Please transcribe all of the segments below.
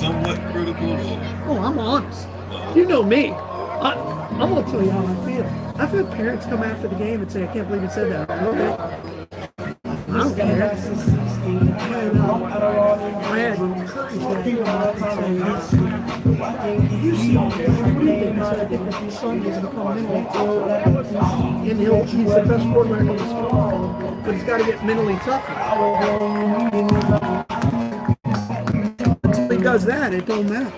somewhat critical. Oh, I'm honest. You know me. I'm gonna tell you how I feel. I've had parents come after the game and say, "I can't believe you said that." Okay, I don't care. And I had courage that come up and say, "You see, what do you think?" I said, "I think that your son is become mentally tougher, and he's the best quarterback in the school, but he's got to get mentally tougher. Until he does that, it don't matter."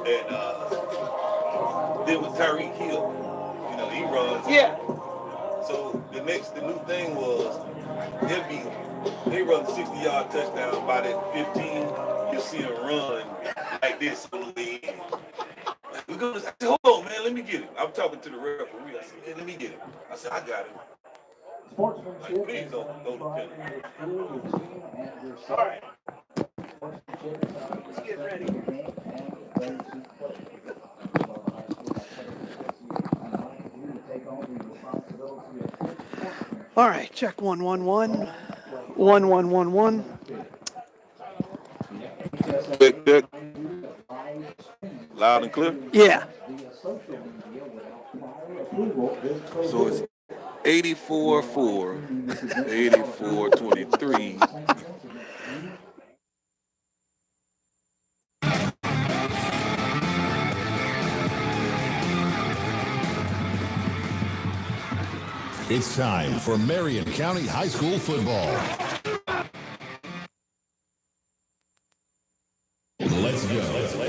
And then with Tyreek Hill, he runs. Yeah. So the new thing was they run 60-yard touchdown by that 15. You see him run like this on the way in. I said, hold on, man, let me get him. I'm talking to the referee. I said, man, let me get him. I said, I got him. Like, please don't depend on him. All right. Let's get ready. All right, check 1-1-1. 1-1-1-1. Check. Loud and clear? Yeah. So it's 84-4, 84-23. It's time for Marion County High School football. Let's go. Let's go.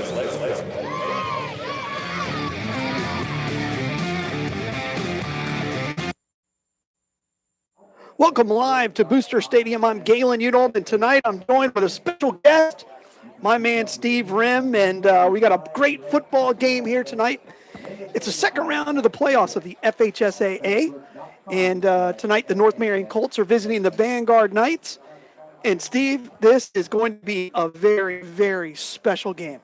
Welcome live to Booster Stadium. I'm Galen Udall, and tonight I'm joined with a special guest, my man Steve Rim, and we got a great football game here tonight. It's the second round of the playoffs of the FHSAA, and tonight the North Marion Colts are visiting the Vanguard Knights. And Steve, this is going to be a very, very special game.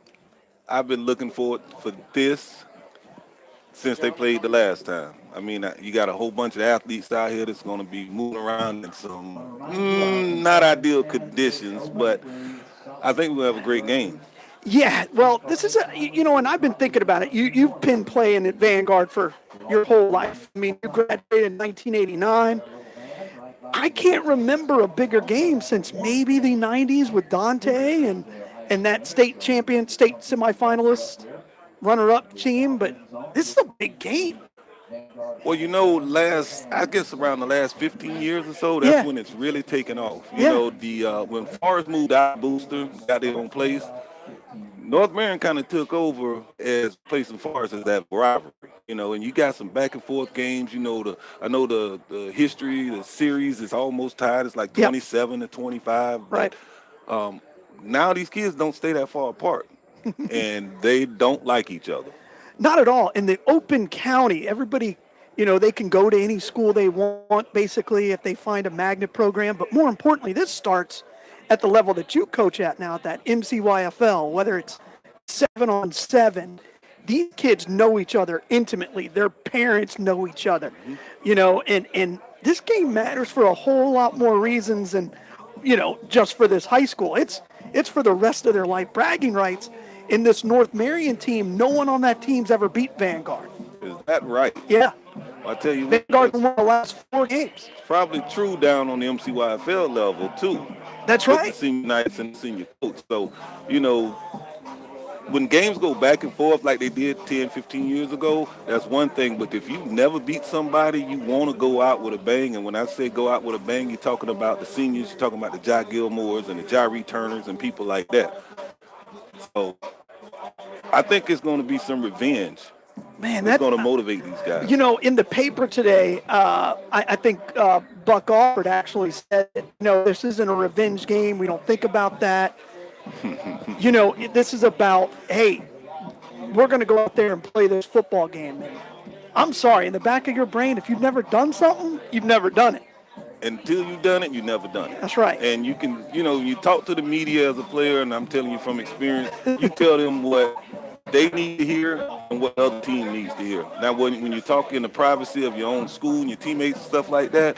I've been looking forward for this since they played the last time. I mean, you got a whole bunch of athletes out here that's going to be moving around in some not ideal conditions, but I think we'll have a great game. Yeah, well, this is and I've been thinking about it. You've been playing at Vanguard for your whole life. I mean, you graduated in 1989. I can't remember a bigger game since maybe the 90s with Dante and that state semifinalist, runner-up team, but this is a big game. Well, I guess around the last 15 years or so, that's when it's really taken off. When Forest moved out of Booster, got their own place, North Marion kind of took over as placing Forest as that rivalry. And you got some back and forth games. I know the history, the series is almost tied. It's like 27-25. Right. But, now these kids don't stay that far apart, and they don't like each other. Not at all. In the open county, everybody, they can go to any school they want, basically, if they find a magnet program. But more importantly, this starts at the level that you coach at now, at that MCYFL, whether it's 7-on-7. These kids know each other intimately. Their parents know each other, and this game matters for a whole lot more reasons than, just for this high school. It's for the rest of their life. Bragging rights in this North Marion team, no one on that team's ever beat Vanguard. Is that right? Yeah. I'll tell you what. Vanguard won the last 4 games. Probably true down on the MCYFL level, too. That's right. With the senior nights and the senior coach. So, when games go back and forth like they did 10, 15 years ago, that's one thing. But if you never beat somebody, you want to go out with a bang. And when I say go out with a bang, you're talking about the seniors, you're talking about the Jai Gilmores and the Jai Turners and people like that. So I think it's going to be some revenge. Man, that's going to motivate these guys. In the paper today, I think Buck Alford actually said, this isn't a revenge game. We don't think about that. This is about, hey, we're going to go out there and play this football game. And I'm sorry, in the back of your brain, if you've never done something, you've never done it. Until you've done it, you've never done it. That's right. And you can, you talk to the media as a player, and I'm telling you from experience, you tell them what they need to hear and what the other team needs to hear. Now, when you talk in the privacy of your own school and your teammates and stuff like that,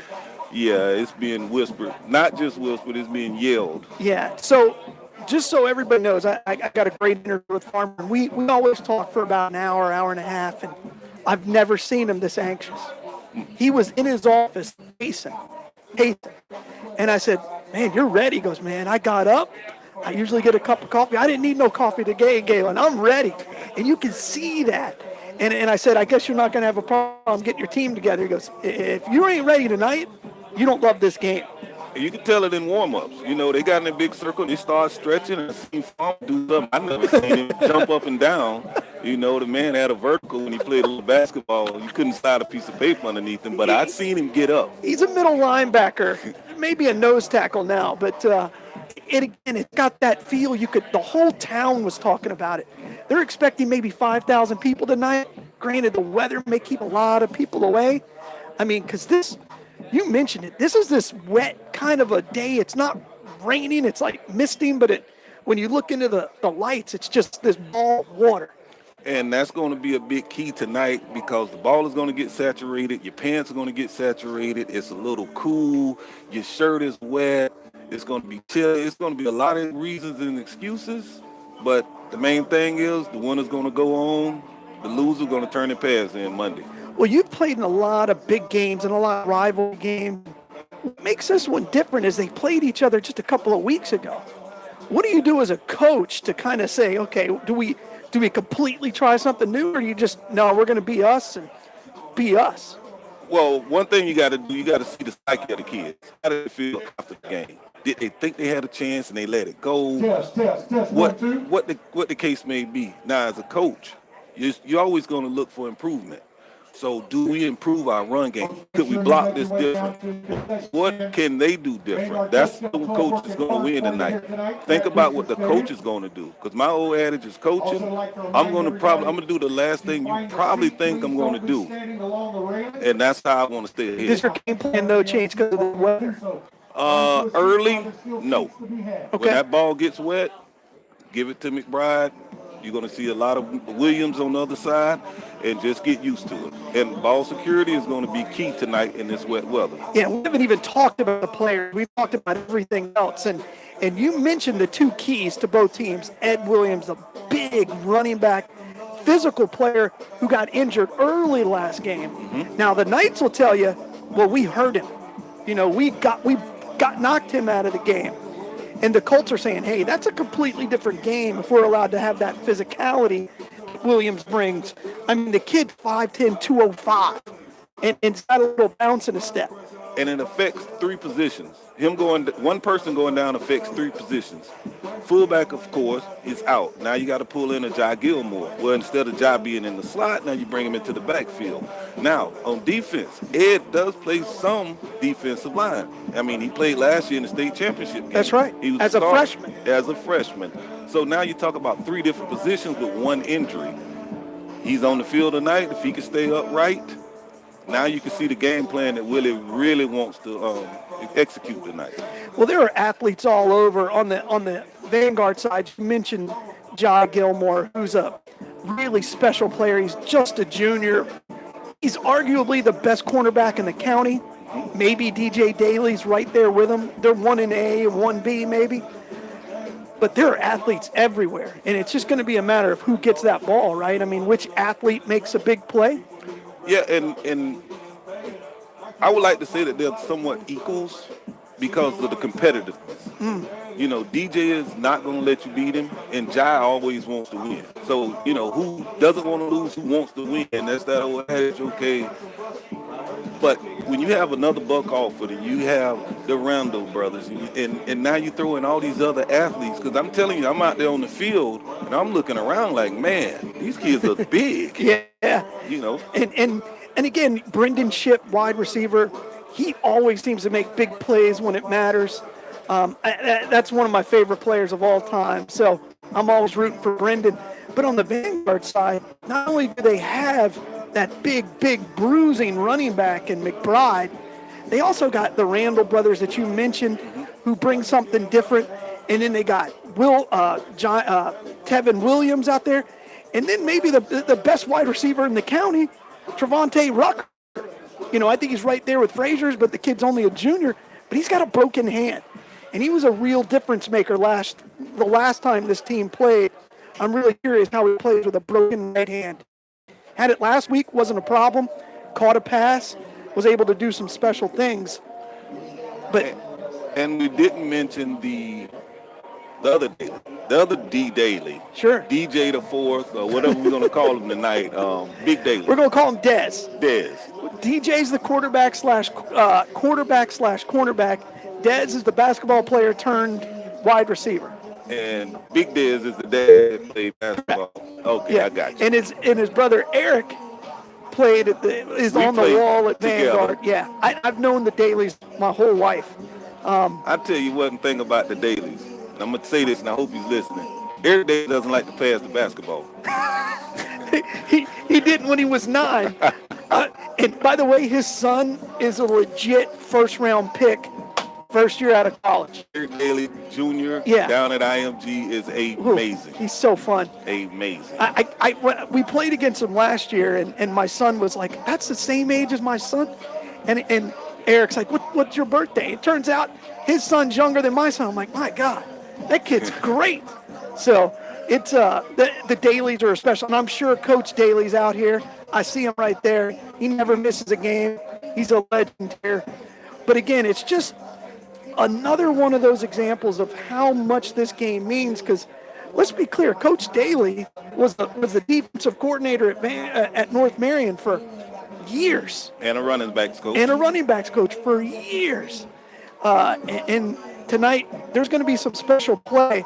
yeah, it's being whispered. Not just whispered, it's being yelled. Yeah, so just so everybody knows, I got a great interview with Farmer. We always talk for about an hour and a half, and I've never seen him this anxious. He was in his office pacing. And I said, man, you're ready. He goes, man, I got up. I usually get a cup of coffee. I didn't need no coffee today, Galen. I'm ready. And you can see that. And I said, I guess you're not going to have a problem getting your team together. He goes, if you ain't ready tonight, you don't love this game. You can tell it in warm-ups. They got in a big circle. They start stretching, and I seen Funk do something I never seen him jump up and down. The man had a vertical when he played a little basketball. You couldn't slide a piece of paper underneath him, but I'd seen him get up. He's a middle linebacker, maybe a nose tackle now, but it's got that feel. The whole town was talking about it. They're expecting maybe 5,000 people tonight. Granted, the weather may keep a lot of people away. I mean, because you mentioned it, this is this wet kind of a day. It's not raining, it's like misting, but when you look into the lights, it's just this ball of water. And that's going to be a big key tonight because the ball is going to get saturated. Your pants are going to get saturated. It's a little cool. Your shirt is wet. It's going to be chilly. It's going to be a lot of reasons and excuses. But the main thing is the winner's going to go on. The loser's going to turn their pads in Monday. Well, you've played in a lot of big games and a lot of rivalry games. What makes this one different is they played each other just a couple of weeks ago. What do you do as a coach to kind of say, okay, do we completely try something new, or you just, no, we're going to be us and be us? Well, one thing you got to do, you got to see the psyche of the kids. How did they feel after the game? Did they think they had a chance and they let it go? What the case may be. Now, as a coach, you're always going to look for improvement. So do we improve our run game? Could we block this different? What can they do different? That's the coach is going to win tonight. Think about what the coach is going to do. Because my old adage is coaching. I'm going to do the last thing you probably think I'm going to do. And that's how I want to stay ahead. Does your game plan no change because of the weather? Early, no. Okay. When that ball gets wet, give it to McBride. You're going to see a lot of Williams on the other side, and just get used to it. And ball security is going to be key tonight in this wet weather. Yeah, we haven't even talked about the players. We've talked about everything else. And you mentioned the two keys to both teams. Ed Williams, a big running back, physical player who got injured early last game. Mm-hmm. Now, the Knights will tell you, well, we hurt him. We got knocked him out of the game. And the Colts are saying, hey, that's a completely different game if we're allowed to have that physicality Williams brings. I mean, the kid 5'10", 205, and it's got a little bounce in his step. And it affects three positions. One person going down affects three positions. Fullback, of course, is out. Now you got to pull in a Jai Gilmore. Well, instead of Jai being in the slot, now you bring him into the backfield. Now, on defense, Ed does play some defensive line. I mean, he played last year in the state championship game. That's right, He was as a freshman. As a freshman. So now you talk about three different positions with one injury. He's on the field tonight. If he can stay upright, now you can see the game plan that Willie really wants to execute tonight. Well, there are athletes all over on the Vanguard side. You mentioned Jai Gilmore, who's a really special player. He's just a junior. He's arguably the best cornerback in the county. Maybe DJ Daly's right there with him. They're 1A and 1B maybe. But there are athletes everywhere, and it's just going to be a matter of who gets that ball, right? I mean, which athlete makes a big play? Yeah, and I would like to say that they're somewhat equals because of the competitiveness. DJ is not going to let you beat him, and Jai always wants to win. So, who doesn't want to lose, who wants to win? And that's that old adage, okay. But when you have another Buck Alford and you have the Randall brothers, and now you throw in all these other athletes, because I'm telling you, I'm out there on the field, and I'm looking around like, man, these kids are big. Yeah. And again, Brendan Shipp, wide receiver, he always seems to make big plays when it matters. That's one of my favorite players of all time. So I'm always rooting for Brendan. But on the Vanguard side, not only do they have that big bruising running back in McBride, they also got the Randall brothers that you mentioned who bring something different. And then they got Tevin Williams out there. And then maybe the best wide receiver in the county, Trevante Rucker. I think he's right there with Frazier's, but the kid's only a junior. But he's got a broken hand. And he was a real difference maker the last time this team played. I'm really curious how he plays with a broken right hand. Had it last week, wasn't a problem. Caught a pass, was able to do some special things. And we didn't mention the other D Daly. Sure. DJ the fourth, or whatever we're going to call him tonight. Big Daly. We're going to call him Dez. Dez. DJ's the quarterback slash cornerback. Dez is the basketball player turned wide receiver. And Big Dez is the dad that played basketball. Okay, Yeah. I got you. And his brother Eric is on the played wall at together. Vanguard. Yeah, I've known the Dailies my whole life. I tell you one thing about the Dailies. And I'm gonna say this, and I hope he's listening. Eric Daly doesn't like to pass the basketball. he didn't when he was 9. And by the way, his son is a legit first-round pick, first year out of college. Eric Daly Jr. Yeah. down at IMG is amazing. He's so fun. Amazing. We played against him last year, and my son was like, "That's the same age as my son," and Eric's like, "What's your birthday?" It turns out his son's younger than my son. I'm like, "My God, that kid's great." So it's the Dailies are special, and I'm sure Coach Daly's out here. I see him right there. He never misses a game. He's a legend here. But again, it's just another one of those examples of how much this game means. Because let's be clear, Coach Daly was the defensive coordinator at North Marion for years. And a running backs coach. For years. And tonight, there's going to be some special play.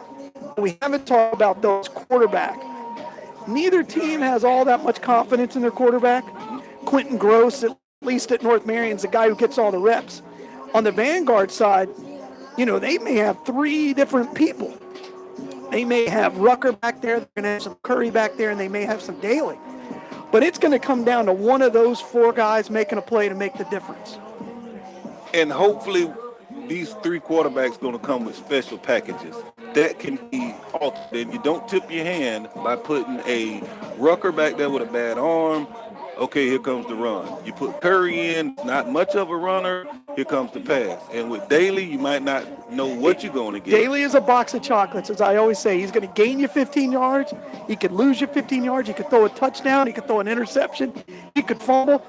We haven't talked about those quarterback. Neither team has all that much confidence in their quarterback. Quentin Gross, at least at North Marion, is the guy who gets all the reps. On the Vanguard side, they may have 3 different people. They may have Rucker back there, they're going to have some Curry back there, and they may have some Daly. But it's going to come down to one of those 4 guys making a play to make the difference. And hopefully these 3 quarterbacks going to come with special packages that can be altered. And you don't tip your hand by putting a Rucker back there with a bad arm. Okay, here comes the run. You put Curry in, not much of a runner, here comes the pass. And with Daly, you might not know what you're going to get. Daly is a box of chocolates, as I always say. He's going to gain you 15 yards. He could lose you 15 yards. He could throw a touchdown. He could throw an interception. He could fumble.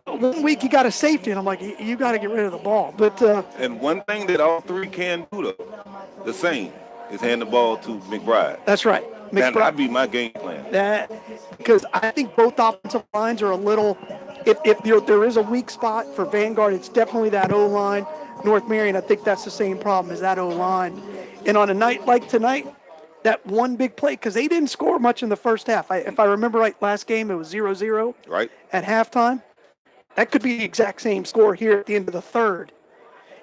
One week he got a safety, and I'm like, you got to get rid of the ball. But and one thing that all 3 can do, though, the same, is hand the ball to McBride. That's right. That'd be my game plan. Because I think both offensive lines are a little – if there is a weak spot for Vanguard, it's definitely that O-line. North Marion, I think that's the same problem as that O-line. And on a night like tonight, that one big play, because they didn't score much in the first half. If I remember right, last game it was 0-0 right at halftime. That could be the exact same score here at the end of the third.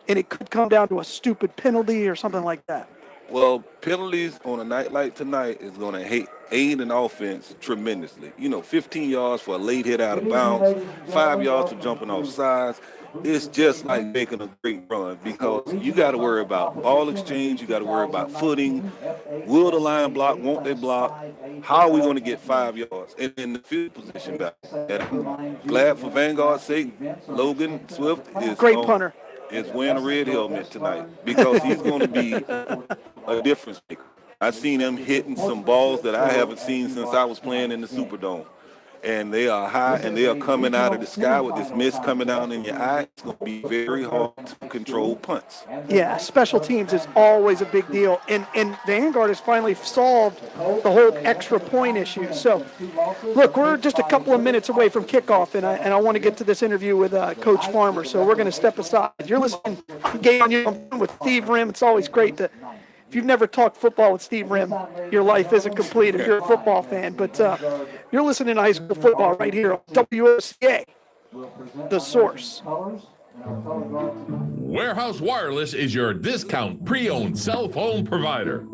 And it could come down to a stupid penalty or something like that. Well, penalties on a night like tonight is going to aid an offense tremendously. 15 yards for a late hit out of bounds, 5 yards for jumping off sides. It's just like making a great run because you got to worry about ball exchange. You got to worry about footing. Will the line block? Won't they block? How are we going to get 5 yards? And in the field position back. And I'm glad for Vanguard's sake, Logan Swift is wearing a red helmet tonight because he's going to be a difference maker. I've seen him hitting some balls that I haven't seen since I was playing in the Superdome. And they are high, and they are coming out of the sky with this mist coming down in your eye. It's going to be very hard to control punts. Yeah, special teams is always a big deal. And Vanguard has finally solved the whole extra point issue. So, look, we're just a couple of minutes away from kickoff, and I want to get to this interview with Coach Farmer. So we're going to step aside. You're listening with Steve Rim. It's always great to – if you've never talked football with Steve Rim, your life isn't complete if you're a football fan. But you're listening to high school football right here on WOCA, The Source. Warehouse Wireless is your discount pre-owned cell phone provider,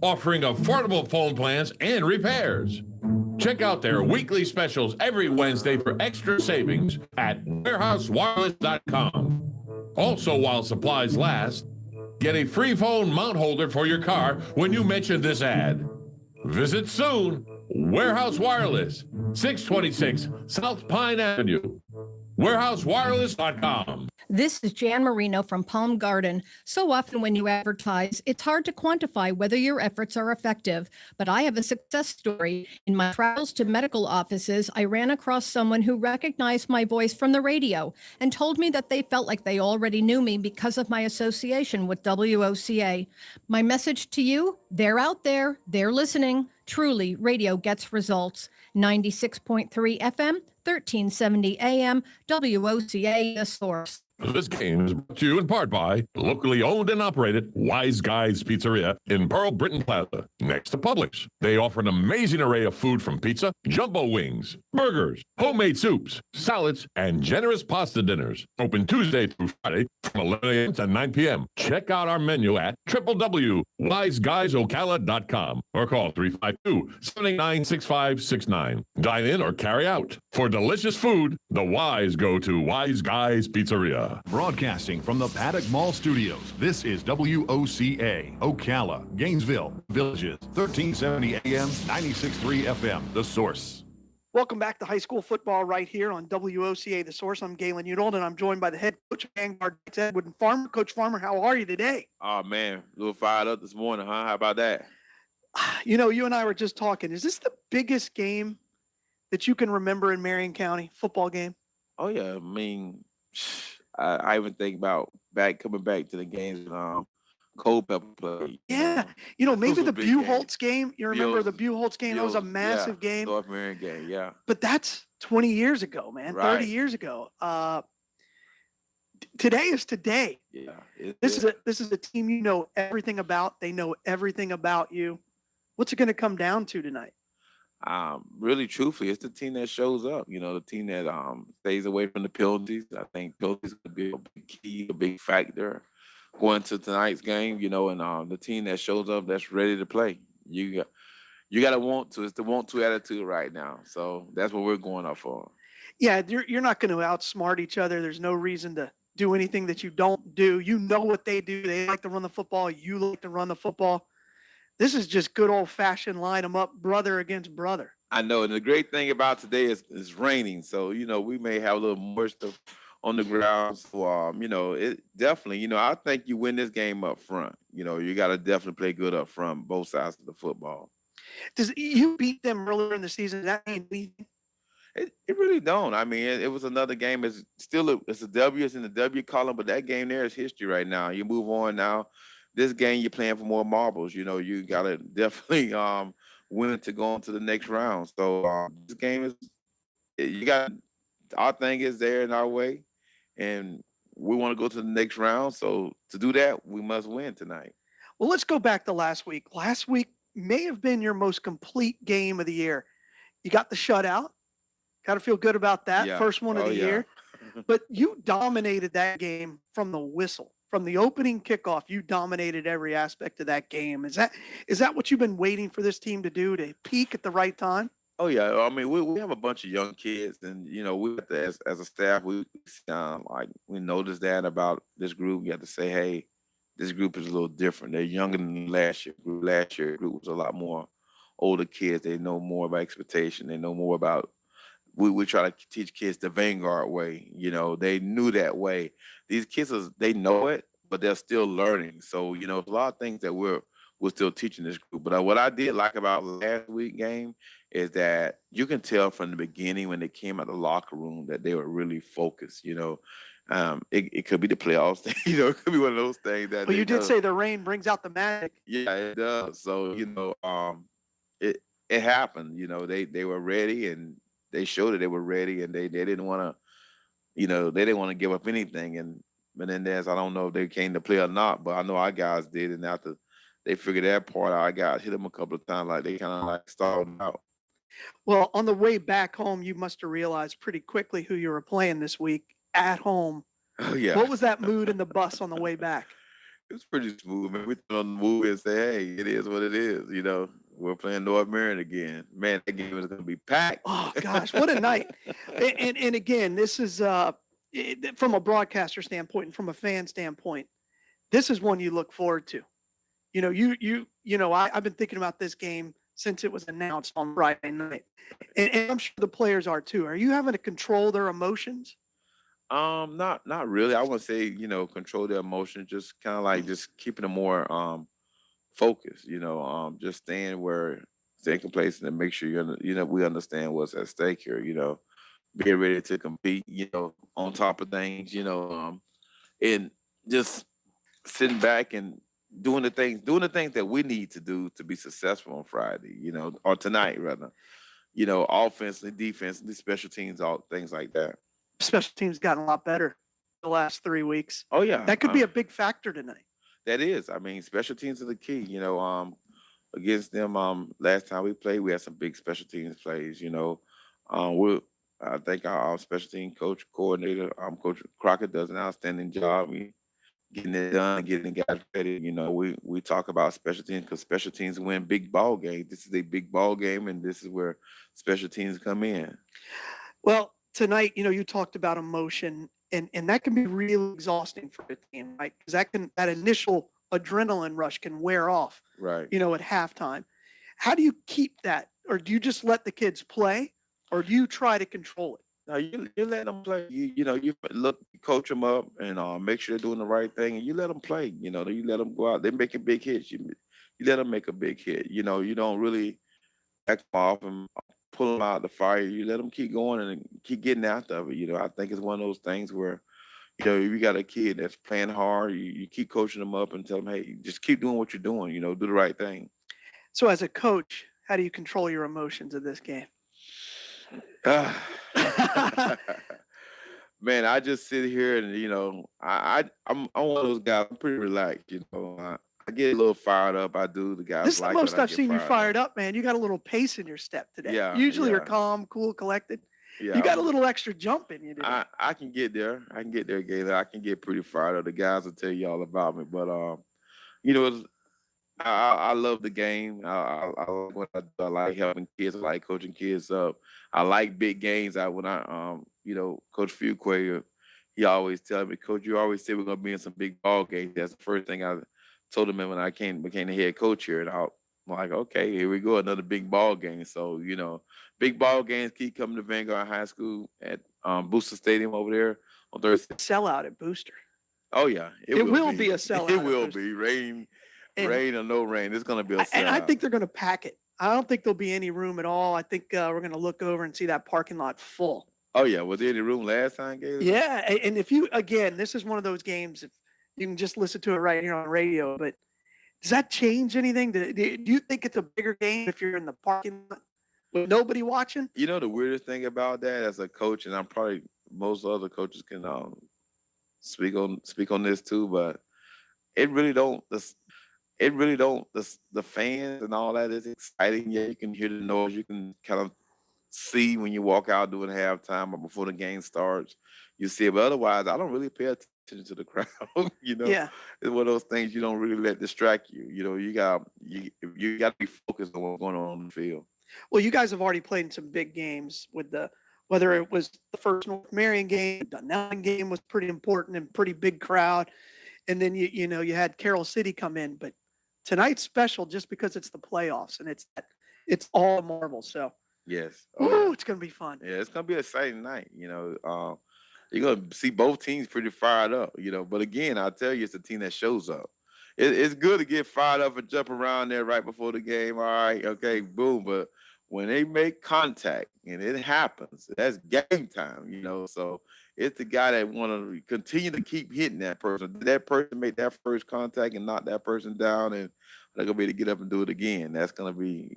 offering affordable phone plans and repairs. Check out their weekly specials every Wednesday for extra savings at warehousewireless.com. Also, while supplies last, get a free phone mount holder for your car when you mention this ad. Visit soon. Warehouse Wireless, 626 South Pine Avenue. warehousewireless.com. This is Jan Marino from Palm Garden. So often when you advertise, it's hard to quantify whether your efforts are effective. But I have a success story. In my travels to medical offices, I ran across someone who recognized my voice from the radio and told me that they felt like they already knew me because of my association with WOCA. My message to you, they're out there, they're listening. Truly, radio gets results. 96.3 FM, 1370 AM, WOCA, The Source. This game is brought to you in part by locally owned and operated Wise Guys Pizzeria in Pearl Britton Plaza, next to Publix. They offer an amazing array of food from pizza, jumbo wings, burgers, homemade soups, salads, and generous pasta dinners. Open Tuesday through Friday from 11 a.m. to 9 p.m. Check out our menu at www.wiseguysocala.com or call 352-789-6569. Dine in or carry out. For delicious food, the Wise go to Wise Guys Pizzeria. Broadcasting from the Paddock Mall Studios, this is WOCA, Ocala, Gainesville, Villages, 1370 AM, 96.3 FM, The Source. Welcome back to high school football right here on WOCA The Source. I'm Galen Udold, and I'm joined by the head coach of Vanguard, Edward and Farmer. Coach Farmer, how are you today? Oh, man, a little fired up this morning, huh? How about that? You know, you and I were just talking. Is this the biggest game that you can remember in Marion County, football game? Oh, yeah. I mean, I even think about coming back to the games Cold Pepper play. Yeah. You know, maybe Those the were big games. Buholtz game. You remember the Buholtz game? That was a massive game. North Marion game, yeah. But that's 20 years ago, man. Right. 30 years ago. Today is today. Yeah. This is a team you know everything about. They know everything about you. What's it going to come down to tonight? Really, truthfully, it's the team that shows up. You know, the team that stays away from the penalties. I think penalties could be a big key, a big factor going to tonight's game. You know, and the team that shows up, that's ready to play. You got to want to. It's the want to attitude right now. So that's what we're going up for. Yeah, you're not going to outsmart each other. There's no reason to do anything that you don't do. You know what they do. They like to run the football. You like to run the football. This is just good old-fashioned line them up, brother against brother. I know, and the great thing about today is it's raining, so you know we may have a little moisture on the ground. So you know, it definitely, you know, I think you win this game up front. You know, you got to definitely play good up front, both sides of the football. Does you beat them earlier in the season? Does that mean anything? It really don't. I mean, it was another game. It's still it's a W. It's in the W column, but that game there is history right now. You move on now. This game, you're playing for more marbles. You know, you got to definitely win to go on to the next round. So this game is, you got, our thing is there in our way, and we want to go to the next round. So to do that, we must win tonight. Well, let's go back to last week. Last week may have been your most complete game of the year. You got the shutout. Got to feel good about that. Yeah. First one of the year. But you dominated that game from the whistle. From the opening kickoff, you dominated every aspect of that game. Is that what you've been waiting for this team to do, to peak at the right time? Oh yeah, I mean we have a bunch of young kids, and you know we have to, as a staff, we like we noticed that about this group. You have to say, hey, this group is a little different. They're younger than last year. Last year group was a lot more older kids. They know more about expectation. They know more about. We try to teach kids the Vanguard way. You know, they knew that way. These kids, they know it, but they're still learning. So, you know, a lot of things that we're still teaching this group. But what I did like about last week game is that you can tell from the beginning when they came out of the locker room that they were really focused. You know, it could be the playoffs. You know, it could be one of those things that. But you did say the rain brings out the magic. Yeah, it does. So, you know, it happened. You know, they were ready, and they showed that they were ready, and they didn't want to, you know, they didn't want to give up anything. But then I don't know if they came to play or not, but I know our guys did. And after they figured that part out, our guys hit them a couple of times, like they kind of like stalled out. Well, on the way back home, you must have realized pretty quickly who you were playing this week at home. Oh, yeah. What was that mood in the bus on the way back? It was pretty smooth, man. We threw on the move and say, hey, it is what it is. You know, we're playing North Marion again. Man, that game is going to be packed. Oh, gosh, what a night. And again, this is from a broadcaster standpoint and from a fan standpoint, this is one you look forward to. You know, I've been thinking about this game since it was announced on Friday night. And I'm sure the players are too. Are you having to control their emotions? Not really. I wouldn't say, you know, control their emotions, just kind of like just keeping them more focused, you know, just staying complacent and make sure we understand what's at stake here, you know, being ready to compete, you know, on top of things, you know, and just sitting back and doing the things that we need to do to be successful on Friday, you know, or tonight rather, you know, offensively, defensively, special teams, all things like that. Special teams gotten a lot better. the last 3 weeks. Oh yeah, That could be a big factor tonight. that is. I mean, special teams are the key. Against them, last time we played, we had some big special teams plays. I think our special team coach coordinator, Coach Crockett, does an outstanding job. Getting it done, getting the guys ready. We talk about special teams because special teams win big ball games. This is a big ball game, and this is where special teams come in. Well, tonight, you talked about emotion, and that can be really exhausting for a team, right? Because that initial adrenaline rush can wear off, Right. at halftime. How do you keep that? Or do you just let the kids play, or do you try to control it? No, you let them play. You coach them up and make sure they're doing the right thing, and you let them play. You let them go out. They're making big hits. You let them make a big hit. You don't really back them off and pull them out of the fire. You let them keep going and keep getting after it. I think it's one of those things where, if you got a kid that's playing hard, you keep coaching them up and tell them, hey, just keep doing what you're doing. Do the right thing. So as a coach, how do you control your emotions in this game? Man, I just sit here and I'm one of those guys. I'm pretty relaxed. I get a little fired up. I do. The guys This is like the most when I I've get seen you fired up, man. You got a little pace in your step today. Yeah, Usually you're yeah. calm, cool, collected. Yeah, You got a little extra jump in you today. I can get there. Gator. I can get pretty fired up. The guys will tell you all about me. But I love the game. I like what I do. I like helping kids. I like coaching kids up. I like big games. Coach Fuquay, he always tell me, Coach, you always say we're gonna be in some big ball games. That's the first thing I told him when I became the head coach here. And I'm like, okay, here we go, another big ball game. So big ball games keep coming to Vanguard High School at Booster Stadium over there on Thursday. Sellout at Booster. Oh yeah, It will be a sellout It at will Booster. be rain or no rain. It's gonna be a sellout. And I think they're going to pack it. I don't think there'll be any room at all. I think we're going to look over and see that parking lot full. Oh yeah, was there any room last time, Gator? Yeah, and if you, again, this is one of those games, if you can just listen to it right here on radio, but does that change anything? Do you think it's a bigger game if you're in the parking lot with nobody watching? The weirdest thing about that as a coach, and I'm probably most other coaches can speak on this too, but it really don't. The fans and all that is exciting. Yeah, you can hear the noise. You can kind of see when you walk out during halftime or before the game starts. You see it, but otherwise, I don't really pay attention to the crowd. Yeah. It's one of those things you don't really let distract you. You got to be focused on what's going on the field. Well, you guys have already played in some big games with whether it was the first North Marion game, the Dunellen game was pretty important and pretty big crowd. And then you had Carroll City come in, but tonight's special just because it's the playoffs and it's all marbles. So Yes. it's gonna be fun. Yeah, it's gonna be an exciting night. You're gonna see both teams pretty fired up. But again, I'll tell you, it's a team that shows up. It's good to get fired up and jump around there right before the game. All right, okay, boom. But when they make contact and it happens, that's game time. So it's the guy that want to continue to keep hitting that person. Did that person make that first contact and knock that person down, and they're gonna be able to get up and do it again. That's gonna be,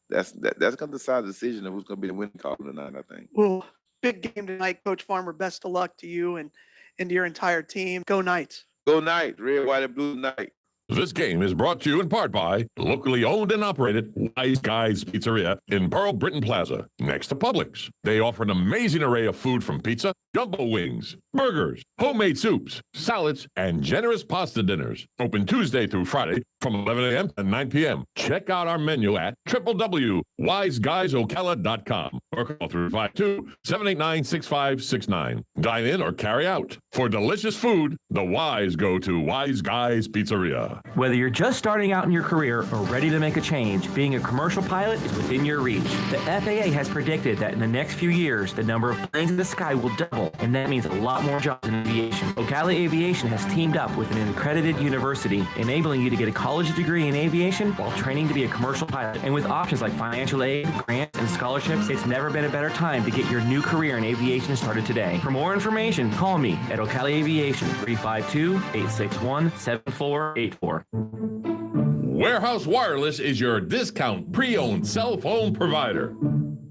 that's gonna decide the decision of who's gonna be the winning call tonight, I think. Well, big game tonight, Coach Farmer. Best of luck to you and to your entire team. Go Knights. Go Knights, red, white, and blue tonight. This game is brought to you in part by locally owned and operated Wise Guys Pizzeria in Pearl Britton Plaza, next to Publix. They offer an amazing array of food from pizza, jumbo wings, burgers, homemade soups, salads, and generous pasta dinners. Open Tuesday through Friday from 11 a.m. to 9 p.m. Check out our menu at www.wiseguysocala.com or call 352-789-6569. Dine in or carry out. For delicious food, the Wise go to Wise Guys Pizzeria. Whether you're just starting out in your career or ready to make a change, being a commercial pilot is within your reach. The FAA has predicted that in the next few years, the number of planes in the sky will double, and that means a lot more jobs in aviation. Ocala Aviation has teamed up with an accredited university, enabling you to get a college degree in aviation while training to be a commercial pilot. And with options like financial aid, grants, and scholarships, it's never been a better time to get your new career in aviation started today. For more information, call me at Ocala Aviation, 352-861-7484. Warehouse Wireless is your discount pre-owned cell phone provider,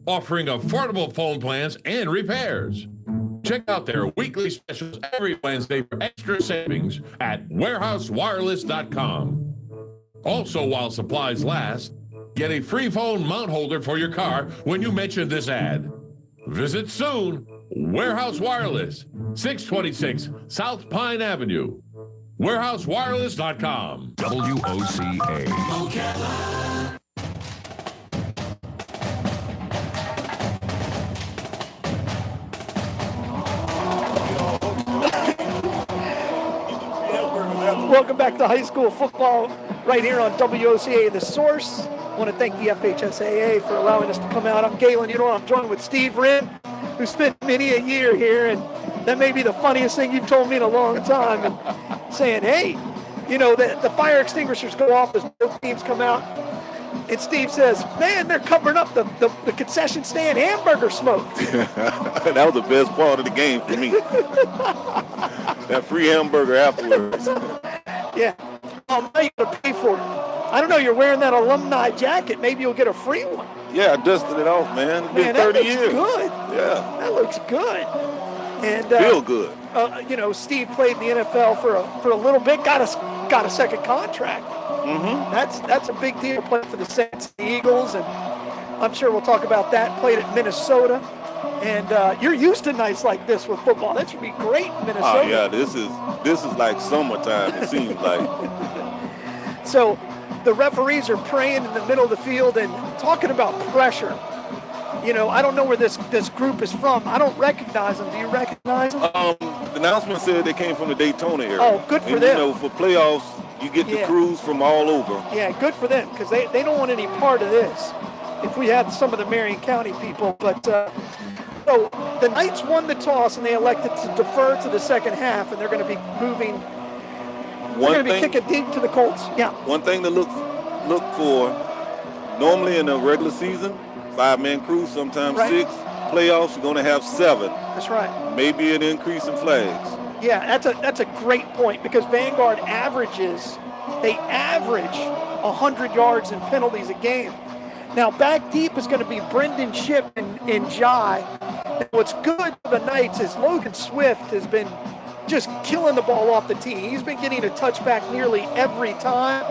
offering affordable phone plans and repairs. Check out their weekly specials every Wednesday for extra savings at warehousewireless.com. Also, while supplies last, get a free phone mount holder for your car when you mention this ad. Visit soon. Warehouse Wireless, 626 South Pine Avenue. warehousewireless.com. WOCA. Welcome back to high school football right here on WOCA The Source. I want to thank the FHSAA for allowing us to come out. I'm Galen. I'm joined with Steve Wren, who spent many a year here, and that may be the funniest thing you've told me in a long time. And saying, hey, the fire extinguishers go off as both teams come out. And Steve says, man, they're covering up the concession stand hamburger smoke. That was the best part of the game for me. That free hamburger afterwards. Yeah. Now you got to pay for it. I don't know, you're wearing that alumni jacket. Maybe you'll get a free one. Yeah, I dusted it off, man. It's been 30 that looks years. Good. Yeah. That looks good. And feel good. Steve played in the NFL for a little bit, got a second contract. Mm-hmm. That's a big deal. Played for the Saints, the Eagles, and I'm sure we'll talk about that. Played at Minnesota, and you're used to nights like this with football. That should be great in Minnesota. Oh yeah, this is like summertime. It seems like. So the referees are praying in the middle of the field and talking about pressure. I don't know where this group is from. I don't recognize them. Do you recognize them? The announcement said they came from the Daytona area. Oh, good for them. For playoffs, you get the crews from all over. Yeah, good for them, because they don't want any part of this. If we had some of the Marion County people, but so the Knights won the toss and they elected to defer to the second half, and they're going to be moving. They're going to be kicking deep to the Colts. Yeah. One thing to look for, normally in a regular season, 5-man crew, sometimes 6. Playoffs, you're going to have 7. That's right. Maybe an increase in flags. Yeah, that's a great point, because Vanguard average 100 yards in penalties a game. Now, back deep is going to be Brendan Shipp and Jai. And what's good for the Knights is Logan Swift has been just killing the ball off the tee. He's been getting a touchback nearly every time.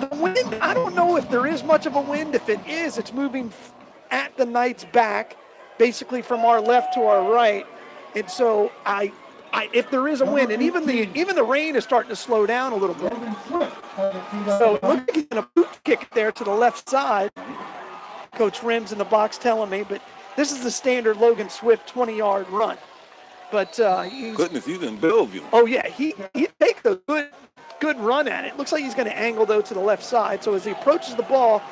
The wind, I don't know if there is much of a wind. If it is, it's moving at the Knights' back, basically from our left to our right. And so if there is a wind, and even the rain is starting to slow down a little bit. So it looks like he's going to boot kick there to the left side. Coach Rim's in the box telling me, but this is the standard Logan Swift 20-yard run. But he's in Bellevue. Oh yeah, he takes a good run at it. Looks like he's going to angle though to the left side. So as he approaches the ball,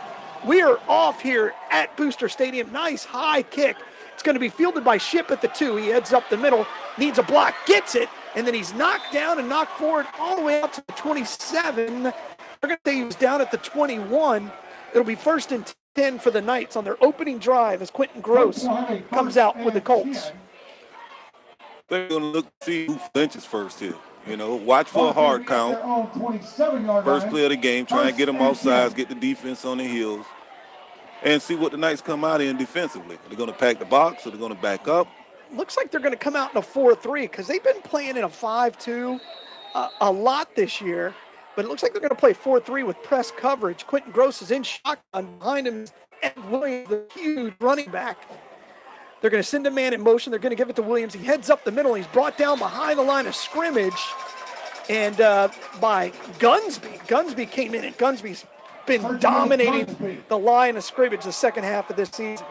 we are off here at Booster Stadium. Nice high kick. It's going to be fielded by Shipp at the 2. He heads up the middle, needs a block, gets it, and then he's knocked down and knocked forward all the way out to the 27. They're going to say he was down at the 21. It'll be 1st and 10 for the Knights on their opening drive as Quentin Gross comes out with the Colts. They're going to look to see who flinches first here. Watch for a hard count. First play of the game, try and get them off sides, get the defense on their heels, and see what the Knights come out in defensively. They're going to pack the box, or they're going to back up. Looks like they're going to come out in a 4-3, because they've been playing in a 5-2 a lot this year. But it looks like they're going to play 4-3 with press coverage. Quentin Gross is in shotgun. Behind him is Ed Williams, the huge running back. They're going to send a man in motion. They're going to give it to Williams. He heads up the middle. He's brought down behind the line of scrimmage and by Gunsby. Gunsby came in, and Gunsby's been dominating the line of scrimmage the second half of this season.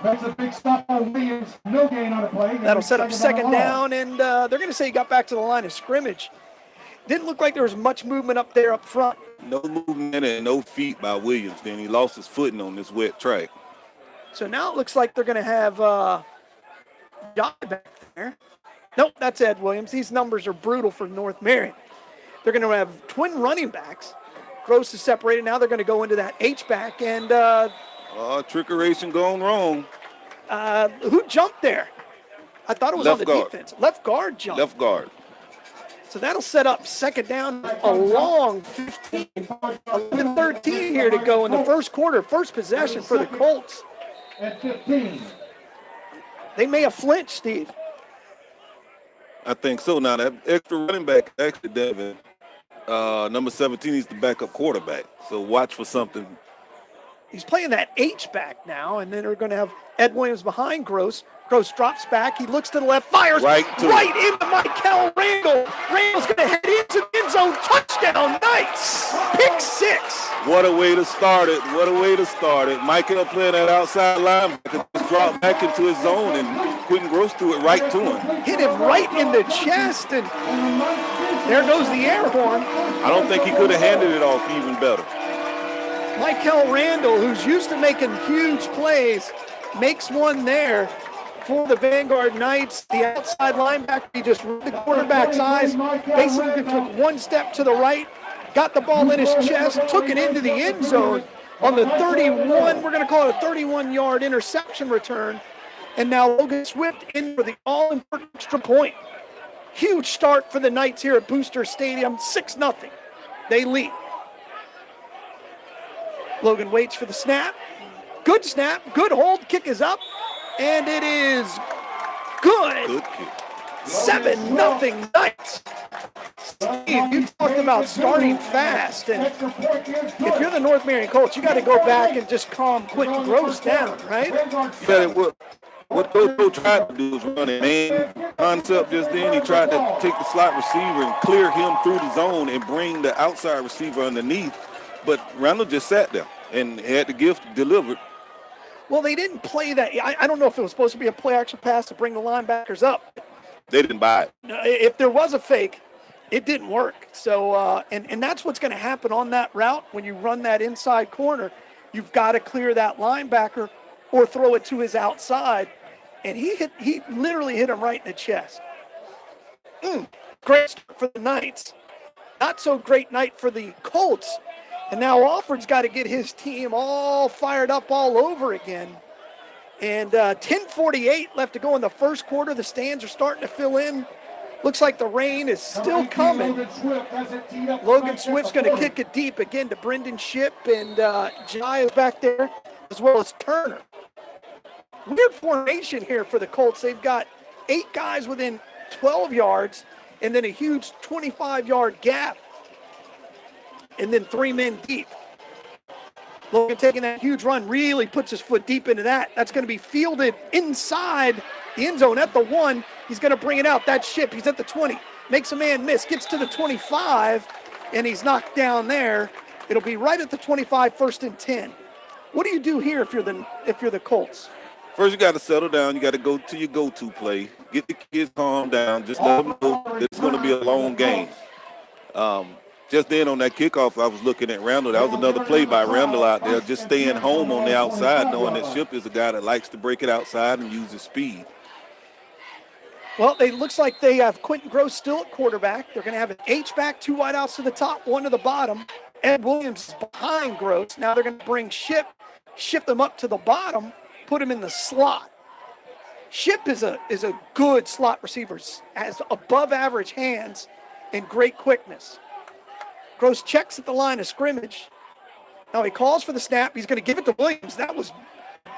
That's a big stop on Williams. No gain on the play. That'll set up second down, and they're going to say he got back to the line of scrimmage. Didn't look like there was much movement up there up front. No movement and no feet by Williams. Then he lost his footing on this wet track. So now it looks like they're going to have Jai back there. Nope, that's Ed Williams. These numbers are brutal for North Marion. They're going to have twin running backs. Gross is separated. Now they're going to go into that H-back. And trickeration going wrong. who jumped there? I thought it was Left on the guard. defense. Left guard jumped. Left guard. So that'll set up second down, a long 15, 11-13 here to go in the first quarter. First possession for the Colts. At 15. They may have flinched, Steve. I think so. Now, that extra running back, actually, Devin, number 17, he's the backup quarterback. So watch for something. He's playing that H-back now, and then they're going to have Ed Williams behind Gross. Gross drops back. He looks to the left, fires right into Michael Randall. Randall's going to head into the end zone. Touchdown, Knights. Pick 6. What a way to start it. What a way to start it. Michael playing that outside linebacker, just dropped back into his zone, and Quentin Gross threw it right to him. Hit him right in the chest, and there goes the air horn. I don't think he could have handed it off even better. Michael Randall, who's used to making huge plays, makes one there for the Vanguard Knights. The outside linebacker, he just read the quarterback's eyes, basically took one step to the right, got the ball in his chest, took it into the end zone on the 31, we're going to call it a 31-yard interception return. And now Logan Swift in for the all-important extra point. Huge start for the Knights here at Booster Stadium, 6-0. They lead. Logan waits for the snap. Good snap, good hold, kick is up, and it is good. Good kick. 7-0 Knights. Steve, you talked about starting fast, and if you're the North Marion Colts, you got to go back and just calm Quentin Gross down, right? Yeah, what Coach tried to do was run a man concept just then. He tried to take the slot receiver and clear him through the zone and bring the outside receiver underneath. But Randall just sat there and had the gift delivered. Well, they didn't play that. I don't know if it was supposed to be a play-action pass to bring the linebackers up. They didn't buy it. If there was a fake, it didn't work. So, and that's what's going to happen on that route. When you run that inside corner, you've got to clear that linebacker or throw it to his outside. And he literally hit him right in the chest. Great start for the Knights. Not so great night for the Colts. And now Alford's got to get his team all fired up all over again. And 10:48 left to go in the first quarter. The stands are starting to fill in. Looks like the rain is still coming. Logan Swift's going to kick it deep again to Brendan Shipp, and Jai is back there, as well as Turner. Weird formation here for the Colts. They've got 8 guys within 12 yards, and then a huge 25-yard gap, and then 3 men deep. Logan taking that huge run, really puts his foot deep into that. That's going to be fielded inside the end zone at the 1. He's going to bring it out. That's Shipp. He's at the 20. Makes a man miss. Gets to the 25, and he's knocked down there. It'll be right at the 25, 1st and 10. What do you do here if you're the Colts? First, you got to settle down. You got to go to your go-to play. Get the kids calmed down. Just let them know it's going to be a long game. Just then on that kickoff, I was looking at Randall. That was another play by Randall out there, just staying home on the outside, knowing that Shipp is a guy that likes to break it outside and use his speed. Well, it looks like they have Quentin Gross still at quarterback. They're going to have an H-back, 2 wideouts to the top, 1 to the bottom. Ed Williams is behind Gross. Now they're going to bring Shipp, shift them up to the bottom, put him in the slot. Shipp is a good slot receiver, has above-average hands and great quickness. Gross checks at the line of scrimmage. Now he calls for the snap. He's going to give it to Williams. That was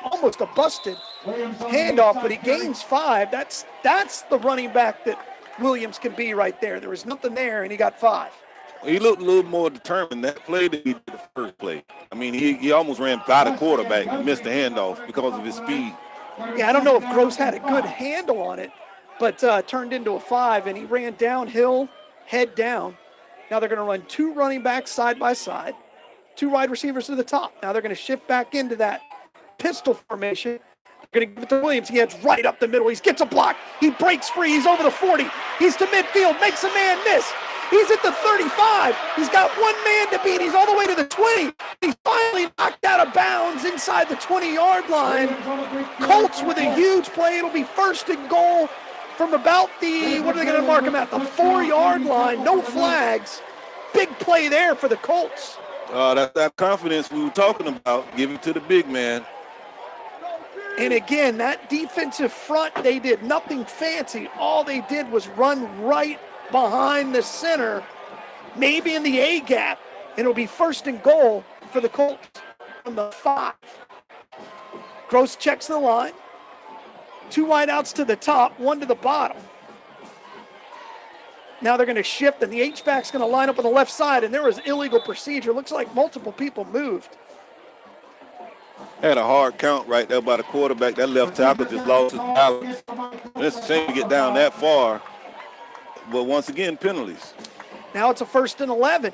almost a busted handoff, but he gains 5. That's the running back that Williams can be right there. There was nothing there, and he got 5. He looked a little more determined that play than he did the first play. I mean, he almost ran by the quarterback and missed the handoff because of his speed. Yeah, I don't know if Gross had a good handle on it, but turned into a 5, and he ran downhill, head down. Now they're going to run 2 running backs side by side, 2 wide receivers to the top. Now they're going to shift back into that pistol formation. They're going to give it to Williams. He heads right up the middle. He gets a block. He breaks free. He's over the 40. He's to midfield. Makes a man miss. He's at the 35. He's got 1 man to beat. He's all the way to the 20. He's finally knocked out of bounds inside the 20-yard line. Colts with a huge play. It'll be 1st and goal from about the, what are they going to mark him at? The 4-yard line. No flags. Big play there for the Colts. That confidence we were talking about, give it to the big man. And again, that defensive front, they did nothing fancy. All they did was run right behind the center, maybe in the A gap, and it'll be 1st and goal for the Colts from the 5. Gross checks the line. 2 wideouts to the top, 1 to the bottom. Now they're going to shift, and the H-back's going to line up on the left side, and there was illegal procedure. Looks like multiple people moved. Had a hard count right there by the quarterback. That left tackle just lost his balance. And it's a shame to get down that far. But once again, penalties. Now it's a 1st and 11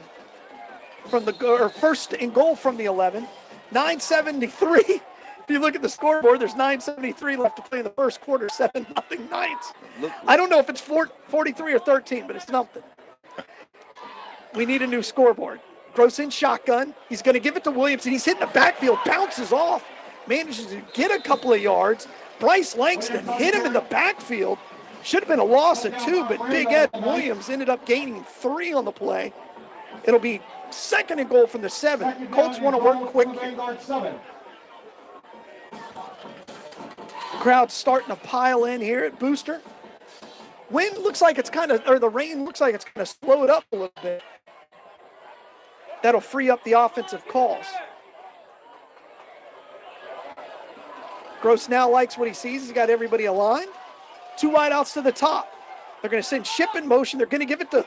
from the or 1st and goal from the 11. 9:73. If you look at the scoreboard, there's 9:73 left to play in the first quarter. 7-0 Knights. I don't know if it's 43 or 13, but it's nothing. We need a new scoreboard. Gross in shotgun. He's going to give it to Williams, and he's hitting the backfield, bounces off, manages to get a couple of yards. Bryce Langston hit him in the backfield. Should have been a loss of 2, but Big Ed Williams ended up gaining 3 on the play. It'll be 2nd and goal from the 7. Colts want to work quick. Crowd's starting to pile in here at Booster. Wind looks like it's kind of, or the rain looks like it's going to slow it up a little bit. That'll free up the offensive calls. Gross now likes what he sees. He's got everybody aligned. 2 wideouts to the top. They're going to send Ship in motion. They're going to give it to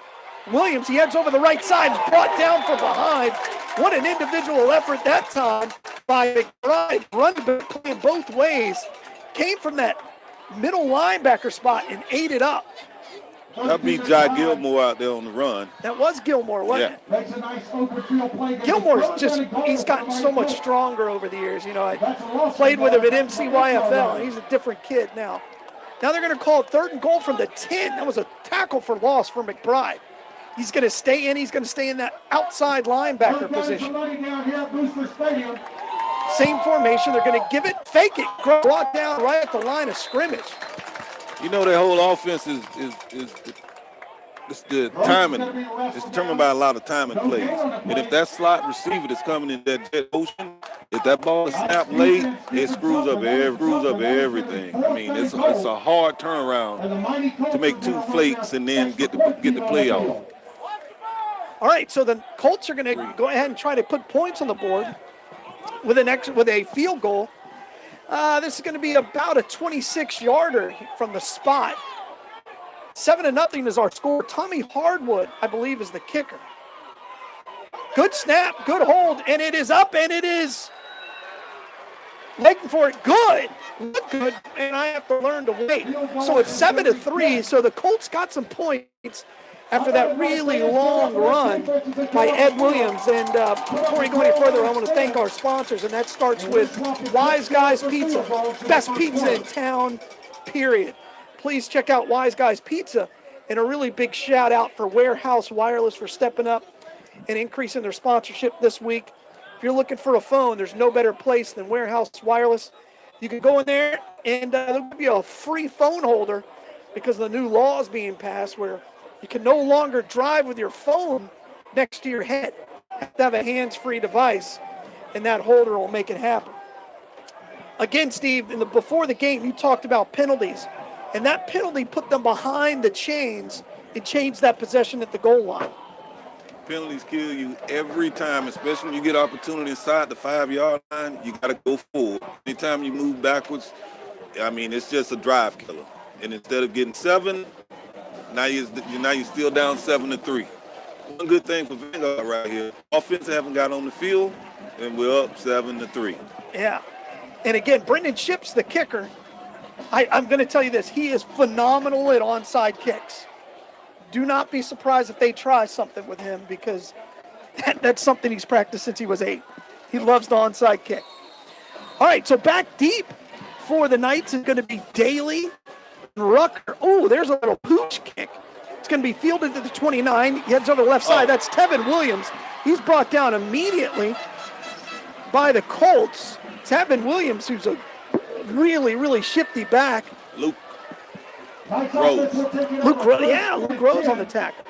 Williams. He heads over the right side. Is brought down from behind. What an individual effort that time by McBride. Run playing both ways. Came from that middle linebacker spot and ate it up. That beat Jai Gilmore out there on the run. That was Gilmore, wasn't it? Gilmore's just, he's gotten so much stronger over the years. You know, I played with him at MCYFL, and he's a different kid now. Now they're going to call it 3rd and goal from the 10. That was a tackle for loss for McBride. He's going to stay in. He's going to stay in that outside linebacker position. Same formation. They're going to give it, fake it, brought down right at the line of scrimmage. You know, their whole offense is the timing. It's determined by a lot of timing plays. And if that slot receiver that's coming in that jet motion, if that ball is snapped late, it screws up everything. I mean, it's a hard turnaround to make 2 flakes and then get the play off. All right, so the Colts are going to go ahead and try to put points on the board with a field goal. This is going to be about a 26-yarder from the spot. 7-0 is our score. Tommy Hardwood, I believe, is the kicker. Good snap, good hold, and it is up, and it is waiting for it. Good, look good, and I have to learn to wait. So it's 7-3, so the Colts got some points after that really long run by Ed Williams. And before we go any further, I want to thank our sponsors, and that starts with Wise Guys Pizza, best pizza in town, period. Please check out Wise Guys Pizza, and a really big shout out for Warehouse Wireless for stepping up and increasing their sponsorship this week. If you're looking for a phone, there's no better place than Warehouse Wireless. You can go in there, and there'll be a free phone holder because of the new laws being passed where you can no longer drive with your phone next to your head. You have to have a hands-free device, and that holder will make it happen. Again, Steve, before the game, you talked about penalties, and that penalty put them behind the chains and changed that possession at the goal line. Penalties kill you every time, especially when you get opportunity inside the 5-yard line. You got to go forward. Anytime you move backwards, I mean, it's just a drive killer. And instead of getting 7, now you're still down 7-3. One good thing for Vanguard right here, offense haven't got on the field, and we're up 7-3. Yeah, and again, Brendan Shipp's the kicker. I'm going to tell you this: he is phenomenal at onside kicks. Do not be surprised if they try something with him because that's something he's practiced since he was 8. He loves the onside kick. All right, so back deep for the Knights is going to be Daly. Rucker. Oh, there's a little pooch kick. It's going to be fielded to the 29. He heads over the left side. That's Tevin Williams. He's brought down immediately by the Colts. Tevin Williams, who's a really, really shifty back. Luke Rose. Luke Rose on the tackle.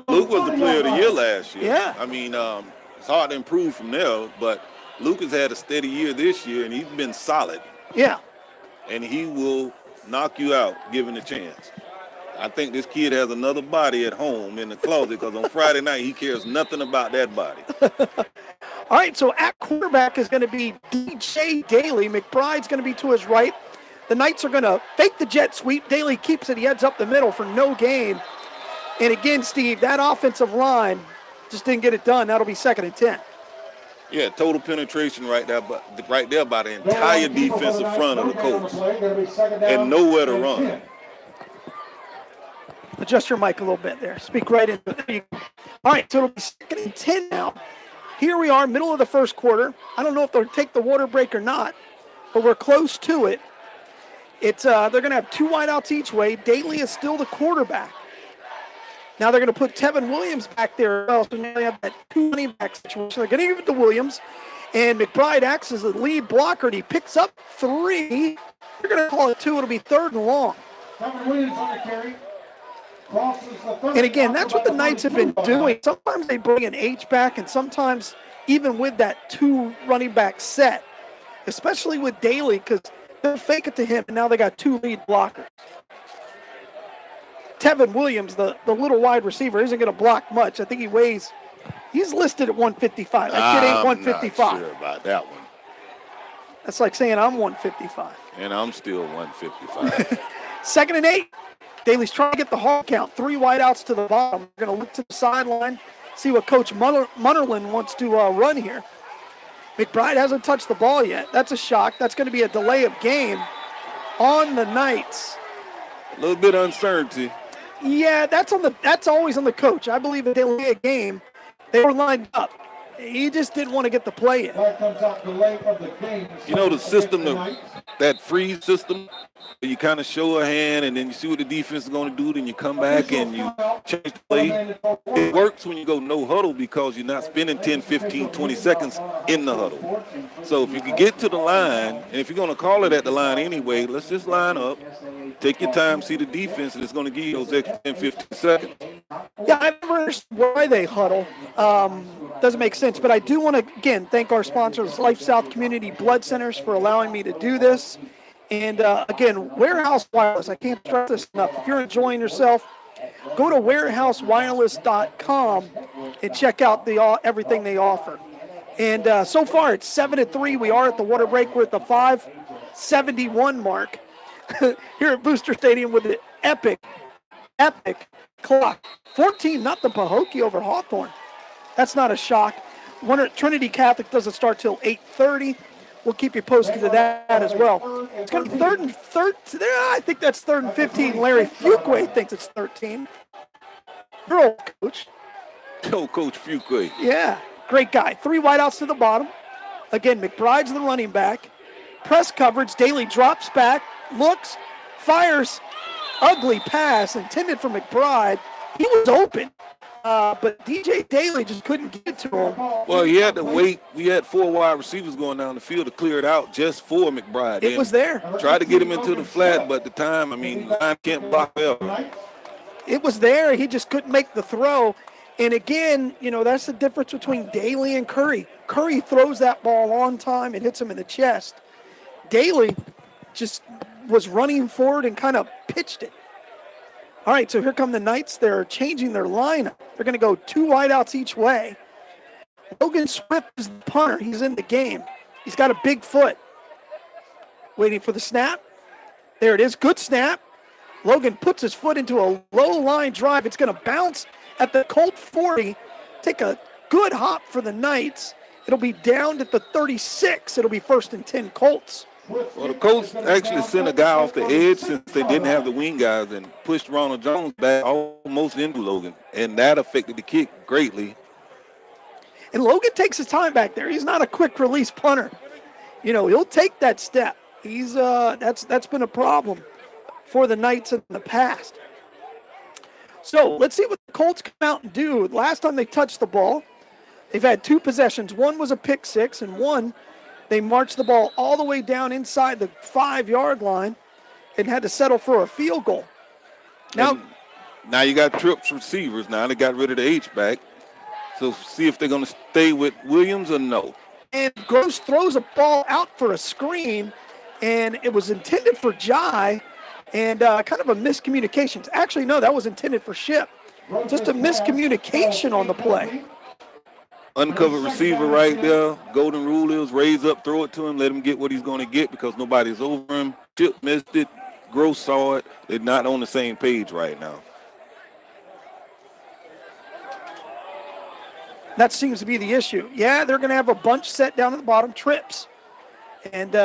Luke was the player of the year last year. Yeah. I mean, it's hard to improve from there, but Luke has had a steady year this year, and he's been solid. Yeah. And he will knock you out given the chance. I think this kid has another body at home in the closet because on Friday night he cares nothing about that body. All right, so at quarterback is going to be DJ Daly. McBride's going to be to his right. The Knights are going to fake the jet sweep. Daly keeps it. He heads up the middle for no gain. And again, Steve, that offensive line just didn't get it done. That'll be 2nd and 10. Yeah, total penetration right there by the entire defensive front of the Colts. And nowhere to run. Adjust your mic a little bit there. Speak right into it. There you go. All right, so it'll be 2nd and 10 now. Here we are, middle of the first quarter. I don't know if they'll take the water break or not, but we're close to it. They're going to have 2 wideouts each way. Daly is still the quarterback. Now they're going to put Tevin Williams back there as well, so now they have that 2 running back situation. They're going to give it to Williams, and McBride acts as the lead blocker, and he picks up 3. They're going to call it 2. It'll be 3rd and long. Tevin Williams on the carry. And again, that's what the Knights have been doing. Sometimes they bring an H back, and sometimes even with that 2 running back set, especially with Daly, because they'll fake it to him, and now they got 2 lead blockers. Tevin Williams, the little wide receiver, isn't going to block much. I think he's listed at 155. That kid ain't 155. I'm not sure about that one. That's like saying I'm 155. And I'm still 155. 2nd and 8. Daly's trying to get the hard count. 3 wideouts to the bottom. We're going to look to the sideline, see what Coach Munnerlin wants to run here. McBride hasn't touched the ball yet. That's a shock. That's going to be a delay of game on the Knights. A little bit of uncertainty. Yeah, that's always on the coach. I believe a delay of game. They were lined up. He just didn't want to get the play in. You know the system, that freeze system, you kind of show a hand and then you see what the defense is going to do, then you come back and you change the play. It works when you go no huddle because you're not spending 10, 15, 20 seconds in the huddle. So if you can get to the line, and if you're going to call it at the line anyway, let's just line up, take your time, see the defense, and it's going to give you those extra 10, 15 seconds. Yeah, I never understood why they huddle. Doesn't make sense. But I do want to, again, thank our sponsors, Life South Community Blood Centers, for allowing me to do this. And, again, Warehouse Wireless. I can't stress this enough. If you're enjoying yourself, go to warehousewireless.com and check out everything they offer. And so far it's 7-3. We are at the water break. We're at the 5:71 mark here at Booster Stadium with the epic clock. 14-0 Pahokee over Hawthorne. That's not a shock. Trinity Catholic doesn't start till 8:30. We'll keep you posted to that as well. It's going to be 3rd and 13. I think that's 3rd and 15. Larry Fuquay thinks it's 13. Your old coach. Coach Fuquay. Yeah, great guy. 3 wideouts to the bottom. Again, McBride's the running back. Press coverage. Daly drops back, looks, fires. Ugly pass intended for McBride. He was open. But DJ Daly just couldn't get to him. Well, he had to wait. We had 4 wide receivers going down the field to clear it out just for McBride. It was there. Tried to get him into the flat, but the time, line can't block ever. It was there. He just couldn't make the throw. And again, that's the difference between Daly and Curry. Curry throws that ball on time and hits him in the chest. Daly just was running forward and kind of pitched it. All right, so here come the Knights. They're changing their lineup. They're going to go 2 wideouts each way. Logan Swift is the punter. He's in the game. He's got a big foot. Waiting for the snap. There it is. Good snap. Logan puts his foot into a low line drive. It's going to bounce at the Colt 40. Take a good hop for the Knights. It'll be down at the 36. It'll be 1st and 10 Colts. Well, the Colts actually sent a guy off the edge since they didn't have the wing guys and pushed Ronald Jones back almost into Logan, and that affected the kick greatly. And Logan takes his time back there. He's not a quick release punter. He'll take that step. He's that's been a problem for the Knights in the past. So let's see what the Colts come out and do. Last time they touched the ball, they've had 2 possessions. One was a pick 6, and one they marched the ball all the way down inside the 5-yard line and had to settle for a field goal. Now you got trips receivers. Now they got rid of the H-back. So see if they're going to stay with Williams or no. And Gross throws a ball out for a screen, and it was intended for Jai, and kind of a miscommunication. Actually, no, that was intended for Ship. Just a miscommunication on the play. Uncovered receiver right there. Golden rule is raise up, throw it to him, let him get what he's going to get because nobody's over him. Chip missed it. Gross saw it. They're not on the same page right now. That seems to be the issue. Yeah, they're going to have a bunch set down at the bottom, trips. And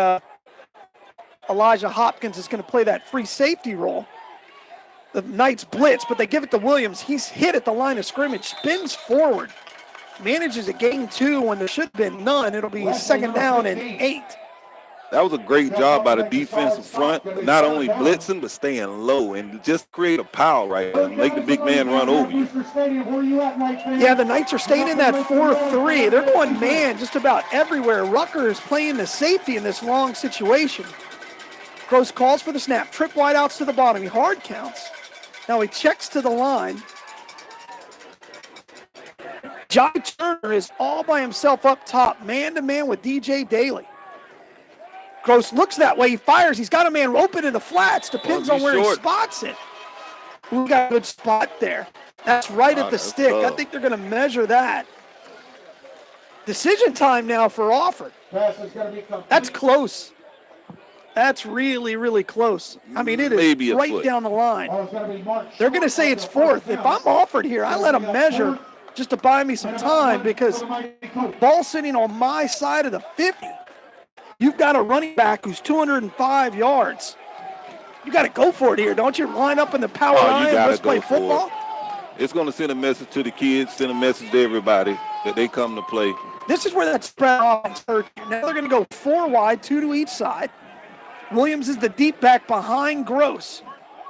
Elijah Hopkins is going to play that free safety role. The Knights blitz, but they give it to Williams. He's hit at the line of scrimmage, spins forward, manages a gain 2 when there should have been none. It'll be second down and 8. That was a great job by the defensive front, not only blitzing, but staying low and just create a pile right there and make the big man run over you. Yeah, the Knights are staying in that 4-3. They're going man just about everywhere. Rucker is playing the safety in this long situation. Gross calls for the snap. Trip wideouts to the bottom. He hard counts. Now he checks to the line. Jai Turner is all by himself up top, man-to-man with DJ Daly. Gross looks that way. He fires. He's got a man open in the flats. Depends on where he spots it. We got a good spot there. That's right at the stick. I think they're going to measure that. Decision time now for Offord. That's close. That's really, really close. I mean, it is right down the line. They're going to say it's 4th. If I'm Offord here, I let them measure just to buy me some time because ball sitting on my side of the 50. You've got a running back who's 205 yards. You got to go for it here, don't you? Line up in the power line and let's play football. It's going to send a message to the kids, send a message to everybody that they come to play. This is where that spread offense hurt you. Now they're going to go 4 wide, 2 to each side. Williams is the deep back behind Gross.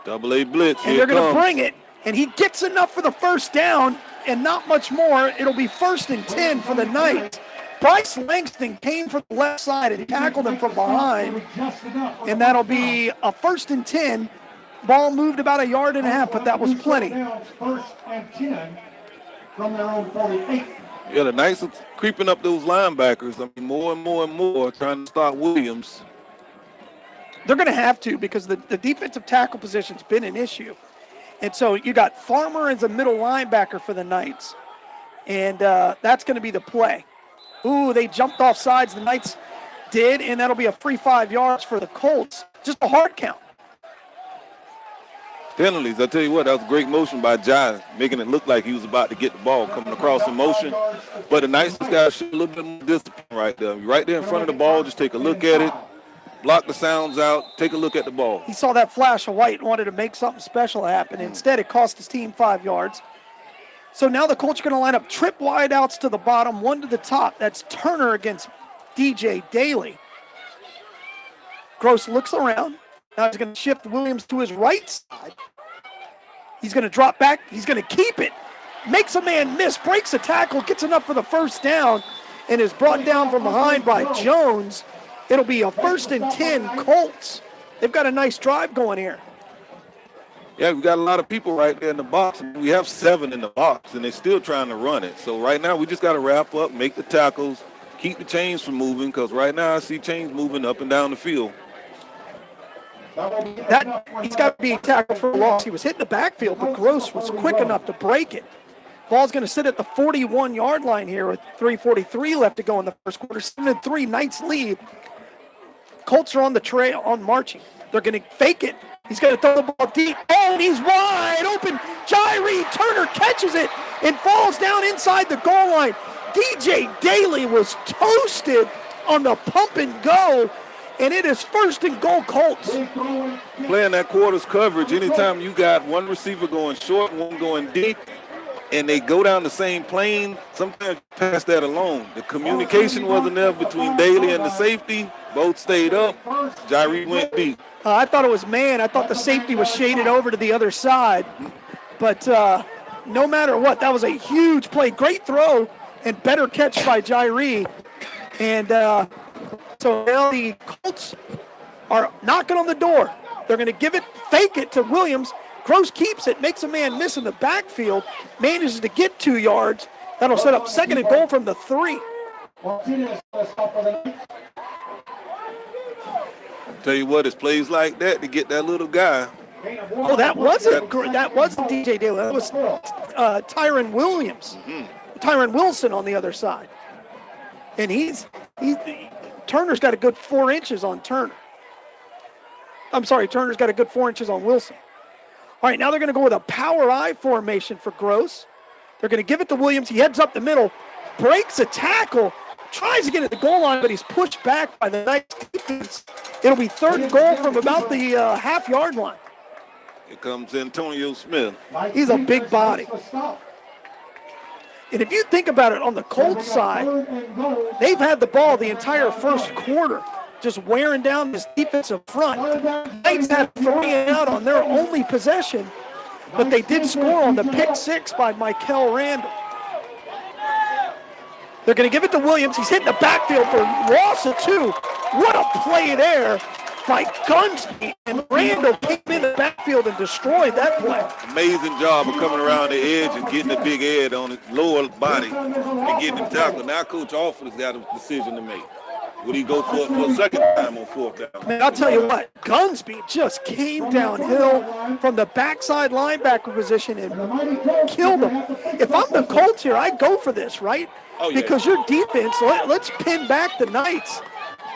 Double A blitz. And they're going to bring it, and he gets enough for the first down and not much more. It'll be 1st and 10 for the Knights. Bryce Langston came from the left side and tackled him from behind, and that'll be a 1st and 10. Ball moved about 1.5 yards, but that was plenty. 1st and 10 from their own 48. Yeah, the Knights are creeping up those linebackers. I mean, more and more and more trying to stop Williams. They're going to have to because the defensive tackle position's been an issue. And so you got Farmer as a middle linebacker for the Knights, and that's going to be the play. Ooh, they jumped off sides. The Knights did, and that'll be a free 5 yards for the Colts. Just a hard count. Penalties, I tell you what, that was a great motion by Jai, making it look like he was about to get the ball coming across in motion. But the Knights just got to show a little bit more discipline right there. Right there in front of the ball, just take a look at it, block the sounds out, take a look at the ball. He saw that flash of white and wanted to make something special happen. Instead, it cost his team 5 yards. So now the Colts are going to line up trip wide outs to the bottom, 1 to the top. That's Turner against DJ Daly. Gross looks around. Now he's going to shift Williams to his right side. He's going to drop back. He's going to keep it. Makes a man miss, breaks a tackle, gets enough for the first down, and is brought down from behind by Jones. It'll be a 1st and 10 Colts. They've got a nice drive going here. Yeah, we got a lot of people right there in the box. We have 7 in the box, and they're still trying to run it. So right now we just got to wrap up, make the tackles, keep the chains from moving, because right now I see chains moving up and down the field. He's got to be tackled for a loss. He was hitting the backfield, but Gross was quick enough to break it. Ball's going to sit at the 41-yard line here with 3:43 left to go in the first quarter. 7-3, Knights lead. Colts are on the trail, on marching. They're going to fake it. He's going to throw the ball deep. Oh, and he's wide open. Jairi Turner catches it and falls down inside the goal line. DJ Daly was toasted on the pump and go, and it is 1st and goal Colts. Playing that quarters coverage, anytime you got one receiver going short, one going deep, and they go down the same plane, sometimes you pass that alone. The communication wasn't there between Daly and the safety. Both stayed up. Jairi went deep. I thought it was man. I thought the safety was shaded over to the other side. But no matter what, that was a huge play. Great throw and better catch by Jairi. And so now the Colts are knocking on the door. They're going to give it, fake it to Williams. Gross keeps it, makes a man miss in the backfield, manages to get 2 yards. That'll set up 2nd and goal from the 3. Tell you what, it's plays like that to get that little guy. Oh, that wasn't DJ Daly. That was Tyron Williams. Tyron Wilson on the other side. And Turner's got a good 4 inches on Turner. Turner's got a good 4 inches on Wilson. All right, now they're going to go with a power I formation for Gross. They're going to give it to Williams. He heads up the middle, breaks a tackle, tries to get at the goal line, but he's pushed back by the Knights defense. It'll be third and goal from about the half-yard line. Here comes Antonio Smith. He's a big body. And if you think about it, on the Colts side, they've had the ball the entire first quarter, just wearing down this defensive front. Knights had 3 and out on their only possession, but they did score on the pick 6 by Michael Randall. They're going to give it to Williams. He's hitting the backfield for loss of 2. What a play there by Gunsby. And Randall came in the backfield and destroyed that play. Amazing job of coming around the edge and getting the big head on his lower body and getting him tackled. Now Coach Alford's got a decision to make. Would he go for it for a second time on 4th down? Man, I'll tell you what, Gunsby just came downhill from the backside linebacker position and killed him. If I'm the Colts here, I'd go for this, right? Oh, yeah. Because your defense, let's pin back the Knights.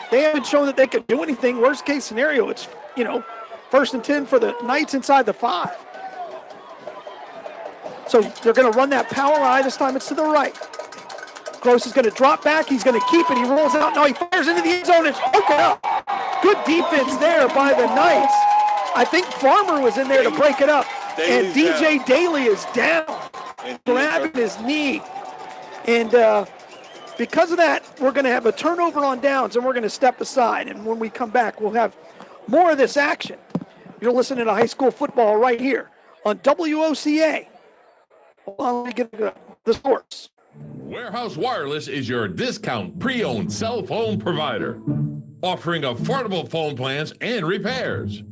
They haven't shown that they could do anything. Worst case scenario, it's, 1st and 10 for the Knights inside the 5. So they're going to run that power I. This time it's to the right. Gross is going to drop back. He's going to keep it. He rolls out. No, he fires into the end zone. It's broken up. Good defense there by the Knights. I think Farmer was in there to break it up. And DJ Daly is down, grabbing his knee. And because of that, we're going to have a turnover on downs, and we're going to step aside. And when we come back, we'll have more of this action. You're listening to high school football right here on WOCA. Hold on, let me get the scores. Warehouse Wireless is your discount pre-owned cell phone provider, offering affordable phone plans and repairs.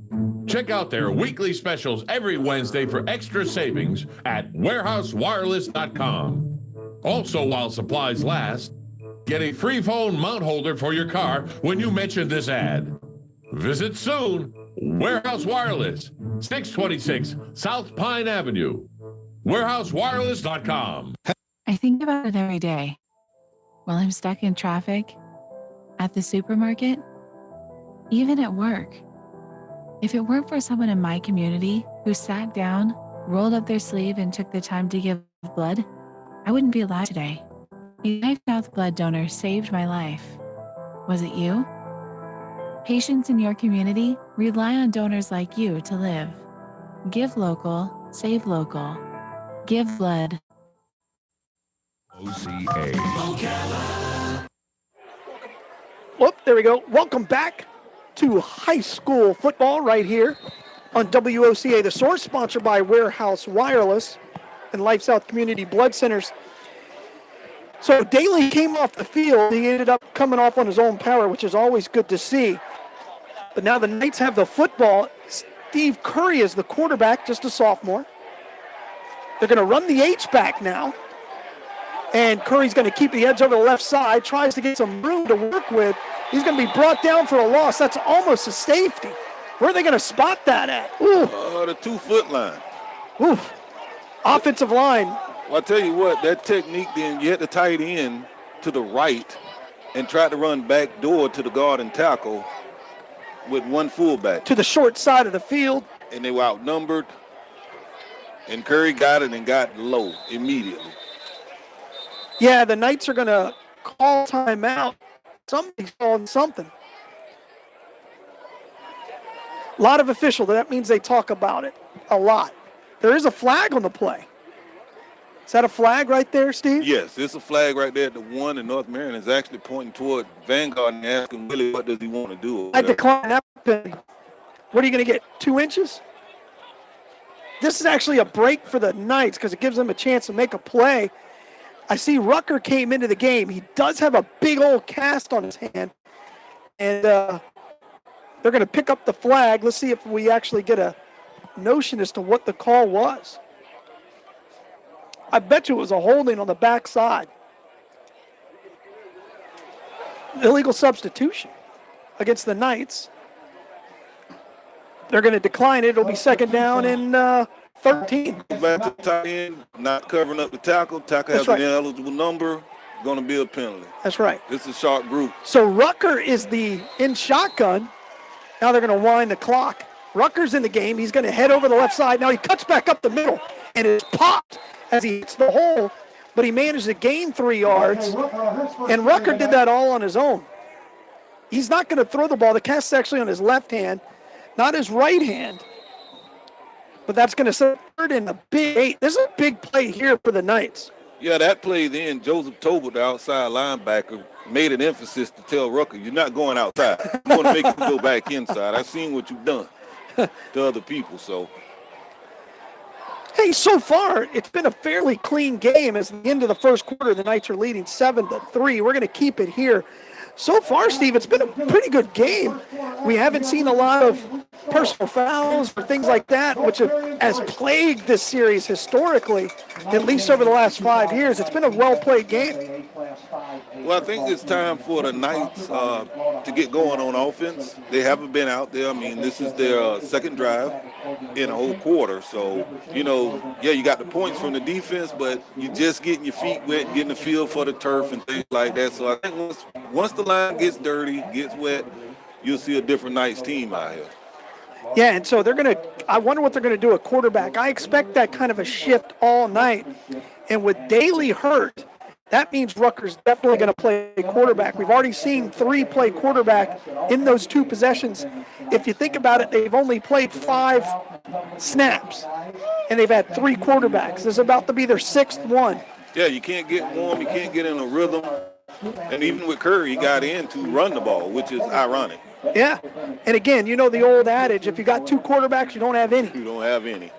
Check out their weekly specials every Wednesday for extra savings at warehousewireless.com. Also, while supplies last, get a free phone mount holder for your car when you mention this ad. Visit soon. Warehouse Wireless, 626 South Pine Avenue. warehousewireless.com. I think about it every day. While I'm stuck in traffic, at the supermarket, even at work. If it weren't for someone in my community who sat down, rolled up their sleeve, and took the time to give blood, I wouldn't be alive today. A Knife Mouth blood donor saved my life. Was it you? Patients in your community rely on donors like you to live. Give local, save local. Give blood. OCA. Whoop, there we go. Welcome back to high school football right here on WOCA, the source, sponsored by Warehouse Wireless and Life South Community Blood Centers. So Daly came off the field. He ended up coming off on his own power, which is always good to see. But now the Knights have the football. Steve Curry is the quarterback, just a sophomore. They're going to run the H-back now. And Curry's going to keep the edge over the left side, tries to get some room to work with. He's going to be brought down for a loss. That's almost a safety. Where are they going to spot that at? Ooh. The 2-foot line. Ooh. Offensive line. Well, I tell you what, that technique, then you had the tight end to the right and tried to run back door to the guard and tackle with one fullback. To the short side of the field. And they were outnumbered. And Curry got it and got low immediately. Yeah, the Knights are going to call timeout. Somebody's calling something. A lot of officials. That means they talk about it a lot. There is a flag on the play. Is that a flag right there, Steve? Yes, it's a flag right there at the 1, and North Marion is actually pointing toward Vanguard and asking Willie what does he want to do. I decline that penalty. What are you going to get, 2 inches? This is actually a break for the Knights because it gives them a chance to make a play. I see Rucker came into the game. He does have a big old cast on his hand. And they're going to pick up the flag. Let's see if we actually get a notion as to what the call was. I bet you it was a holding on the backside. Illegal substitution against the Knights. They're going to decline it. It'll be second down and 13. Back to the tight end, not covering up the tackle. Tackle has an ineligible number. Going to be a penalty. That's right. This is a sharp group. So Rucker is the in shotgun. Now they're going to wind the clock. Rutgers in the game. He's going to head over the left side. Now he cuts back up the middle, and it's popped as he hits the hole, but he managed to gain 3 yards, and Rutgers did that all on his own. He's not going to throw the ball. The cast's actually on his left hand, not his right hand, but that's going to set third in a big 8. This is a big play here for the Knights. Yeah, that play then, Joseph Tobert, the outside linebacker, made an emphasis to tell Rucker, you're not going outside. You want to make him go back inside. I've seen what you've done to other people, so. Hey, so far, it's been a fairly clean game. As the end of the first quarter, the Knights are leading 7-3. We're going to keep it here. So far, Steve, it's been a pretty good game. We haven't seen a lot of personal fouls or things like that, which has plagued this series historically, at least over the last 5 years. It's been a well-played game. Well, I think it's time for the Knights to get going on offense. They haven't been out there. I mean, this is their second drive in a whole quarter. So, you know, yeah, you got the points from the defense, but you're just getting your feet wet, getting the feel for the turf and things like that. So I think once the line gets dirty, gets wet, you'll see a different Knights team out here. Yeah, and so I wonder what they're going to do at quarterback. I expect that kind of a shift all night. And with Daly hurt, that means Rutgers definitely going to play quarterback. We've already seen 3 play quarterback in those 2 possessions. If you think about it, they've only played 5 snaps, and they've had 3 quarterbacks. This is about to be their 6th one. Yeah, you can't get warm. You can't get in a rhythm. And even with Curry, he got in to run the ball, which is ironic. Yeah, and again, you know the old adage, if you got 2 quarterbacks, you don't have any. You don't have any.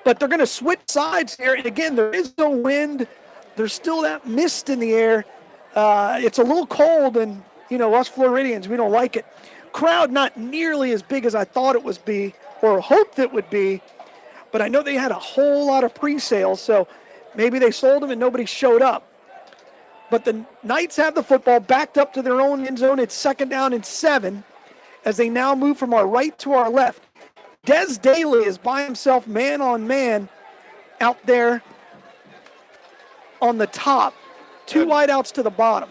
But they're going to switch sides here, and again, there is no wind. There's still that mist in the air. It's a little cold, and, you know, us Floridians, we don't like it. Crowd not nearly as big as I thought it would be or hoped it would be, but I know they had a whole lot of pre-sales, so maybe they sold them and nobody showed up. But the Knights have the football backed up to their own end zone. It's 2nd down and 7 as they now move from our right to our left. Des Daly is by himself, man on man, out there on the top. 2 wideouts to the bottom.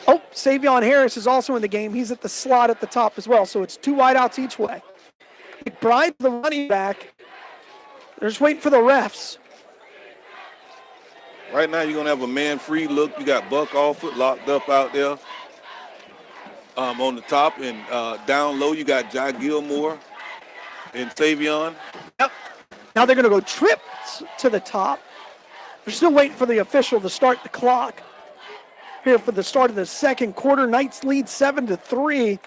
Oh, Savion Harris is also in the game. He's at the slot at the top as well, so it's 2 wideouts each way. McBride, the running back. They're just waiting for the refs. Right now, you're going to have a man-free look. You got Buck Alford locked up out there on the top. And down low, you got Jai Gilmore and Savion. Yep. Now they're going to go trips to the top. They're still waiting for the official to start the clock here for the start of the second quarter. Knights lead 7-3.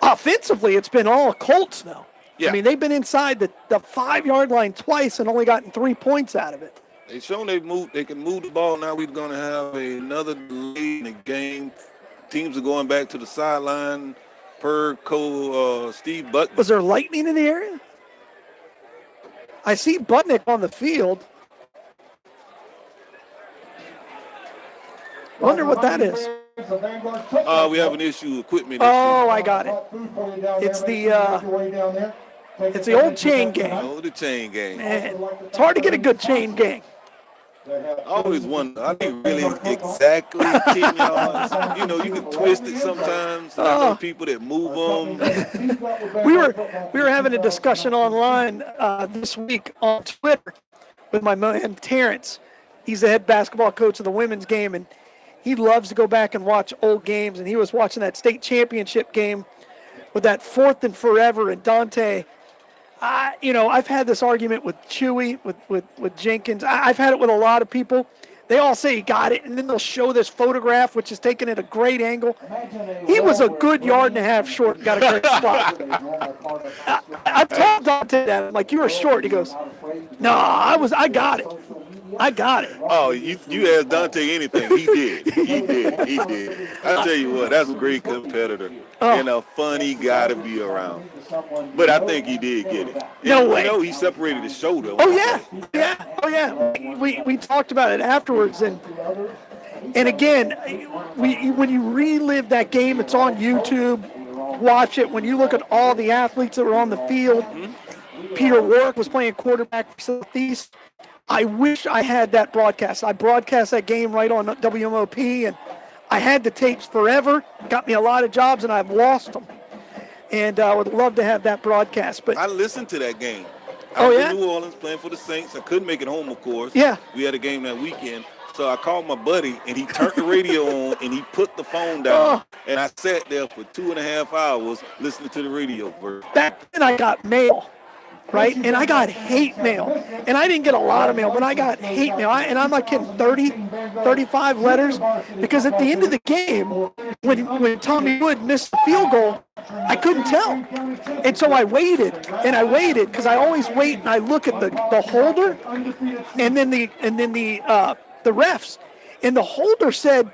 Offensively, it's been all Colts, though. Yeah. I mean, they've been inside the 5-yard line twice and only gotten 3 points out of it. They've shown they can move the ball. Now we're going to have another delay in the game. Teams are going back to the sideline per Steve Butnick. Was there lightning in the area? I see Butnick on the field. Wonder what that is. We have an issue, equipment Oh, issue. I got it. It's the old chain gang. Oh, the chain gang. Man, it's hard to get a good chain gang. I always wonder, are they really exactly 10 yards? You know, you can twist it sometimes. I know people that move them. We were having a discussion online this week on Twitter with my man Terrence. He's the head basketball coach of the women's game, and he loves to go back and watch old games. And he was watching that state championship game with that 4th and forever and Dante. I've had this argument with Chewy, with Jenkins. I've had it with a lot of people. They all say he got it, and then they'll show this photograph, which is taken at a great angle. He was a good yard and a half short and got a great spot. I told Dante that. I'm like, you were short. He goes, no, I got it. I got it. Oh, you asked Dante anything. He did. He did. I tell you what, that's a great competitor and a funny guy to be around. But I think he did get it. No way. You know, he separated his shoulder. Oh, yeah. We talked about it afterwards. And again, when you relive that game, it's on YouTube. Watch it. When you look at all the athletes that were on the field, Peter Warwick was playing quarterback for Southeast. I wish I had that broadcast. I broadcast that game right on WMOP, and I had the tapes forever, got me a lot of jobs, and I've lost them. And I would love to have that broadcast. But I listened to that game. Oh, I was yeah? in New Orleans playing for the Saints. I couldn't make it home, of course. Yeah. We had a game that weekend. So I called my buddy, and he turned the radio on, and he put the phone down. And I sat there for 2.5 hours listening to the radio version. back then I got mail, right? And I got hate mail. And I didn't get a lot of mail, but I got hate mail. And I'm not kidding, 30, 35 letters. Because at the end of the game, when Tommy Wood missed the field goal, I couldn't tell. And so I waited, because I always wait and I look at the holder and then the refs. And the holder said,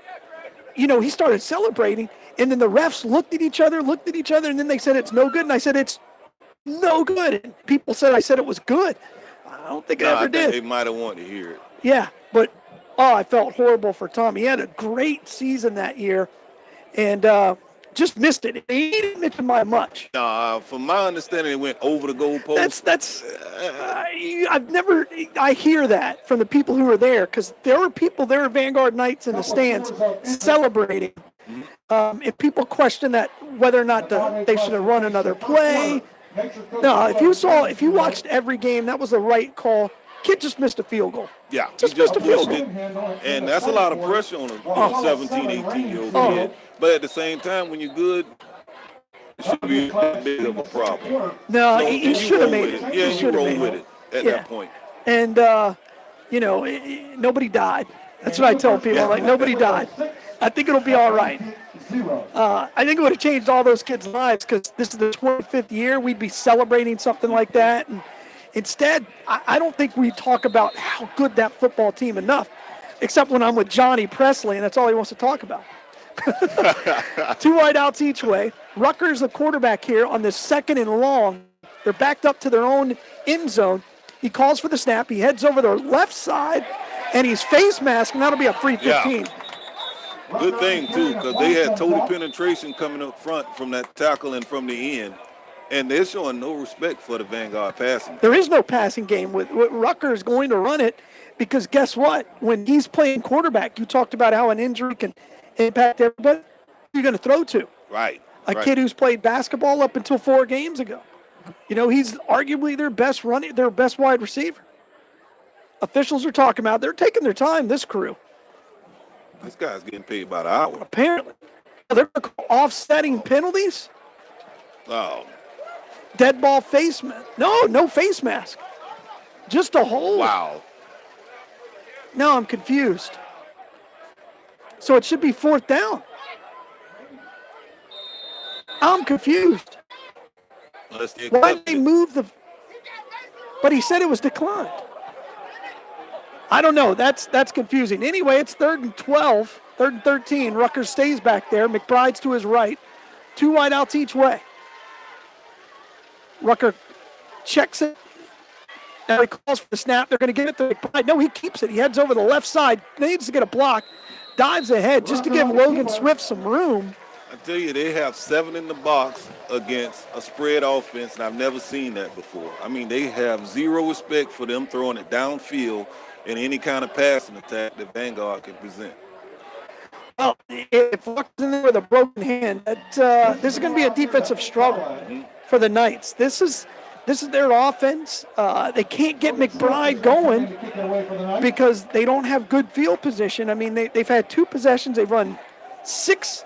he started celebrating, and then the refs looked at each other, and then they said it's no good, and I said it's no good. And people said I said it was good. I don't think I ever did. They might have wanted to hear it. Yeah, but I felt horrible for Tom. He had a great season that year, and just missed it. He didn't mention by much. From my understanding, it went over the goalpost. I hear that from the people who were there, because there were people there at Vanguard nights in the stands celebrating. If people question that whether or not they should have run another play. No, if you watched every game, that was the right call. Kid just missed a field goal. Yeah, just missed a field goal. And that's a lot of pressure on a 17, 18-year-old kid. But at the same time, when you're good, it shouldn't be that big of a problem. No, he should have made it. Yeah, you roll with it at that point. And, nobody died. That's what I tell people. Like, nobody died. I think it'll be all right. I think it would have changed all those kids' lives, because this is the 25th year. We'd be celebrating something like that. And instead, I don't think we talk about how good that football team enough, except when I'm with Johnny Presley, and that's all he wants to talk about. 2 wide outs each way. Rutgers, the quarterback here, on this 2nd and long. They're backed up to their own end zone. He calls for the snap. He heads over the left side, and he's face masked, and that'll be a free 15. Yeah. Good thing, too, because they had total penetration coming up front from that tackle and from the end. And they're showing no respect for the Vanguard passing. There is no passing game with Rutgers going to run it, because guess what? When he's playing quarterback, you talked about how an injury can impact everybody. Who you're going to throw to? Right. A kid who's played basketball up until 4 games ago. He's arguably their best wide receiver. Officials are talking about, they're taking their time, this crew. This guy's getting paid by the hour. Apparently. They're offsetting penalties. Oh. Dead ball face mask. No face mask. Just a hold. Wow. No, I'm confused. So it should be 4th down. I'm confused. Why did they move the... But he said it was declined. I don't know. That's confusing. Anyway, it's 3rd and 12, 3rd and 13. Rutgers stays back there. McBride's to his right. 2 wide outs each way. Rucker checks it. Now he calls for the snap. They're going to give it to McBride. No, he keeps it. He heads over the left side. Needs to get a block. Dives ahead just to give Logan Swift some room. I tell you, they have 7 in the box against a spread offense, and I've never seen that before. I mean, they have zero respect for them throwing it downfield in any kind of passing attack that Vanguard can present. Well, if Rutgers in there with a broken hand, this is going to be a defensive struggle for the Knights. This is their offense. They can't get McBride going because they don't have good field position. I mean, they've had 2 possessions. They've run 6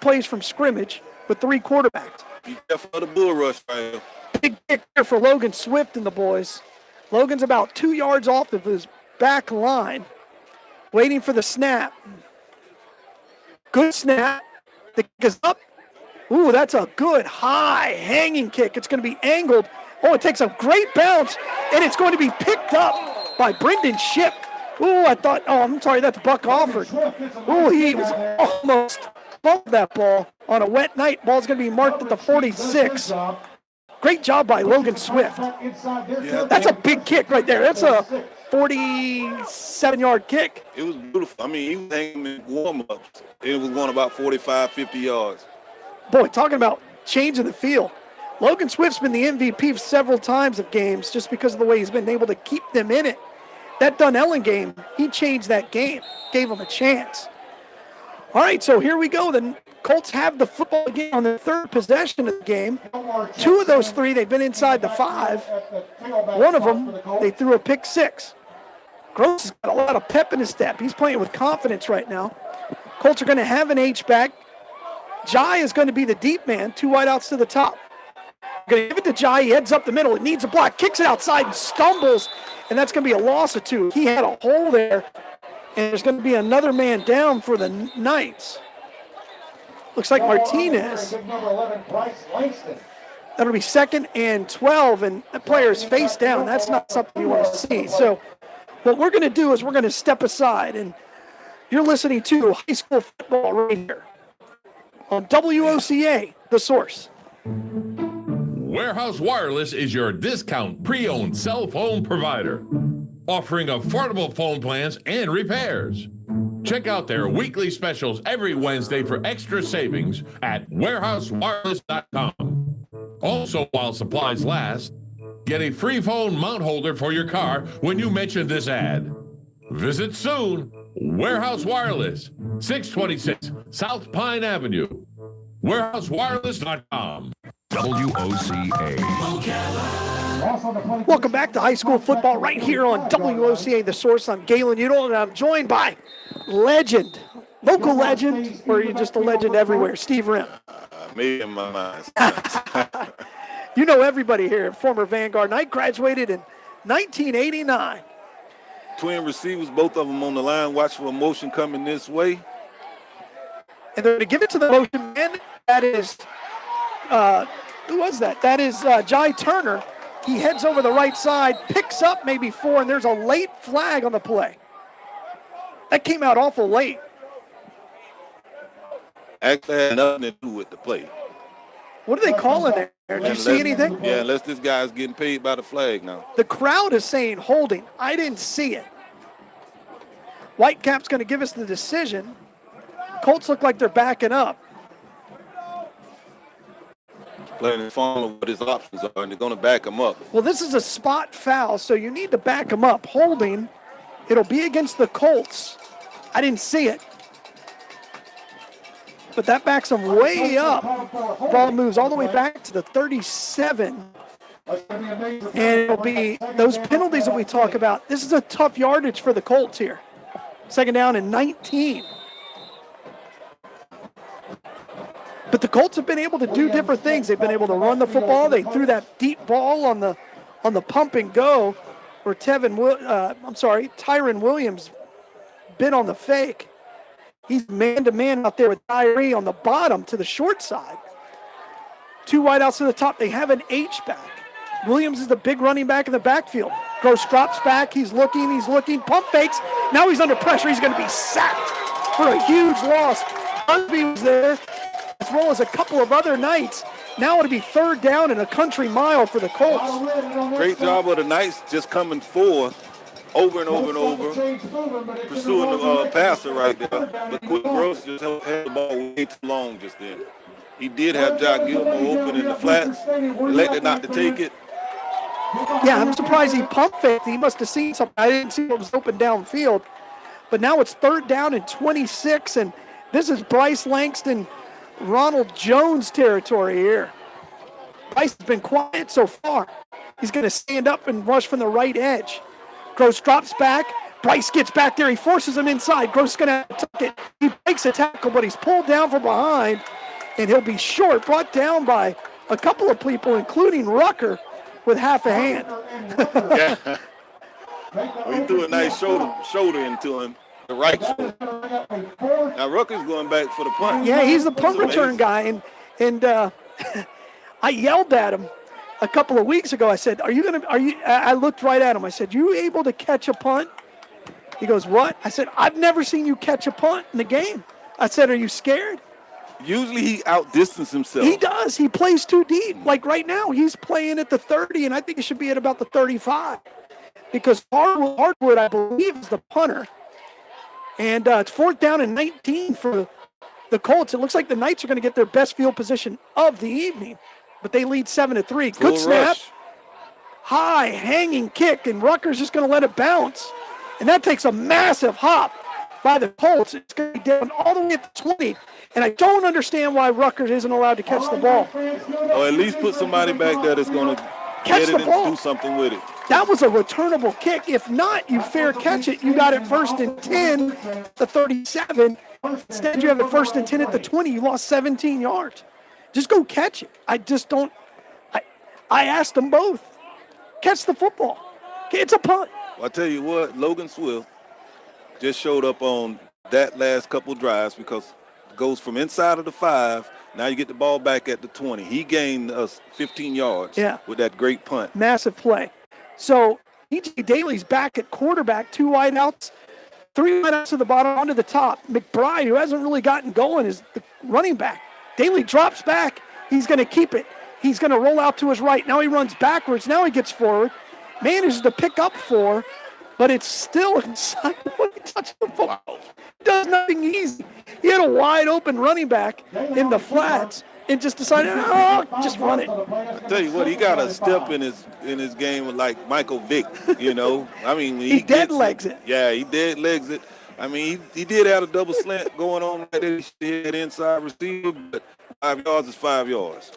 plays from scrimmage with 3 quarterbacks. Be careful of the bull rush right here. Big kick here for Logan Swift and the boys. Logan's about 2 yards off of his back line, waiting for the snap. Good snap. The kick is up. Ooh, that's a good high hanging kick. It's going to be angled. Oh, it takes a great bounce, and it's going to be picked up by Brendan Shipp. Ooh, I'm sorry, that's Buck Alford. Ooh, he was almost bumped that ball on a wet night. Ball's going to be marked at the 46. Great job by Logan Swift. That's a big kick right there. That's a 47-yard kick. It was beautiful. I mean, he was hanging in warm-ups. It was going about 45, 50 yards. Boy, talking about changing the field. Logan Swift's been the MVP several times of games just because of the way he's been able to keep them in it. That Dunellen game, he changed that game, gave them a chance. All right, so here we go. The Colts have the football again on their third possession of the game. 2 of those 3, they've been inside the 5. One of them, they threw a pick 6. Gross has got a lot of pep in his step. He's playing with confidence right now. Colts are going to have an H-back. Jai is going to be the deep man, 2 wideouts to the top. Going to give it to Jai. He heads up the middle. It needs a block. Kicks it outside and stumbles, and that's going to be a loss of 2. He had a hole there, and there's going to be another man down for the Knights. Looks like Martinez. That'll be 2nd and 12, and the player's face down. That's not something you want to see. So what we're going to do is we're going to step aside, and you're listening to high school football right here on WOCA, The Source. Warehouse Wireless is your discount pre-owned cell phone provider, offering affordable phone plans and repairs. Check out their weekly specials every Wednesday for extra savings at warehousewireless.com. Also, while supplies last, get a free phone mount holder for your car when you mention this ad. Visit soon. Warehouse Wireless, 626 South Pine Avenue. warehousewireless.com. WOCA. Welcome back to high school football right here on WOCA, The Source. I'm Galen Udall, and I'm joined by legend, local legend, or you're just a legend everywhere, Steve Rim. Me in my mind. You know everybody here, former Vanguard. And I graduated in 1989. Twin receivers, both of them on the line. Watch for a motion coming this way. And they're going to give it to the motion man. That is, who was that? That is Jai Turner. He heads over the right side, picks up maybe 4, and there's a late flag on the play. That came out awful late. Actually had nothing to do with the play. What are they calling there? Did you see anything? Yeah, unless this guy's getting paid by the flag now. The crowd is saying holding. I didn't see it. Whitecap's going to give us the decision. Colts look like they're backing up. Playing in front of what his options are, and they're going to back him up. Well, this is a spot foul, so you need to back them up. Holding, it'll be against the Colts. I didn't see it. But that backs them way up. Ball moves all the way back to the 37. And it'll be those penalties that we talk about. This is a tough yardage for the Colts here. 2nd down and 19. But the Colts have been able to do different things. They've been able to run the football. They threw that deep ball on the pump and go where Tyron Williams bit on the fake. He's man-to-man out there with Tyree on the bottom to the short side. 2 wideouts to the top. They have an H-back. Williams is the big running back in the backfield. Gross drops back. He's looking. Pump fakes. Now he's under pressure. He's going to be sacked for a huge loss. Busby was there, as well as a couple of other Knights. Now it'll be 3rd down and a country mile for the Colts. Great job of the Knights just coming forth over and over and over, pursuing the passer right there. But Quick Gross just held the ball way too long just then. He did have Jack Gilmore open in the flats, elected not to take it. Yeah, I'm surprised he pump faked. He must have seen something. I didn't see what was open downfield. But now it's 3rd down and 26, and this is Bryce Langston, Ronald Jones territory here. Bryce has been quiet so far. He's going to stand up and rush from the right edge. Gross drops back. Bryce gets back there. He forces him inside. Gross is going to have to tuck it. He breaks a tackle, but he's pulled down from behind, and he'll be short, brought down by a couple of people, including Rucker, with half a hand. Yeah. Well, he threw a nice shoulder into him, the right shoulder. Now Rucker's going back for the punt. Yeah, he's the punt return guy, and I yelled at him a couple of weeks ago. I said, I looked right at him. I said, you able to catch a punt? He goes, what? I said, I've never seen you catch a punt in the game. I said, are you scared? Usually he outdistances himself. He does. He plays too deep. Like right now, he's playing at the 30, and I think he should be at about the 35. Because Hardwood, I believe, is the punter. And it's 4th down and 19 for the Colts. It looks like the Knights are going to get their best field position of the evening. But they lead 7-3. Good snap. Rush. High hanging kick, and Rutgers just going to let it bounce. And that takes a massive hop by the Colts. It's going to be down all the way at the 20. And I don't understand why Rutgers isn't allowed to catch the ball. Or at least put somebody back there that's going to Catch get the it ball. and do something with it. That was a returnable kick. If not, you fair catch it. You got it 1st and 10, the 37. Instead, you have it 1st and 10 at the 20. You lost 17 yards. Just go catch it. I just don't. I asked them both. Catch the football. It's a punt. Well, I tell you what, Logan Swift just showed up on that last couple drives because it goes from inside of the 5. Now you get the ball back at the 20. He gained us 15 yards with that great punt. Massive play. So E.J. Daly's back at quarterback, 2 wideouts, 3 wideouts to the bottom, onto the top. McBride, who hasn't really gotten going, is the running back. Daly drops back. He's going to keep it. He's going to roll out to his right. Now he runs backwards. Now he gets forward. Manages to pick up 4, but it's still inside when he touches the football. Does nothing easy. He had a wide open running back in the flats and just decided, just run it. I tell you what, he got a step in his game with like Michael Vick, I mean, when he dead legs it. Yeah, he dead legs it. I mean, he did have a double slant going on right there. He had inside receiver, but 5 yards is 5 yards.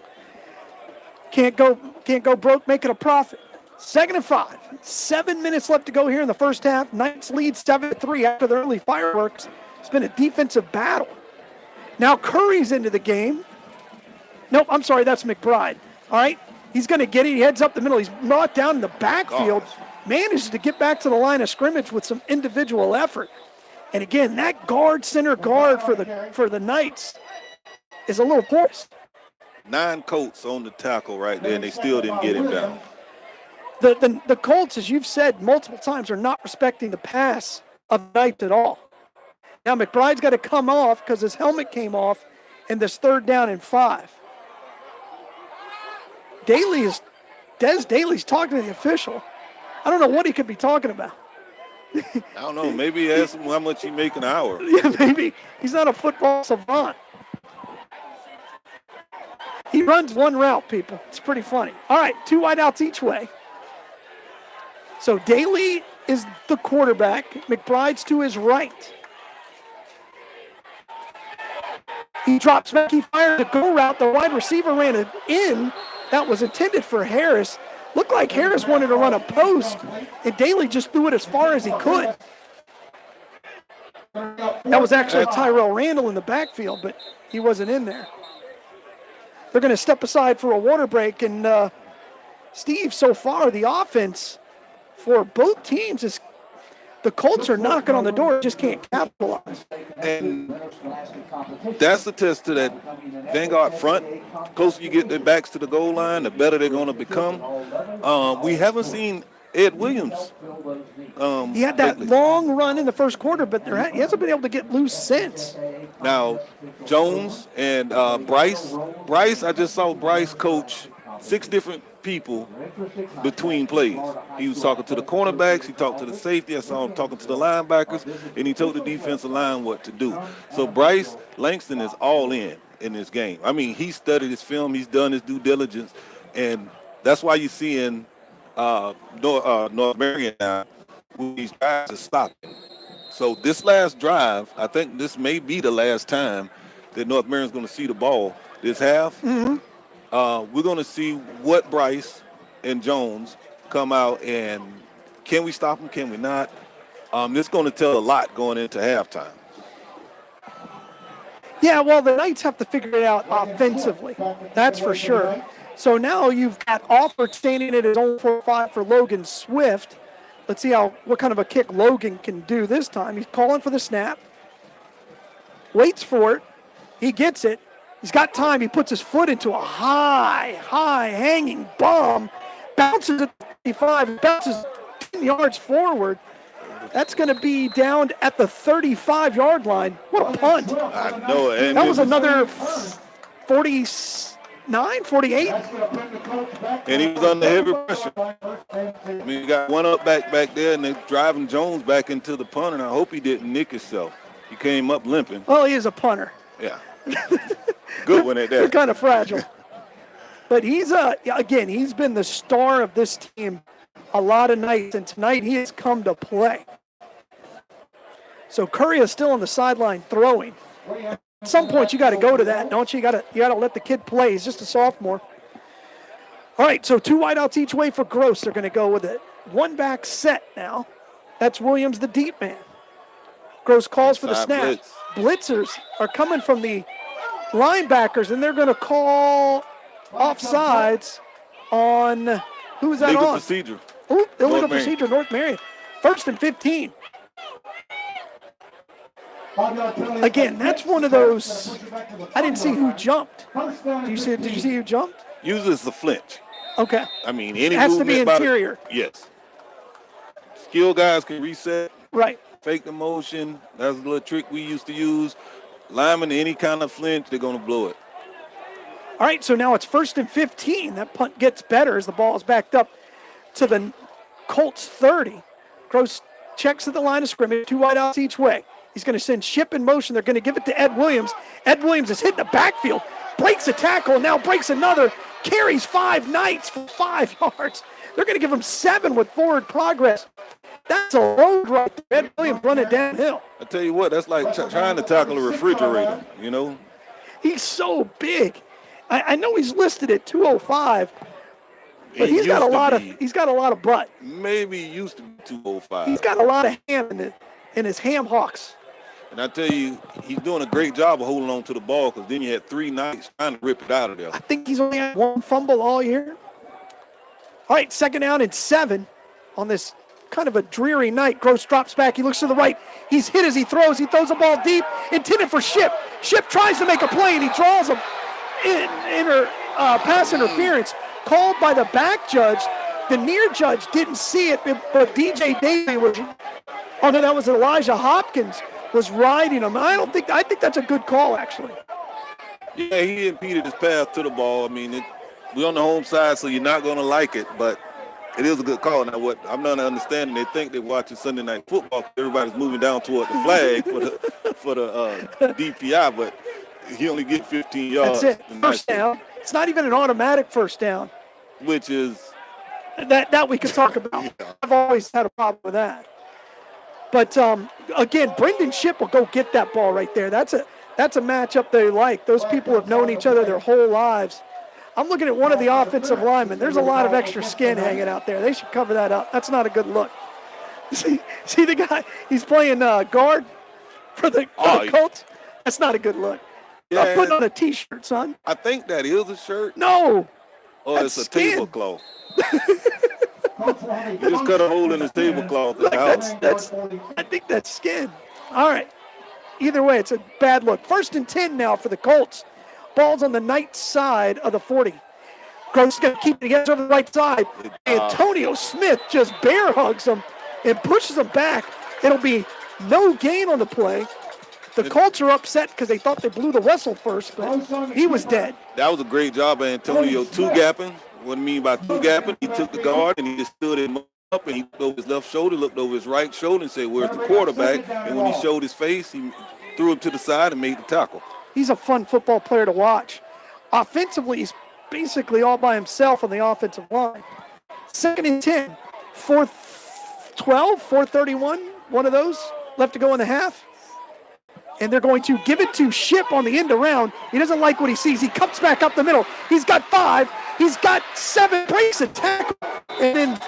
Can't go broke making a profit. 2nd and 5. 7 minutes left to go here in the first half. Knights lead 7-3 after the early fireworks. It's been a defensive battle. Now Curry's into the game. Nope, I'm sorry, that's McBride. All right, he's going to get it. He heads up the middle. He's brought down in the backfield. Manages to get back to the line of scrimmage with some individual effort. And again, that center guard for the Knights is a little porous. 9 Colts on the tackle right there, and they still didn't get him down. The Colts, as you've said multiple times, are not respecting the pass of the Knights at all. Now McBride's got to come off because his helmet came off in this 3rd down and 5. Des Daly's talking to the official. I don't know what he could be talking about. I don't know. Maybe he asked him how much he make an hour. Yeah, maybe. He's not a football savant. He runs one route, people. It's pretty funny. All right, 2 wideouts each way. So Daly is the quarterback. McBride's to his right. He drops back. He fired a go route. The wide receiver ran it in. That was intended for Harris. Looked like Harris wanted to run a post, and Daly just threw it as far as he could. That was actually Tyrell Randall in the backfield, but he wasn't in there. They're going to step aside for a water break, and Steve, so far the offense for both teams is the Colts are knocking on the door, just can't capitalize. And that's the test to that Vanguard front. The closer you get their backs to the goal line, the better they're going to become. We haven't seen Ed Williams. He had that long run in the first quarter, but he hasn't been able to get loose since. Now, Jones and Bryce, I just saw Bryce coach 6 different people between plays. He was talking to the cornerbacks, he talked to the safety, I saw him talking to the linebackers, and he told the defensive line what to do. So Bryce Langston is all in this game. I mean, he studied his film, he's done his due diligence, and that's why you're seeing North Marion now with these guys to stop it. So this last drive, I think this may be the last time that North Marion's going to see the ball this half. Mm-hmm. We're going to see what Bryce and Jones come out and can we stop them, can we not? This is going to tell a lot going into halftime. Yeah, well, the Knights have to figure it out offensively. That's for sure. So now you've got Alford standing at his own 4-5 for Logan Swift. Let's see what kind of a kick Logan can do this time. He's calling for the snap. Waits for it. He gets it. He's got time. He puts his foot into a high hanging bomb. Bounces at 35. Bounces 10 yards forward. That's going to be down at the 35-yard line. What a punt. I know it. That was another 49, 48. And he was under heavy pressure. I mean, you got one up back there, and they're driving Jones back into the punt, and I hope he didn't nick himself. He came up limping. Well, he is a punter. Yeah. Good one at that. They're kind of fragile. But he's been the star of this team a lot of nights, and tonight he has come to play. So Curry is still on the sideline throwing. At some point, you got to go to that, don't you? You got to let the kid play. He's just a sophomore. All right, so 2 wideouts each way for Gross. They're going to go with a 1-back set now. That's Williams, the deep man. Gross calls for the snap. Blitzers are coming from the linebackers, and they're going to call offsides on who is that Legal on? procedure. Oh, illegal North procedure, North Marion. 1st and 15. Again, that's one of those. I didn't see who jumped. Did you see who jumped? Usually it's a flinch. Okay. I mean, any It has to be movement by interior. yes. Skill guys can reset, Right. fake the motion. That's a little trick we used to use. Linemen, any kind of flinch, they're going to blow it. All right, so now it's 1st and 15. That punt gets better as the ball is backed up to the Colts 30. Gross checks at the line of scrimmage, 2 wideouts each way. He's going to send Ship in motion. They're going to give it to Ed Williams. Ed Williams is hitting the backfield, breaks a tackle, now breaks another, carries 5 Knights for 5 yards. They're going to give him 7 with forward progress. That's a load right there. Ed Williams running downhill. I tell you what, that's like trying to tackle a refrigerator, you know? He's so big. I know he's listed at 205, but he's got a lot of butt. Maybe he used to be 205. He's got a lot of ham in his ham hocks. And I tell you, he's doing a great job of holding on to the ball because then you had 3 Knights trying to rip it out of there. I think he's only had 1 fumble all year. All right, 2nd down and 7 on this kind of a dreary night. Gross drops back. He looks to the right. He's hit as he throws. He throws the ball deep, intended for Ship. Ship tries to make a play, and he draws him pass interference called by the back judge. The near judge didn't see it, but DJ Davey was. Oh no, that was Elijah Hopkins was riding him. I think that's a good call actually. Yeah, he impeded his path to the ball. I mean, we're on the home side, so you're not going to like it, but it is a good call. Now, what I'm not understanding, they think they're watching Sunday Night Football. Everybody's moving down toward the flag for the DPI, but he only get 15 yards. That's it. First down. It's not even an automatic first down. Which is that we could talk about. Yeah. I've always had a problem with that. But again, Brendan Ship will go get that ball right there. That's a matchup they like. Those people have known each other their whole lives. I'm looking at one of the offensive linemen. There's a lot of extra skin hanging out there. They should cover that up. That's not a good look. See the guy? He's playing guard for the Colts. That's not a good look. Yeah, I'm putting on a T-shirt, son. I think that is a shirt. No. Oh, it's a tablecloth. He just cut a hole in his tablecloth. Look, I think that's skin. All right. Either way, it's a bad look. 1st and 10 now for the Colts. Ball's on the Knights side of the 40. Gross is going to keep it against over the right side. Antonio Smith just bear hugs him and pushes him back. It'll be no gain on the play. The Colts are upset because they thought they blew the whistle first, but he was dead. That was a great job by Antonio two-gapping. What I mean by two-gapping, he took the guard and he just stood him up and he looked over his left shoulder, looked over his right shoulder and said, "Where's the quarterback?" And when he showed his face, he threw him to the side and made the tackle. He's a fun football player to watch. Offensively, he's basically all by himself on the offensive line. 2nd and 10, 4:12, 4:31, one of those left to go in the half. And they're going to give it to Ship on the end around. He doesn't like what he sees. He cuts back up the middle. He's got 5. He's got 7. Breaks a tackle. And then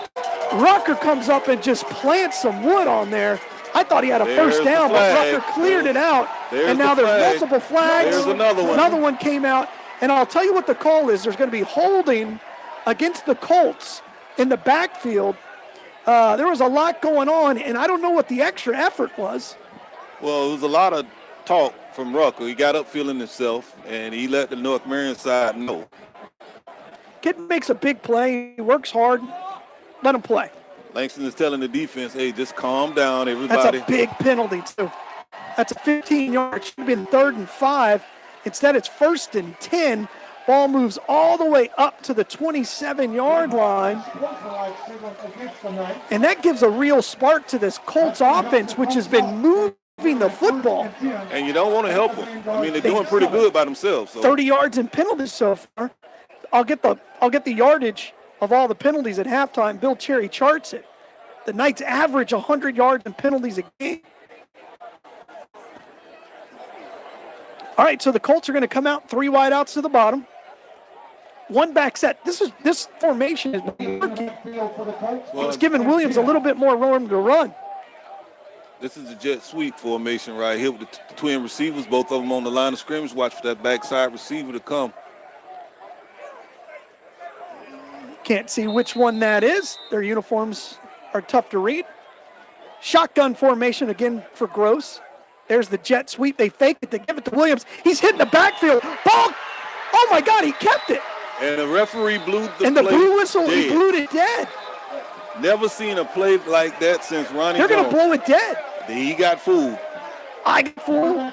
Rucker comes up and just plants some wood on there. I thought he had a first down, but Rucker cleared it out. And now there's multiple flags. There's another one. Another one came out. And I'll tell you what the call is. There's going to be holding against the Colts in the backfield. There was a lot going on, and I don't know what the extra effort was. Well, it was a lot of talk from Rucker. He got up feeling himself, and he let the North Marion side know. Kid makes a big play. He works hard. Let him play. Langston is telling the defense, hey, just calm down, everybody. That's a big penalty, too. That's a 15-yard. It should have been 3rd and 5. Instead, it's 1st and 10. Ball moves all the way up to the 27-yard line. And that gives a real spark to this Colts offense, which has been moving the football. And you don't want to help them. I mean, they're doing pretty good by themselves. So. 30 yards in penalties so far. I'll get the yardage of all the penalties at halftime. Bill Cherry charts it. The Knights average 100 yards in penalties a game. All right, so the Colts are going to come out 3 wide outs to the bottom. 1 back set. This formation is working. It's giving Williams a little bit more room to run. This is a jet sweep formation right here with the twin receivers, both of them on the line of scrimmage. Watch for that backside receiver to come. Can't see which one that is. Their uniforms are tough to read. Shotgun formation again for Gross. There's the jet sweep. They fake it. They give it to Williams. He's hitting the backfield. Ball. Oh, my God, he kept it. And the referee blew the And the play blue whistle, dead. he blew it dead. Never seen a play like that since Ronnie They're going to Jones. blow it dead. He got fooled. I got fooled.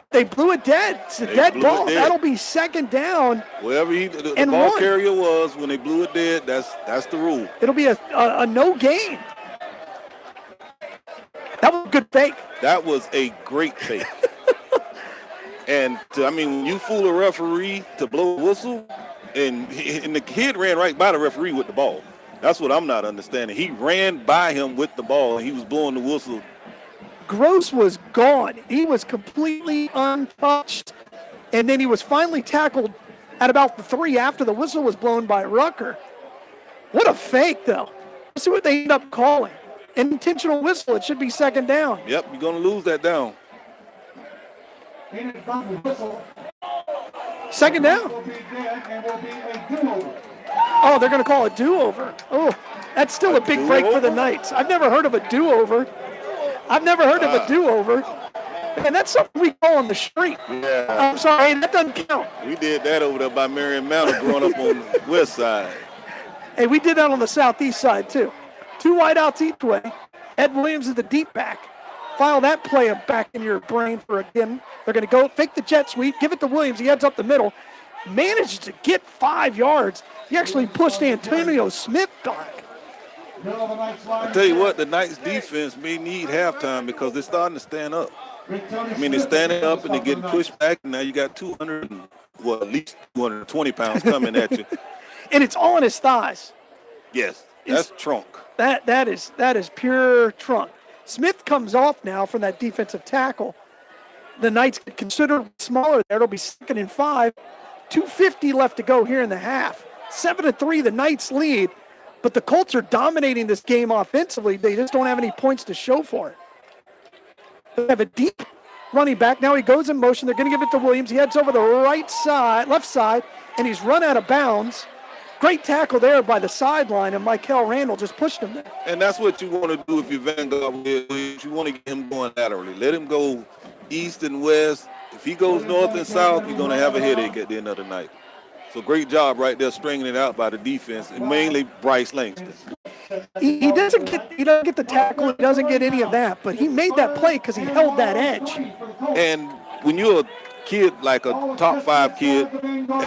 They blew it dead. It's a dead blew it ball. dead. That'll be second down. Wherever the And ball one. carrier was when they blew it dead, that's the rule. It'll be a no gain. That was a good fake. That was a great fake. And when you fool a referee to blow a whistle, and the kid ran right by the referee with the ball. That's what I'm not understanding. He ran by him with the ball, and he was blowing the whistle. Gross was gone. He was completely untouched. And then he was finally tackled at about the 3 after the whistle was blown by Rucker. What a fake, though. Let's see what they end up calling. An intentional whistle. It should be second down. Yep, you're going to lose that down. Second down. Oh, they're going to call a do-over. Oh, that's still a big break for the Knights. I've never heard of a do-over. And that's something we call on the street. Yeah. I'm sorry, that doesn't count. We did that over there by Marion Manor growing up on the west side. Hey, we did that on the southeast side, too. 2 wide outs each way. Ed Williams is the deep back. File that play back in your brain for again. They're going to go fake the jet sweep, give it to Williams. He heads up the middle. Manages to get 5 yards. He actually pushed Antonio Smith back. I tell you what, the Knights defense may need halftime because they're starting to stand up. They're standing up and they're getting pushed back, and now you got at least 220 pounds coming at you. And it's all in his thighs. Yes, that's trunk. That is pure trunk. Smith comes off now from that defensive tackle. The Knights get considerably smaller there. It'll be 2nd and 5. 2:50 left to go here in the half. 7-3, the Knights lead. But the Colts are dominating this game offensively. They just don't have any points to show for it. They have a deep running back. Now he goes in motion. They're going to give it to Williams. He heads over the left side, and he's run out of bounds. Great tackle there by the sideline, and Michael Randall just pushed him there. And that's what you want to do if you're Vanguard. You want to get him going laterally. Let him go east and west. If he goes north and south, you're going to have a headache at the end of the night. So great job right there stringing it out by the defense, and mainly Bryce Langston. He doesn't get the tackle. He doesn't get any of that, but he made that play because he held that edge. And when you're a kid, like a top 5 kid,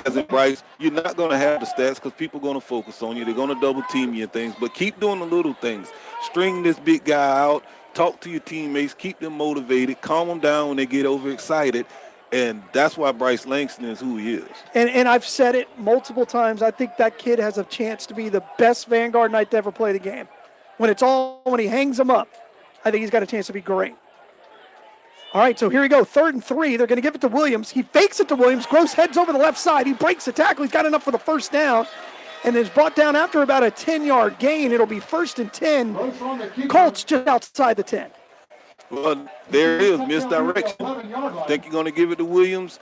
as in Bryce, you're not going to have the stats because people are going to focus on you. They're going to double team you and things, but keep doing the little things. String this big guy out, talk to your teammates, keep them motivated, calm them down when they get overexcited. And that's why Bryce Langston is who he is. And I've said it multiple times. I think that kid has a chance to be the best Vanguard Knight to ever play the game. When he hangs them up, I think he's got a chance to be great. All right, so here we go. 3rd and 3. They're going to give it to Williams. He fakes it to Williams. Gross heads over the left side. He breaks the tackle. He's got enough for the first down. And is brought down after about a 10-yard gain. It'll be 1st and 10. Colts just outside the 10. Well, there it is, misdirection. Think you're going to give it to Williams.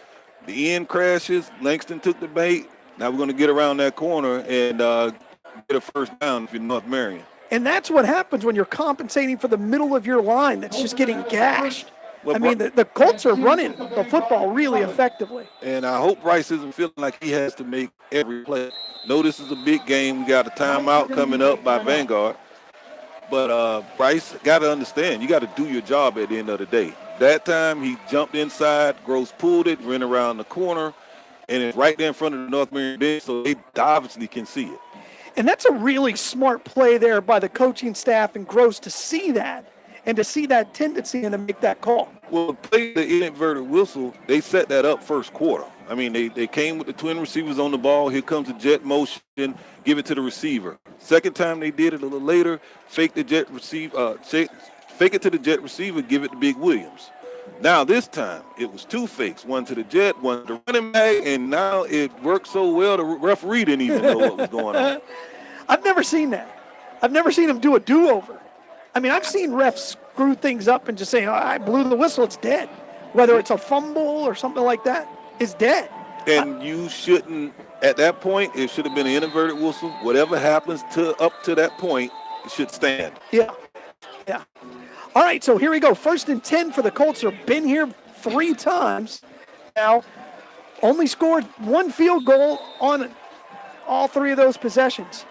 The end crashes. Langston took the bait. Now we're going to get around that corner and get a first down if you're North Marion. And that's what happens when you're compensating for the middle of your line that's just getting gashed. Well, the Colts are running the football really effectively. And I hope Bryce isn't feeling like he has to make every play. No, this is a big game. We got a timeout coming up by Vanguard. But Bryce got to understand, you got to do your job at the end of the day. That time he jumped inside, Gross pulled it, ran around the corner, and it's right there in front of the North Marion bench, so they obviously can see it. And that's a really smart play there by the coaching staff and Gross to see that and to see that tendency and to make that call. Well, play the inverted whistle, they set that up first quarter. I mean, they came with the twin receivers on the ball. Here comes the jet motion, give it to the receiver. Second time they did it a little later, fake it to the jet receiver, give it to Big Williams. Now this time it was two fakes, one to the jet, one to the running back, and now it worked so well the referee didn't even know what was going on. I've never seen that. I've never seen him do a do-over. I mean, I've seen refs screw things up and just say, oh, I blew the whistle, it's dead. Whether it's a fumble or something like that, it's dead. And you shouldn't, at that point, it should have been an inverted whistle. Whatever happens up to that point, it should stand. Yeah. All right, so here we go. 1st and 10 for the Colts. They've been here 3 times now. Only scored 1 field goal on all 3 of those possessions.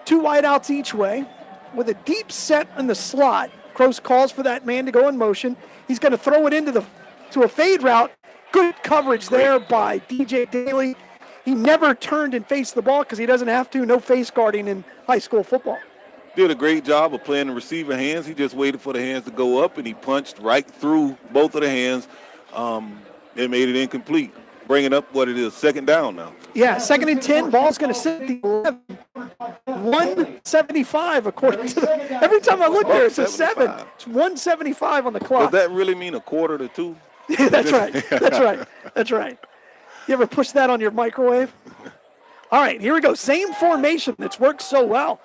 2 wideouts each way with a deep set in the slot. Cross calls for that man to go in motion. He's going to throw it to a fade route. Good coverage there by DJ Daly. He never turned and faced the ball because he doesn't have to. No face guarding in high school football. Did a great job of playing the receiver hands. He just waited for the hands to go up, and he punched right through both of the hands and made it incomplete. Bringing up what it is, 2nd down now. Yeah, 2nd and 10. Ball's going to sit at the 11. 175 according to the. Every time I look there, it's a 7. It's 175 on the clock. Does that really mean 1/4 to 2? Yeah, that's right. That's right. You ever push that on your microwave? All right, here we go. Same formation that's worked so well.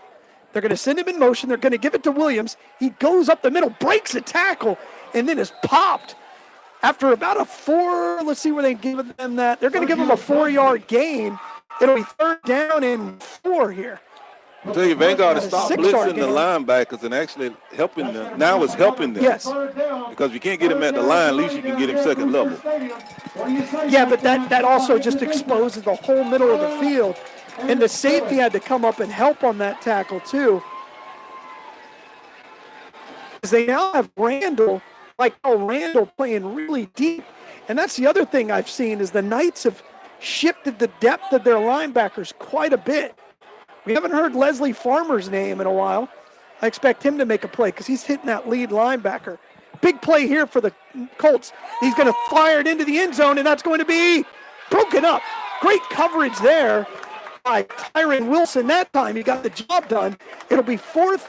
They're going to send him in motion. They're going to give it to Williams. He goes up the middle, breaks a tackle, and then is popped. After about a 4, let's see where they give them that. They're going to give him a 4-yard gain. It'll be 3rd down and 4 here. I tell you, Vanguard has stopped blitzing the linebackers and actually helping them. Now it's helping them. Yes. Because if you can't get him at the line, at least you can get him 2nd level. Yeah, but that also just exposes the whole middle of the field. And the safety had to come up and help on that tackle, too. Because they now have Randall playing really deep. And that's the other thing I've seen is the Knights have shifted the depth of their linebackers quite a bit. We haven't heard Leslie Farmer's name in a while. I expect him to make a play because he's hitting that lead linebacker. Big play here for the Colts. He's going to fire it into the end zone, and that's going to be broken up. Great coverage there by Tyron Wilson. That time he got the job done. It'll be 4th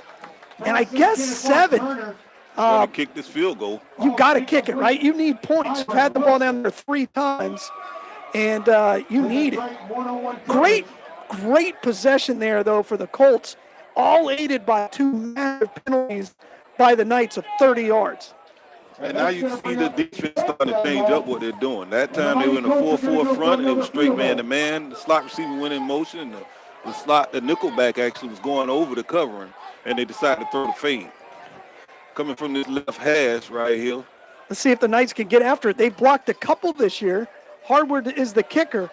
and I guess 7. Kick this field goal. You got to kick it, right? You need points. You've had the ball down there 3 times, and you need it. Great possession there, though, for the Colts, all aided by 2 massive penalties by the Knights of 30 yards. And now you see the defense starting to change up what they're doing. That time they were in a 4-4 front, and it was straight man-to-man. The slot receiver went in motion. The nickelback actually was going over the covering, and they decided to throw the fade. Coming from this left hash right here. Let's see if the Knights can get after it. They've blocked a couple this year. Hardwood is the kicker.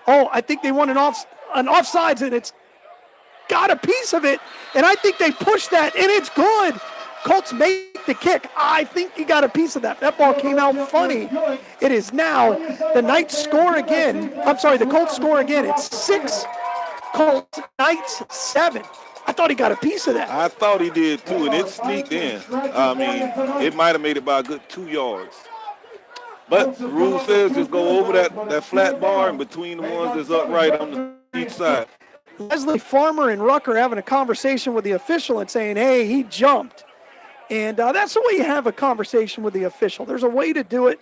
Oh, I think they want an offsides, and it's got a piece of it, and I think they pushed that, and it's good. Colts make the kick. I think he got a piece of that. That ball came out funny. It is now the Knights score again. I'm sorry, the Colts score again. It's 6 Colts, Knights 7. I thought he got a piece of that. I thought he did too, and it sneaked in. I mean, it might have made it by a good 2 yards. But the rule says just go over that flat bar and between the ones that's upright on each side. Leslie Farmer and Rucker having a conversation with the official and saying, hey, he jumped. And that's the way you have a conversation with the official. There's a way to do it.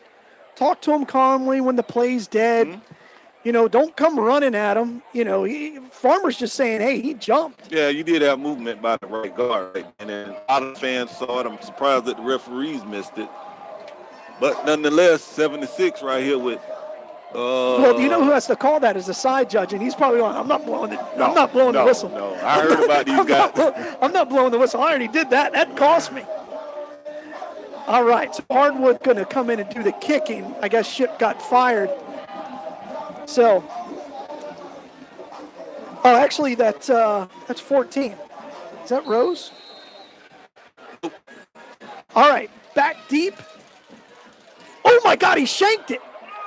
Talk to him calmly when the play's dead. Mm-hmm. You know, don't come running at him. You know, Farmer's just saying, hey, he jumped. Yeah, you did have movement by the right guard. Right? And then a lot of fans saw it. I'm surprised that the referees missed it. But nonetheless, 76 right here with well, you know who has to call that is the side judge, and he's probably going, I'm not blowing the whistle. No, I heard about these guys. I'm not blowing the whistle. I already did that. That cost me. All right, so Hardwood going to come in and do the kicking. I guess Ship got fired. So, actually that's 14. Is that Rose? All right, back deep. Oh my God, he shanked it.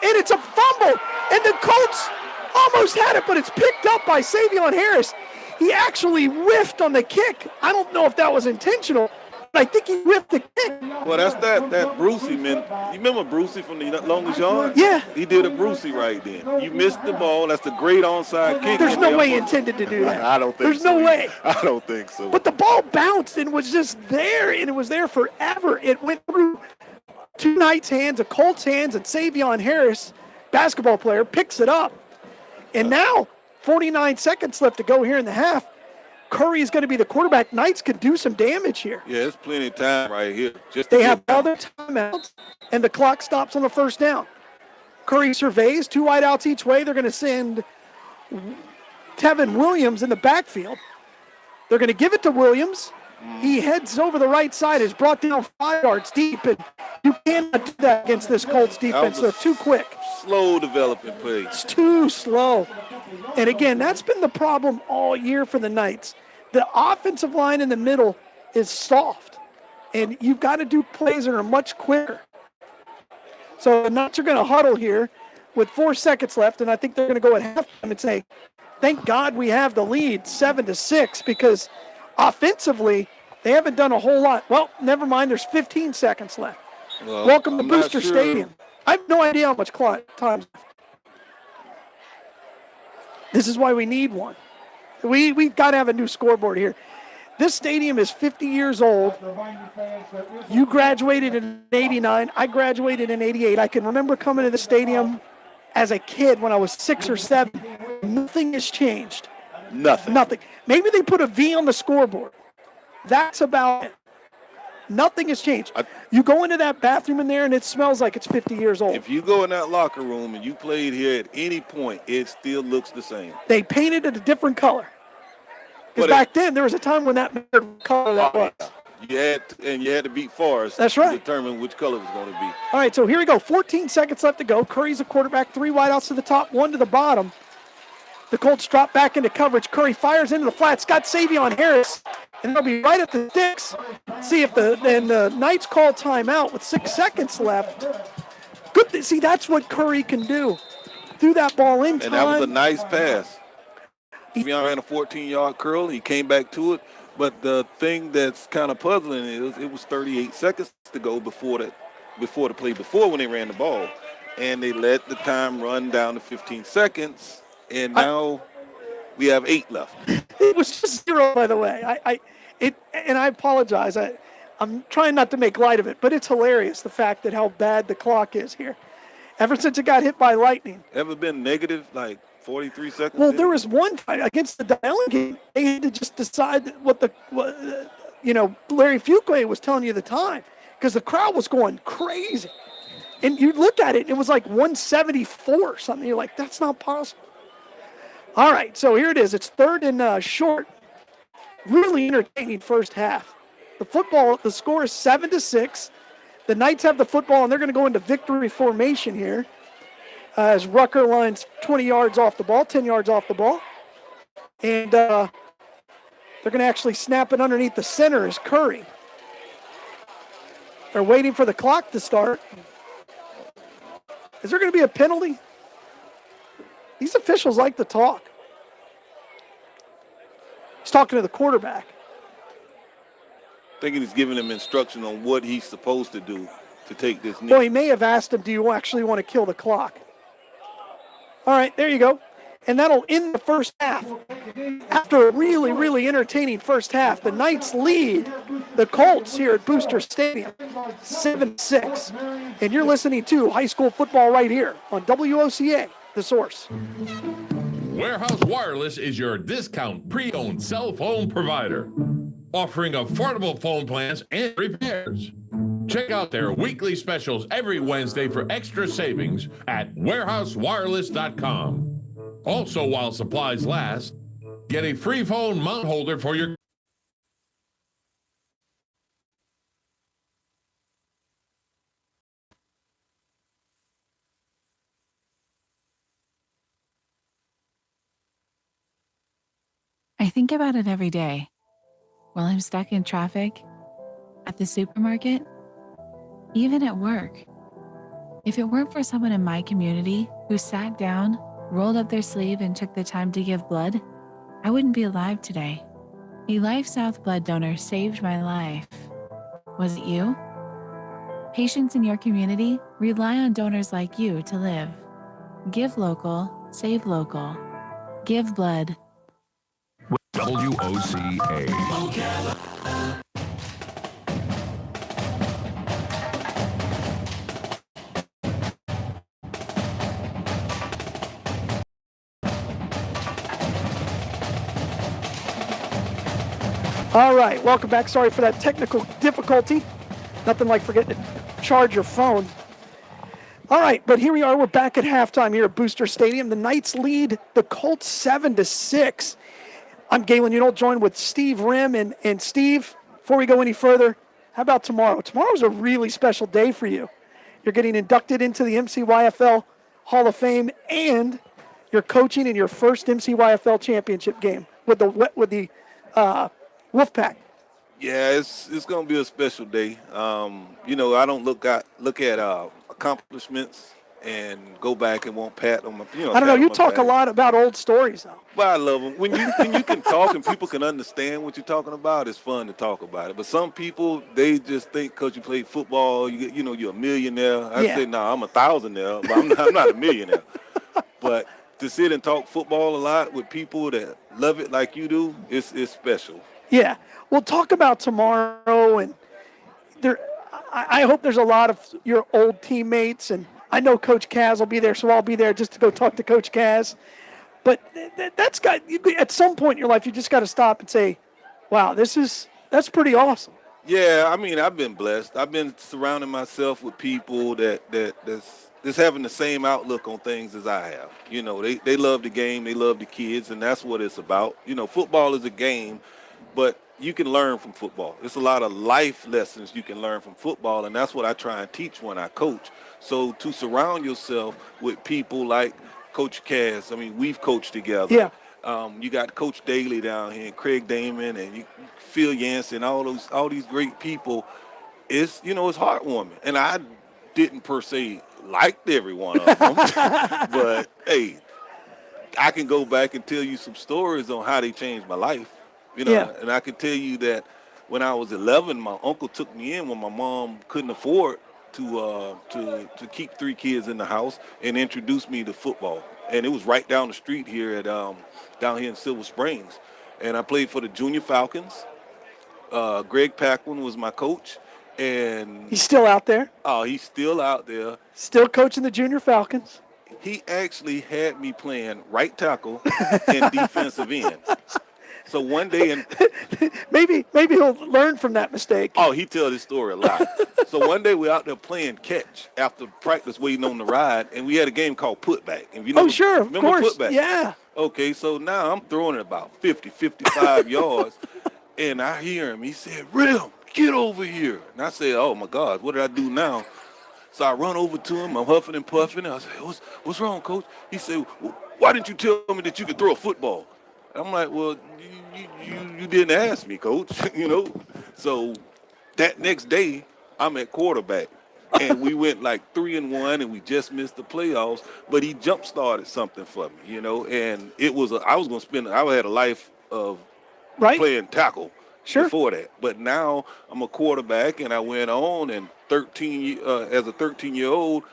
And it's a fumble. And the Colts almost had it, but it's picked up by Savion Harris. He actually whiffed on the kick. I don't know if that was intentional, but I think he whiffed the kick. Well, that's that Brucey, man. You remember Brucey from the longest yard? Yeah. He did a Brucey right then. You missed the ball. That's the great onside kick. There's no way he intended to do that. I don't think There's so. no way. I don't think so. But the ball bounced and was just there, and it was there forever. It went through two Knights' hands, a Colts' hands, and Savion Harris, basketball player, picks it up. And now, 49 seconds left to go here in the half. Curry is going to be the quarterback. Knights could do some damage here. Yeah, it's plenty of time right here. They have all their timeouts, and the clock stops on the first down. Curry surveys, two wideouts each way. They're going to send Tevin Williams in the backfield. They're going to give it to Williams. He heads over the right side, is brought down 5 yards deep, and you cannot do that against this Colts defense. They're too quick. Slow developing play. It's too slow. And again, that's been the problem all year for the Knights. The offensive line in the middle is soft, and you've got to do plays that are much quicker. So the Knights are going to huddle here with 4 seconds left, and I think they're going to go at halftime and say, thank God we have the lead 7-6, because offensively, they haven't done a whole lot. Well, never mind, there's 15 seconds left. Well, Welcome to I'm Booster not sure. Stadium. I have no idea how much time. This is why we need one. We've got to have a new scoreboard here. This stadium is 50 years old. You graduated in 89. I graduated in 88. I can remember coming to the stadium as a kid when I was 6 or 7. Nothing has changed. Nothing. Maybe they put a V on the scoreboard. That's about it. Nothing has changed. You go into that bathroom in there and it smells like it's 50 years old. If you go in that locker room and you played here at any point, it still looks the same. They painted it a different color. Because back then, there was a time when that mattered what color that was. You had to beat Forrest. That's right. To determine which color it was going to be. All right, so here we go. 14 seconds left to go. Curry's the quarterback. 3 wideouts to the top, 1 to the bottom. The Colts drop back into coverage. Curry fires into the flats. Got Savion Harris, and they'll be right at the sticks. See if the Knights call timeout with 6 seconds left. Good. See, that's what Curry can do. Threw that ball in time. And that was a nice pass. Savion ran a 14-yard curl. He came back to it. But the thing that's kind of puzzling is it was 38 seconds to go before the play before when they ran the ball. And they let the time run down to 15 seconds. And now we have 8 left. It was just 0, by the way. And I apologize. I'm trying not to make light of it, but it's hilarious, the fact that how bad the clock is here. Ever since it got hit by lightning. Ever been negative, like 43 seconds? Well, there was one time against the Dillon game, they had to just decide what Larry Fuqua was telling you the time, because the crowd was going crazy. And you look at it, it was like 174 or something. You're like, that's not possible. All right, so here it is. It's 3rd and short. Really entertaining first half. The score is 7-6. The Knights have the football, and they're going to go into victory formation here as Rucker lines 20 yards off the ball, 10 yards off the ball. And they're going to actually snap it underneath the center as Curry. They're waiting for the clock to start. Is there going to be a penalty? These officials like to talk. He's talking to the quarterback. Thinking he's giving him instruction on what he's supposed to do to take this knee. Well, he may have asked him, do you actually want to kill the clock? All right, there you go. And that'll end the first half. After a really, really entertaining first half, the Knights lead the Colts here at Booster Stadium, 7-6. And you're listening to high school football right here on WOCA, The Source. Warehouse Wireless is your discount pre-owned cell phone provider, offering affordable phone plans and repairs. Check out their weekly specials every Wednesday for extra savings at warehousewireless.com. Also, while supplies last, get a free phone mount holder for your I think about it every day. While I'm stuck in traffic, at the supermarket, even at work. If it weren't for someone in my community who sat down, rolled up their sleeve, and took the time to give blood, I wouldn't be alive today. A Life South blood donor saved my life. Was it you? Patients in your community rely on donors like you to live. Give local, save local. Give blood. WOCA. All right, welcome back. Sorry for that technical difficulty. Nothing like forgetting to charge your phone. All right, but here we are. We're back at halftime here at Booster Stadium. The Knights lead the Colts 7-6. I'm Galen Unol, joined with Steve Rim. And Steve, before we go any further, how about tomorrow? Tomorrow's a really special day for you. You're getting inducted into the MCYFL Hall of Fame, and you're coaching in your first MCYFL championship game with the Wolfpack. Yeah, it's gonna be a special day. I don't look at accomplishments and go back and want pat on my. I don't know. You talk a lot about old stories, though. Well, I love them. When you can talk and people can understand what you're talking about, it's fun to talk about it. But some people, they just think because you played football, you're a millionaire. I say, no, I'm a thousandaire, but I'm not a millionaire. But to sit and talk football a lot with people that love it like you do, it's special. Yeah. We'll talk about tomorrow, and I hope there's a lot of your old teammates, and I know Coach Kaz will be there, so I'll be there just to go talk to Coach Kaz. But at some point in your life, you just got to stop and say, wow, that's pretty awesome. Yeah, I mean, I've been blessed. I've been surrounding myself with people that's having the same outlook on things as I have. They love the game, they love the kids, and that's what it's about. Football is a game, but you can learn from football. There's a lot of life lessons you can learn from football, and that's what I try and teach when I coach. So to surround yourself with people like Coach Cass, I mean, we've coached together. Yeah. You got Coach Daly down here, and Craig Damon, and Phil Yancey, all these great people. It's heartwarming, and I didn't per se like every one of them, but hey, I can go back and tell you some stories on how they changed my life. And I can tell you that when I was 11, my uncle took me in when my mom couldn't afford to keep 3 kids in the house, and introduced me to football. And it was right down the street here down here in Silver Springs. And I played for the Junior Falcons. Greg Paquin was my coach, and he's still out there. Oh, he's still out there. Still coaching the Junior Falcons. He actually had me playing right tackle and defensive end. So one day, maybe he'll learn from that mistake. Oh, he tells this story a lot. So one day we're out there playing catch after practice, waiting on the ride, and we had a game called putback. And sure, of course, putback? Yeah. Okay, so now I'm throwing it about 50, 55 yards, and I hear him. He said, "Rim, get over here." And I said, "Oh my God, what did I do now?" So I run over to him. I'm huffing and puffing. I said, "What's wrong, Coach?" He said, "Why didn't you tell me that you could throw a football?" I'm like, "Well, you didn't ask me, Coach." So that next day, I'm at quarterback, and we went like 3-1, and we just missed the playoffs. But he jump started something for me, and it was I had a life of playing tackle before that, but now I'm a quarterback, and I went on, and as a 13-year-old.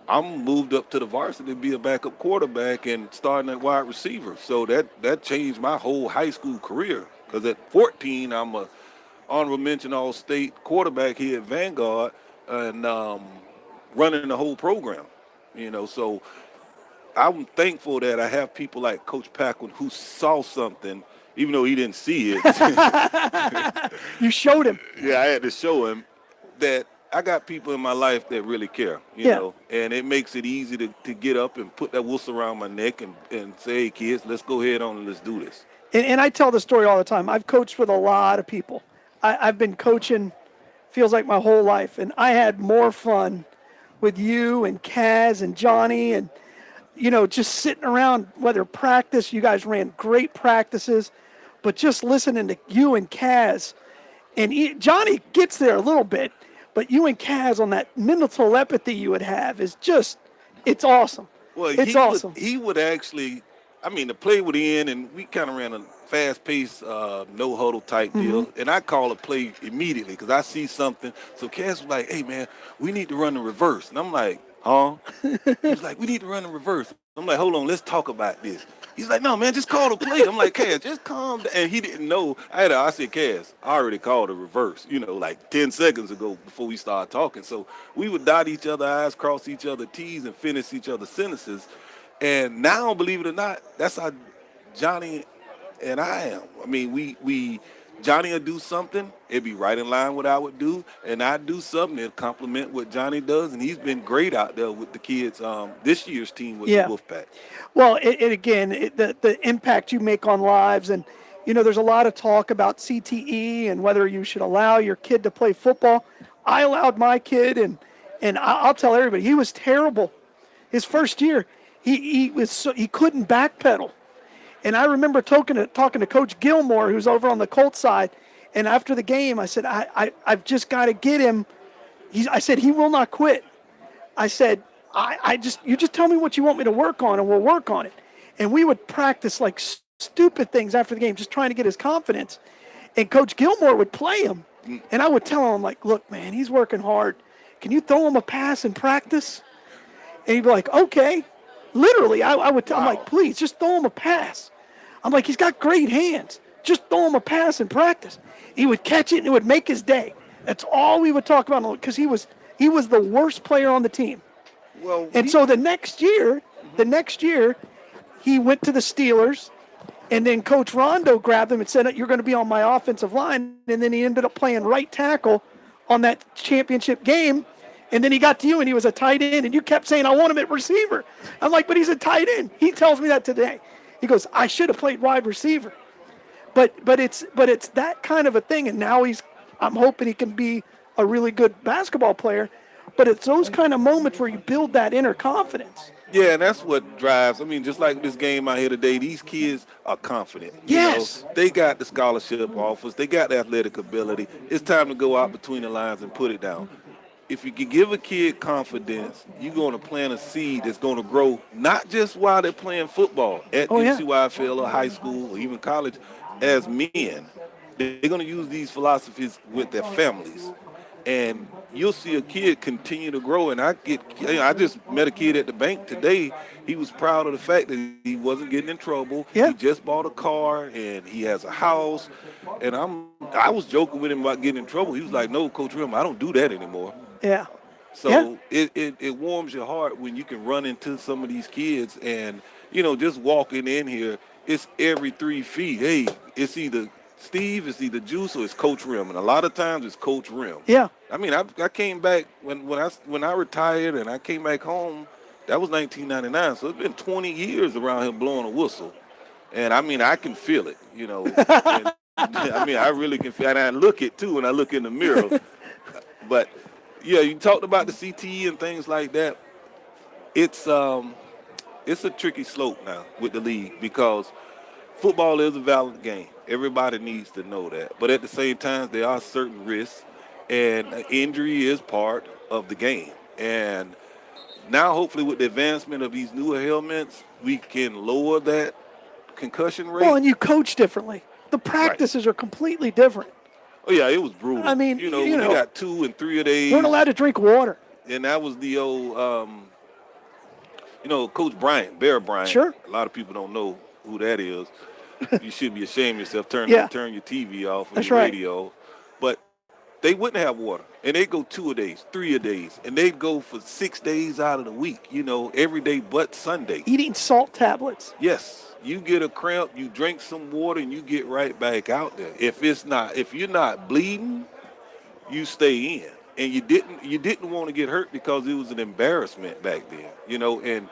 I'm moved up to the varsity to be a backup quarterback and starting at wide receiver. So that changed my whole high school career. Because at 14, I'm a honorable mention All-State quarterback here at Vanguard and running the whole program. So I'm thankful that I have people like Coach Paquin who saw something, even though he didn't see it. You showed him. Yeah, I had to show him that I got people in my life that really care, you know, and it makes it easy to get up and put that whistle around my neck and say, "Hey, kids, let's go ahead on and let's do this." And I tell the story all the time. I've coached with a lot of people. I've been coaching, feels like my whole life, and I had more fun with you and Kaz and Johnny and, just sitting around, whether practice, you guys ran great practices, but just listening to you and Kaz. And Johnny gets there a little bit, but you and Kaz on that mental telepathy you would have is just, it's awesome. Well, it's awesome. He would actually, the play would end, and we kind of ran a fast-paced, no-huddle type deal, and I call a play immediately because I see something. So Kaz was like, "Hey, man, we need to run the reverse." And I'm like, "Huh?" He's like, "We need to run the reverse." I'm like, "Hold on, let's talk about this." He's like, "No, man, just call the play." I'm like, "Kaz, just calm down." And he didn't know. I said, "Kaz, I already called the reverse, like 10 seconds ago before we started talking." So we would dot each other's I's, cross each other's T's, and finish each other's sentences. And now, believe it or not, that's how Johnny and I am. We Johnny will do something, it'd be right in line with what I would do, and I'd do something that complement what Johnny does, and he's been great out there with the kids. This year's team with the Wolfpack. Well, the impact you make on lives, and there's a lot of talk about CTE and whether you should allow your kid to play football. I allowed my kid, and I'll tell everybody, he was terrible. His first year, he couldn't backpedal. And I remember talking to Coach Gilmore, who's over on the Colts side, and after the game, I said, I've just got to get him. I said, he will not quit. I said, you just tell me what you want me to work on, and we'll work on it. And we would practice like stupid things after the game, just trying to get his confidence. And Coach Gilmore would play him, and I would tell him, like, look, man, he's working hard. Can you throw him a pass in practice? And he'd be like, okay. Literally, I would tell him, like, please, just throw him a pass. I'm like, he's got great hands. Just throw him a pass in practice. He would catch it, and it would make his day. That's all we would talk about, because he was the worst player on the team. Well, so the next year, he went to the Steelers, and then Coach Rondo grabbed him and said, you're going to be on my offensive line. And then he ended up playing right tackle on that championship game. And then he got to you, and he was a tight end, and you kept saying, I want him at receiver. I'm like, but he's a tight end. He tells me that today. He goes, I should have played wide receiver. But it's that kind of a thing, and now I'm hoping he can be a really good basketball player. But it's those kind of moments where you build that inner confidence. Yeah, and that's what drives. I mean, just like this game out here today, these kids are confident. Yes. They got the scholarship offers. They got the athletic ability. It's time to go out between the lines and put it down. If you can give a kid confidence, you're going to plant a seed that's going to grow not just while they're playing football at NCYFL or high school or even college. As men, they're going to use these philosophies with their families. And you'll see a kid continue to grow. And I just met a kid at the bank today. He was proud of the fact that he wasn't getting in trouble. Yeah. He just bought a car, and he has a house. And I was joking with him about getting in trouble. He was like, no, Coach Rim, I don't do that anymore. Yeah. So it warms your heart when you can run into some of these kids and, just walking in here, it's every 3 feet. Hey, it's either Steve, it's either Juice, or it's Coach Rim. And a lot of times it's Coach Rim. Yeah. I mean, I came back when I retired and I came back home, that was 1999. So it's been 20 years around here blowing a whistle. And, I mean, I can feel it, And, I mean, I really can feel it. And I look it, too, when I look in the mirror. But, yeah, you talked about the CTE and things like that. It's a tricky slope now with the league because football is a valid game. Everybody needs to know that. But at the same time, there are certain risks, and injury is part of the game. And now, hopefully, with the advancement of these newer helmets, we can lower that concussion rate. Well, and you coach differently. The practices are completely different. Oh, yeah, it was brutal. I mean, you got 2 and 3 a days. Weren't allowed to drink water. And that was the old, Coach Bryant, Bear Bryant. Sure. A lot of people don't know who that is. You should be ashamed of yourself. Turn your TV off or your radio. But they wouldn't have water. And they'd go 2 a days, 3 a days. And they'd go for 6 days out of the week, every day but Sunday. Eating salt tablets. Yes. You get a cramp, you drink some water, and you get right back out there. If you're not bleeding, you stay in. And you didn't want to get hurt because it was an embarrassment back then, and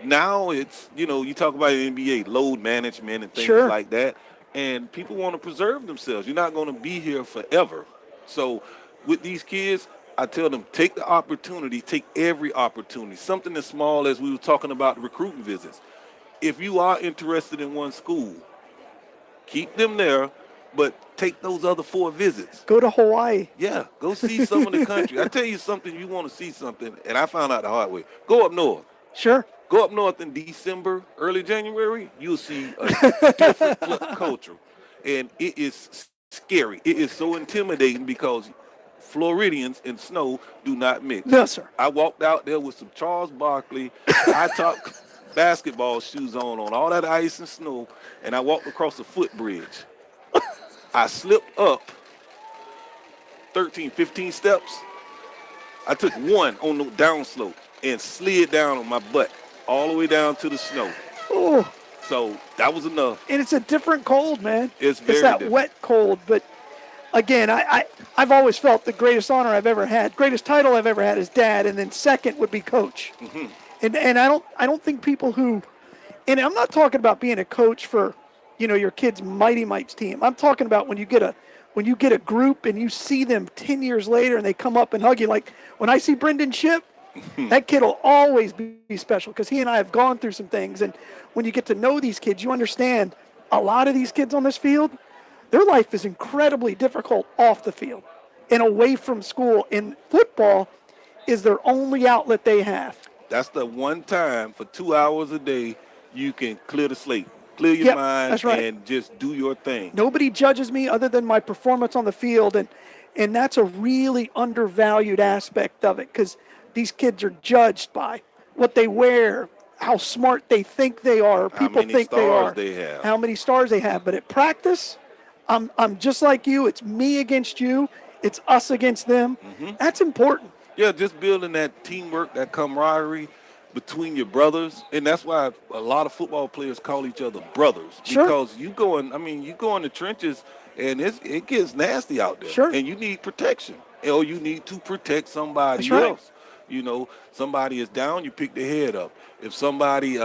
now it's, you talk about NBA load management and things like that, and people want to preserve themselves. You're not going to be here forever. So with these kids, I tell them, take the opportunity, take every opportunity, something as small as we were talking about the recruiting visits. If you are interested in one school, keep them there, but take those other 4 visits. Go to Hawaii. Yeah, go see some of the country. I tell you something, you want to see something, and I found out the hard way. Go up north. Sure. Go up north in December, early January, you'll see a different culture. And it is scary. It is so intimidating because Floridians and snow do not mix. No, sir. I walked out there with some Charles Barkley, high-top basketball shoes on all that ice and snow, and I walked across a footbridge. I slipped up 13, 15 steps. I took one on the downslope and slid down on my butt all the way down to the snow. Oh. So that was enough. And it's a different cold, man. It's very that different. wet cold. But again, I've always felt the greatest honor I've ever had, greatest title I've ever had is dad, and then second would be coach. Mm-hmm. And I don't think people who, and I'm not talking about being a coach for, your kid's Mighty Mites team. I'm talking about when you get a group and you see them 10 years later and they come up and hug you. Like when I see Brendan Shipp, that kid will always be special because he and I have gone through some things. And when you get to know these kids, you understand a lot of these kids on this field, their life is incredibly difficult off the field and away from school. And football is their only outlet they have. That's the one time for 2 hours a day you can clear the slate, clear your mind, that's right. and just do your thing. Nobody judges me other than my performance on the field. And that's a really undervalued aspect of it because these kids are judged by what they wear, how smart they think they are, people think they are, how many stars they have. But at practice, I'm just like you. It's me against you. It's us against them. Mm-hmm. That's important. Yeah, just building that teamwork, that camaraderie between your brothers. And that's why a lot of football players call each other brothers. Sure. Because you go in the trenches and it gets nasty out there. Sure. And you need protection. Or you need to protect somebody That's right. else. Somebody is down, you pick their head up. If somebody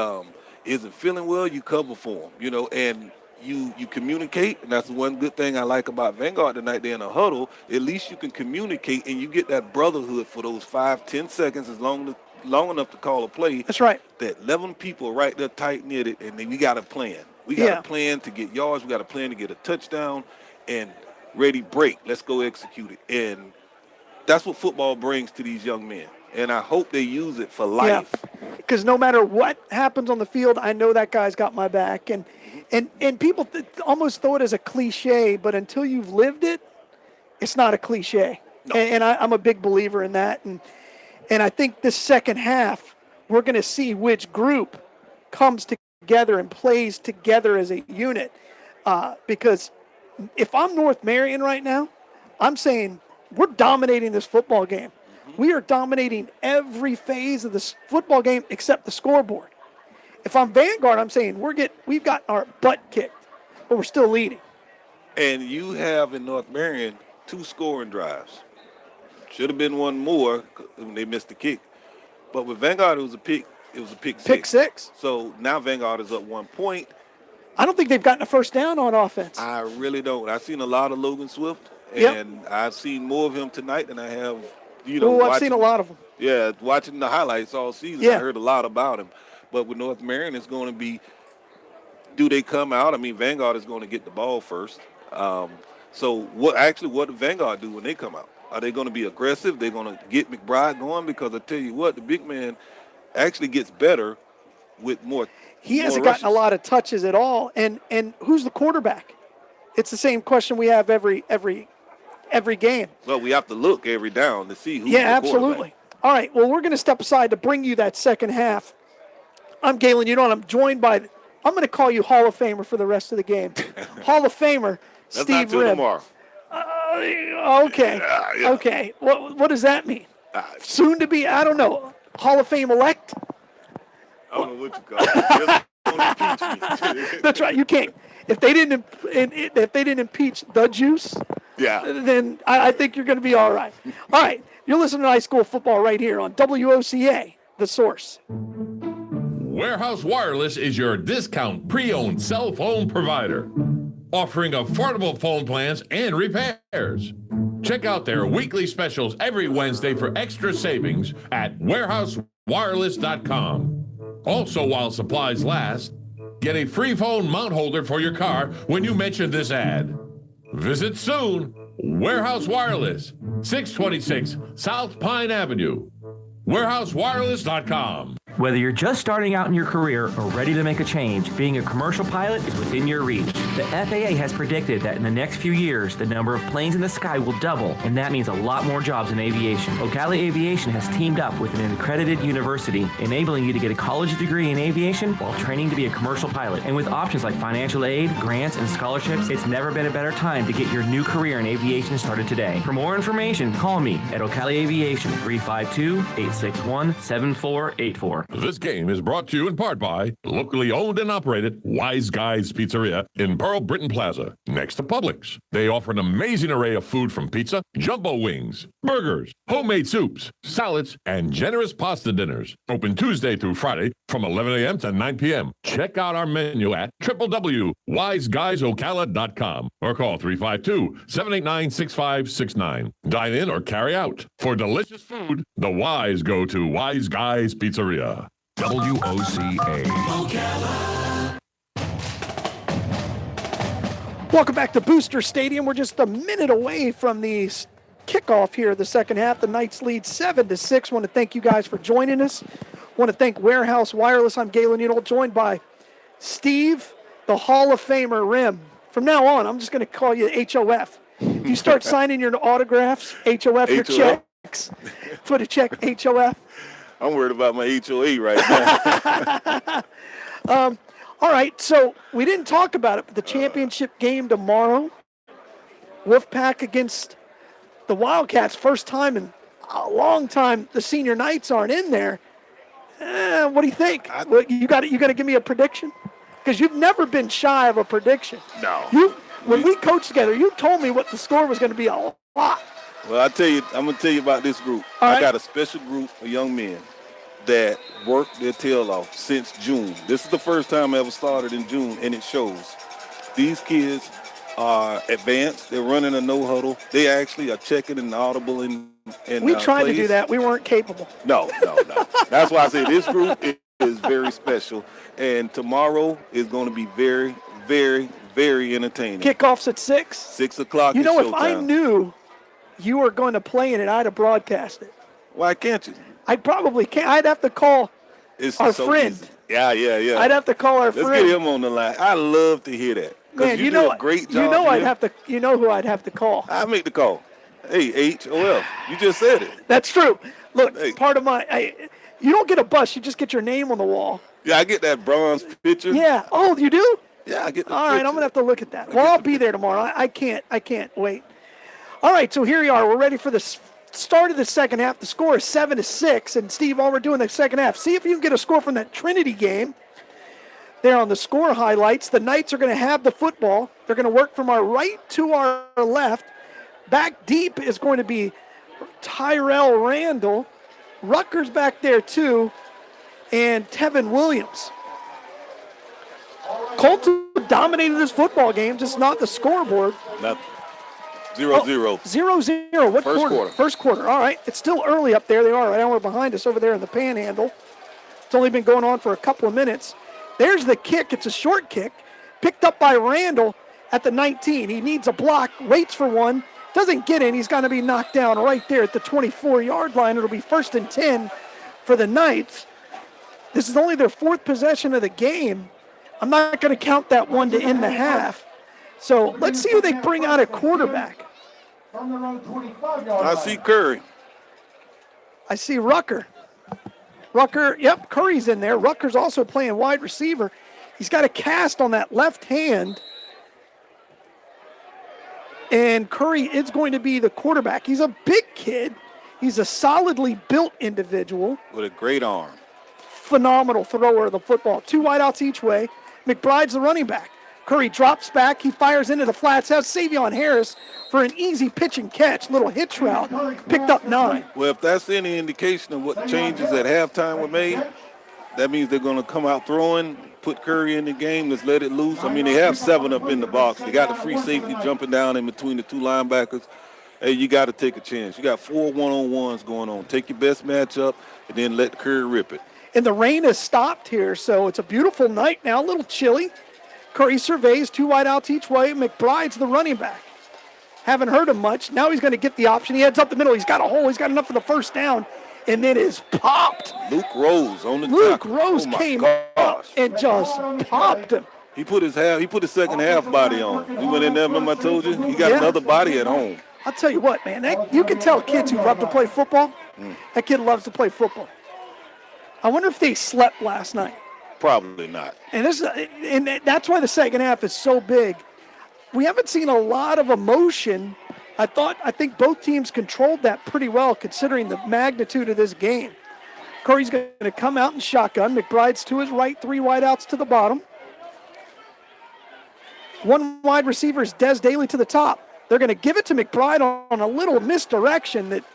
isn't feeling well, you cover for them, and you communicate. And that's the one good thing I like about Vanguard tonight. They're in a huddle. At least you can communicate and you get that brotherhood for those 5-10 seconds as long enough to call a play. That's right. That 11 people right there tight knitted, and then we got a plan. We got a plan to get yards. We got a plan to get a touchdown, and ready, break. Let's go execute it. And that's what football brings to these young men. And I hope they use it for life. Because no matter what happens on the field, I know that guy's got my back. And people almost throw it as a cliche, but until you've lived it, it's not a cliche. No. And I'm a big believer in that. And I think this second half, we're going to see which group comes together and plays together as a unit. Because if I'm North Marion right now, I'm saying we're dominating this football game. We are dominating every phase of this football game except the scoreboard. If I'm Vanguard, I'm saying we've got our butt kicked, but we're still leading. And you have in North Marion 2 scoring drives. Should have been one more when they missed the kick. But with Vanguard, it was a pick six. Pick six. So now Vanguard is up 1 point. I don't think they've gotten a first down on offense. I really don't. I've seen a lot of Logan Swift, and I've seen more of him tonight than I have. I've seen a lot of them. Yeah, watching the highlights all season, I heard a lot about him. But with North Marion, it's going to be, do they come out? I mean, Vanguard is going to get the ball first. So what did Vanguard do when they come out? Are they going to be aggressive? They're going to get McBride going? Because I tell you what, the big man actually gets better with more. He hasn't gotten a lot of touches at all. And who's the quarterback? It's the same question we have every game. Well, we have to look every down to see who's the absolutely. All right, well, we're going to step aside to bring you that second half. I'm Galen. I'm joined by, I'm going to call you Hall of Famer for the rest of the game. Hall of Famer, That's Steve not Ribb. Tomorrow. Okay. Okay. What does that mean? Soon to be, I don't know, Hall of Fame elect? I don't know what you call it. Don't impeach me. That's right. You can't. If they didn't impeach the juice, then I think you're going to be all right. All right. You're listening to High School Football right here on WOCA, The Source. Warehouse Wireless is your discount pre-owned cell phone provider, offering affordable phone plans and repairs. Check out their weekly specials every Wednesday for extra savings at warehousewireless.com. Also, while supplies last, get a free phone mount holder for your car when you mention this ad. Visit soon. Warehouse Wireless, 626 South Pine Avenue. warehousewireless.com. Whether you're just starting out in your career or ready to make a change, being a commercial pilot is within your reach. The FAA has predicted that in the next few years, the number of planes in the sky will double, and that means a lot more jobs in aviation. Ocala Aviation has teamed up with an accredited university, enabling you to get a college degree in aviation while training to be a commercial pilot. And with options like financial aid, grants, and scholarships, it's never been a better time to get your new career in aviation started today. For more information, call me at Ocala Aviation, 352-861-7484. This game is brought to you in part by locally owned and operated Wise Guys Pizzeria in Pearl Britton Plaza, next to Publix. They offer an amazing array of food from pizza, jumbo wings, burgers, homemade soups, salads, and generous pasta dinners. Open Tuesday through Friday from 11 a.m. to 9 p.m. Check out our menu at www.wiseguysocala.com or call 352-789-6569. Dine in or carry out. For delicious food, the Wise go to Wise Guys Pizzeria. WOCA. Welcome back to Booster Stadium. We're just a minute away from the kickoff here of the second half. The Knights lead 7-6. Want to thank you guys for joining us. Want to thank Warehouse Wireless. I'm Galen Udall, joined by Steve, the Hall of Famer Rim. From now on, I'm just going to call you HOF. You start signing your autographs, HOF, your checks. Put a check, HOF. I'm worried about my HOA right now. All right, so we didn't talk about it, but the championship game tomorrow, Wolfpack against the Wildcats, first time in a long time the senior Knights aren't in there. What do you think? You got to give me a prediction? Because you've never been shy of a prediction. No. When we coached together, you told me what the score was going to be a lot. Well, I'm going to tell you about this group. All right. I got a special group of young men that worked their tail off since June. This is the first time I ever started in June, and it shows. These kids are advanced. They're running a no-huddle. They actually are checking an audible in We tried plays. to do that. We weren't capable. No. That's why I say this group is very special, and tomorrow is going to be very, very, very entertaining. Kickoff's at 6. 6 o'clock You is know, if showtime. I knew you were going to play in it, I'd have broadcast it. Why can't you? I probably can't. I'd have to call It's our so friend. easy. Yeah. I'd have to call our Let's friend. get him on the line. I love to hear that. Man, You do a great job. You know here. I'd have to. You know who I'd have to call. I make the call. Hey, HOF. You just said it. That's true. Look, Hey. part of my. You don't get a bus. You just get your name on the wall. Yeah, I get that bronze picture. Yeah. Oh, you do? Yeah, I get the All right, picture. I'm gonna have to look at that. Well, I'll be there tomorrow. I can't wait. All right, so here we are. We're ready for the start of the second half. The score is 7-6, and Steve, while we're doing the second half, see if you can get a score from that Trinity game. There on the score highlights, the Knights are going to have the football. They're going to work from our right to our left. Back deep is going to be Tyrell Randall. Rutgers back there too, and Tevin Williams. Colts dominated this football game, just not the scoreboard. Nothing. 0-0. 0-0. What First quarter. First quarter. All right. It's still early up there. They are right hour behind us over there in the Panhandle. It's only been going on for a couple of minutes. There's the kick. It's a short kick. Picked up by Randall at the 19. He needs a block. Waits for one. Doesn't get in. He's going to be knocked down right there at the 24-yard line. It'll be 1st and 10 for the Knights. This is only their 4th possession of the game. I'm not going to count that one to end the half. So let's see who they bring out at quarterback. From their own 25-yard I see Curry. I see Rucker. Yep, Curry's in there. Rucker's also playing wide receiver. He's got a cast on that left hand. And Curry is going to be the quarterback. He's a big kid. He's a solidly built individual. With a great arm. Phenomenal thrower of the football. 2 wideouts each way. McBride's the running back. Curry drops back. He fires into the flats. Has Savion Harris for an easy pitch and catch. Little hitch route. Picked up 9. Well, if that's any indication of what changes at halftime were made, that means they're going to come out throwing, put Curry in the game, let's let it loose. I mean, they have 7 up in the box. They got the free safety jumping down in between the 2 linebackers. Hey, you got to take a chance. You got 4 one-on-ones going on. Take your best matchup and then let Curry rip it. And the rain has stopped here, so it's a beautiful night now, a little chilly. Curry surveys, 2 wideouts each way. McBride's the running back. Haven't heard him much. Now he's going to get the option. He heads up the middle. He's got a hole. He's got enough for the first down. And then is popped. Luke Rose on the Luke tackle. Rose came up and just popped him. He put his second half body on. He went in there, remember I told you? He got another body at home. I'll tell you what, man. You can tell kids who love to play football. That kid loves to play football. I wonder if they slept last night. Probably not. And that's why the second half is so big. We haven't seen a lot of emotion. I think both teams controlled that pretty well considering the magnitude of this game. Curry's going to come out and shotgun. McBride's to his right, 3 wideouts to the bottom. 1 wide receiver is Des Daly to the top. They're going to give it to McBride on a little misdirection that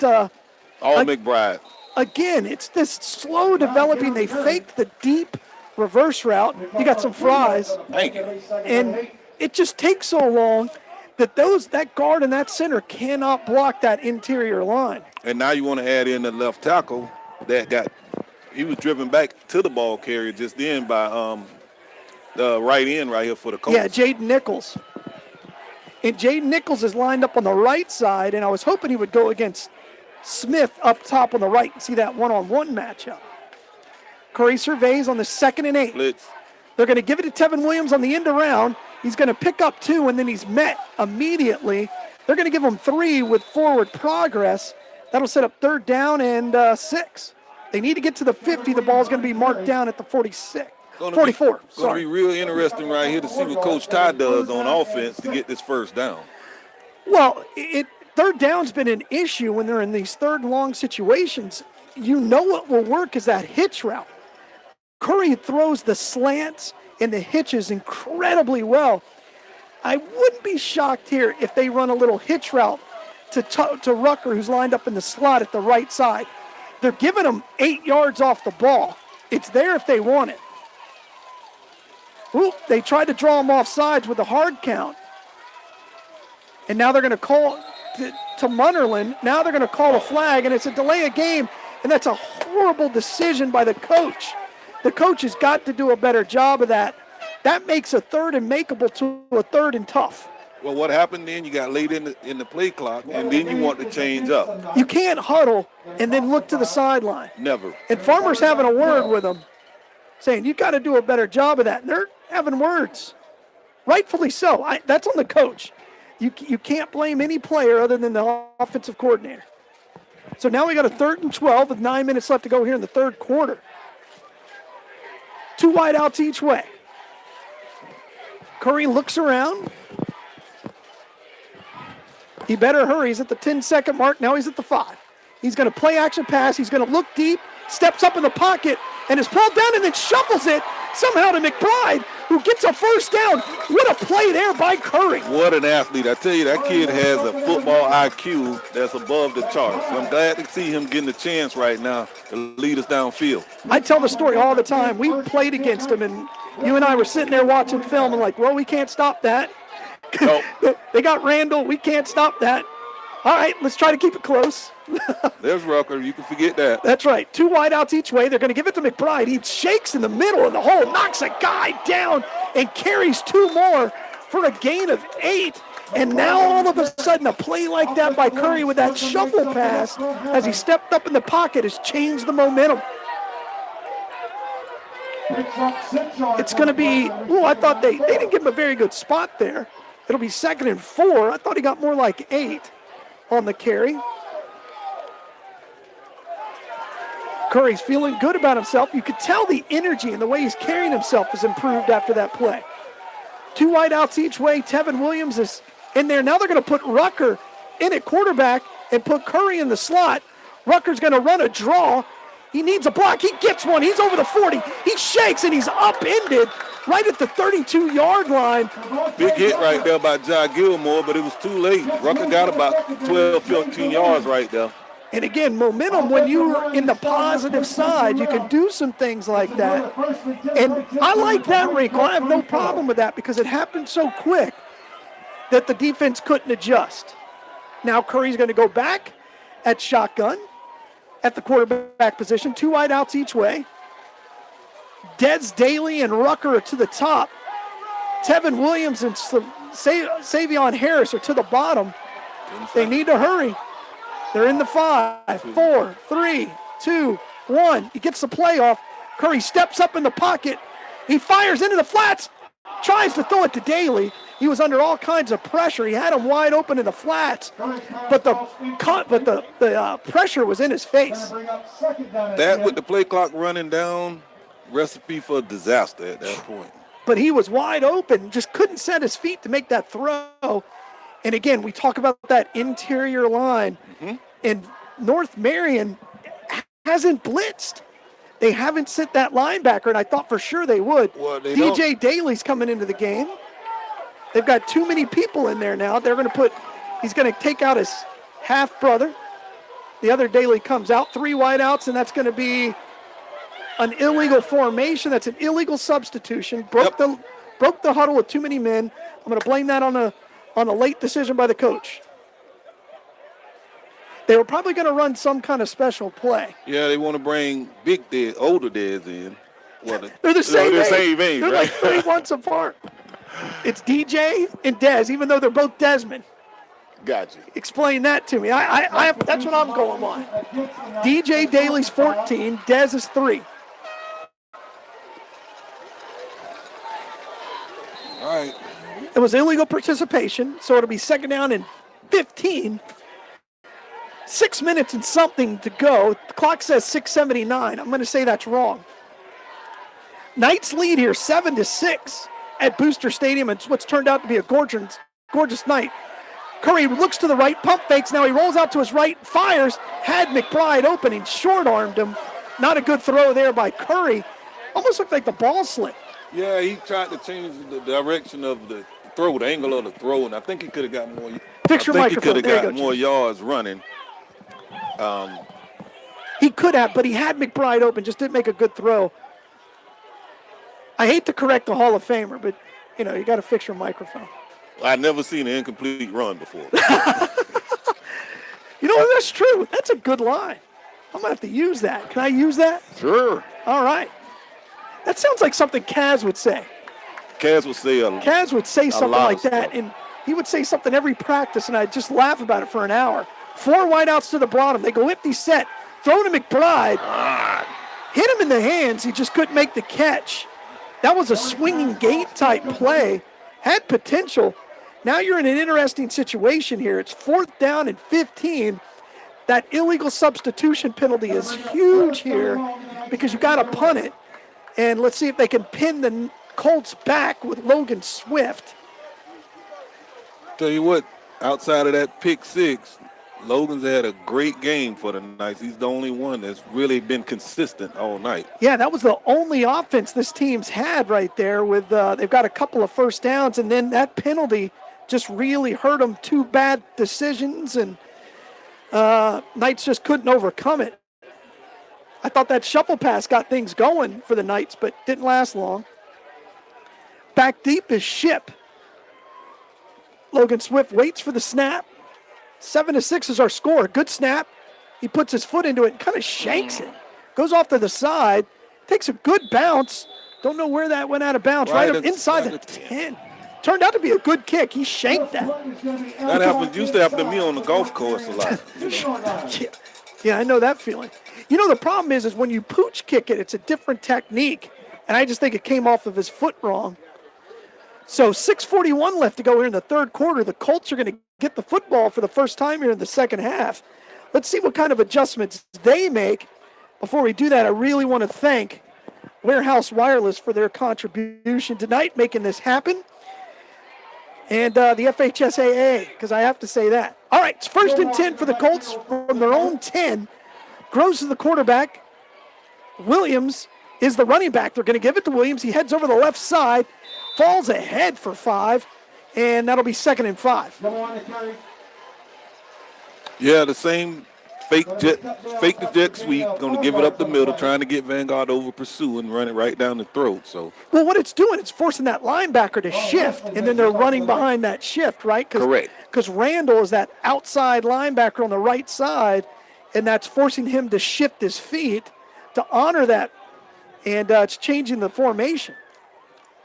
McBride. Again, it's this slow developing. They faked the deep reverse route. You got some fries. Thank you. And it just takes so long that that guard and that center cannot block that interior line. And now you want to add in the left tackle he was driven back to the ball carrier just then by the right end right here for the Colts. Yeah, Jaden Nichols. And Jaden Nichols is lined up on the right side, and I was hoping he would go against Smith up top on the right and see that one-on-one matchup. Curry surveys on the 2nd and 8. Blitz. They're going to give it to Tevin Williams on the end around. He's going to pick up 2, and then he's met immediately. They're going to give him 3 with forward progress. That'll set up 3rd down and 6. They need to get to the 50. The ball's going to be marked down at the 44. Going to be real interesting right here to see what Coach Ty does on offense to get this 1st down. Well, 3rd down's been an issue when they're in these 3rd and long situations. You know what will work is that hitch route. Curry throws the slants and the hitches incredibly well. I wouldn't be shocked here if they run a little hitch route to Rucker, who's lined up in the slot at the right side. They're giving him 8 yards off the ball. It's there if they want it. Ooh, they tried to draw him off sides with a hard count. And now they're going to call to Munnerlin. Now they're going to call a flag, and it's a delay of game, and that's a horrible decision by the coach. The coach has got to do a better job of that. That makes a 3rd and makeable to a 3rd and tough. Well, what happened then, you got late in the play clock, and then you want to change up. You can't huddle and then look to the sideline. Never. And Farmer's having a word with them, saying, you've got to do a better job of that. And they're having words. Rightfully so. That's on the coach. You can't blame any player other than the offensive coordinator. So now we got a 3rd and 12 with 9 minutes left to go here in the 3rd quarter. 2 wideouts each way. Curry looks around. He better hurry. He's at the 10-second mark. Now he's at the 5. He's going to play action pass. He's going to look deep, steps up in the pocket, and is pulled down and then shuffles it somehow to McBride, who gets a 1st down. What a play there by Curry. What an athlete. I tell you, that kid has a football IQ that's above the charts. I'm glad to see him getting the chance right now to lead us downfield. I tell the story all the time. We played against him, and you and I were sitting there watching film and like, well, we can't stop that. Nope. They got Randall. We can't stop that. All right, let's try to keep it close. There's Rucker. You can forget that. That's right. 2 wideouts each way. They're going to give it to McBride. He shakes in the middle of the hole, knocks a guy down, and carries 2 more for a gain of 8. And now all of a sudden a play like that by Curry with that shuffle pass as he stepped up in the pocket has changed the momentum. It's going to be, I thought they didn't give him a very good spot there. It'll be 2nd and 4. I thought he got more like 8 on the carry. Curry's feeling good about himself. You could tell the energy and the way he's carrying himself has improved after that play. 2 wideouts each way. Tevin Williams is in there. Now they're going to put Rucker in at quarterback and put Curry in the slot. Rucker's going to run a draw. He needs a block. He gets one. He's over the 40. He shakes, and he's upended right at the 32-yard line. Big hit right there by John Gilmore, but it was too late. Rucker got about 12, 15 yards right there. And again, momentum, when you're in the positive side, you can do some things like that. And I like that, Rico. I have no problem with that because it happened so quick that the defense couldn't adjust. Now Curry's going to go back at shotgun at the quarterback position. 2 wideouts each way. Des Daly and Rucker are to the top. Tevin Williams and Savion Harris are to the bottom. They need to hurry. They're in the 5, 4, 3, 2, 1. He gets the play off. Curry steps up in the pocket. He fires into the flats. Tries to throw it to Daly. He was under all kinds of pressure. He had him wide open in the flats, but the pressure was in his face. That with the play clock running down, recipe for disaster at that point. But he was wide open, just couldn't set his feet to make that throw. And again, we talk about that interior line. And North Marion hasn't blitzed. They haven't sent that linebacker, and I thought for sure they would. Well, they DJ Daly's coming into the game. They've got too many people in there now. They're going to he's going to take out his half-brother. The other Daly comes out, 3 wideouts, and that's going to be an illegal formation. That's an illegal substitution. Broke the huddle with too many men. I'm going to blame that on a late decision by the coach. They were probably going to run some kind of special play. Yeah, they want to bring older dads in. Well, they're the same age. They're right? like 3 months apart. It's DJ and Dez, even though they're both Desmond. Gotcha. Explain that to me. That's what I'm going on. DJ Daly's 14, Dez is 3. All right. It was illegal participation, so it'll be 2nd down and 15. 6 minutes and something to go. The clock says 6:79. I'm going to say that's wrong. Knights lead here 7-6 at Booster Stadium. It's what's turned out to be a gorgeous night. Curry looks to the right, pump fakes. Now he rolls out to his right, fires. Had McBride opening, short-armed him. Not a good throw there by Curry. Almost looked like the ball slipped. Yeah, he tried to change the direction of the throw, the angle of the throw, and I think he could have got more. Fix your microphone. He could have got more yards running. He could have, but he had McBride open, just didn't make a good throw. I hate to correct the Hall of Famer, but, you got to fix your microphone. I've never seen an incomplete run before. That's true. That's a good line. I'm going to have to use that. Can I use that? Sure. All right. That sounds like something Kaz would say. Kaz would say something like that, and he would say something every practice, and I'd just laugh about it for an hour. 4 wideouts to the bottom. They go empty set. Throw to McBride. Hit him in the hands. He just couldn't make the catch. That was a swinging gate type play. Had potential. Now you're in an interesting situation here. It's 4th down and 15. That illegal substitution penalty is huge here because you got to punt it. And let's see if they can pin the Colts back with Logan Swift. Tell you what, outside of that pick 6, Logan's had a great game for the Knights. He's the only one that's really been consistent all night. Yeah, that was the only offense this team's had right there. With they've got a couple of first downs, and then that penalty just really hurt them. 2 bad decisions, and Knights just couldn't overcome it. I thought that shuffle pass got things going for the Knights, but didn't last long. Back deep is Ship. Logan Swift waits for the snap. 7-6 is our score. Good snap. He puts his foot into it and kind of shanks it. Goes off to the side. Takes a good bounce. Don't know where that went out of bounds. Right up inside the 10. Turned out to be a good kick. He shanked that. That used to happen to me on the golf course a lot. Yeah, I know that feeling. The problem is when you pooch kick it, it's a different technique. And I just think it came off of his foot wrong. So 6:41 left to go here in the 3rd quarter. The Colts are going to get the football for the first time here in the 2nd half. Let's see what kind of adjustments they make. Before we do that, I really want to thank Warehouse Wireless for their contribution tonight, making this happen. And the FHSAA, because I have to say that. All right, it's 1st and 10 for the Colts from their own 10. Gross is the quarterback. Williams is the running back. They're going to give it to Williams. He heads over the left side, falls ahead for 5, and that'll be 2nd and 5. Yeah, the same fake the jet sweep, going to give it up the middle, trying to get Vanguard over pursue and run it right down the throat. So, well, what it's doing, it's forcing that linebacker to shift, and then they're running behind that shift, right? Correct. Because Randall is that outside linebacker on the right side, and that's forcing him to shift his feet to honor that, and it's changing the formation.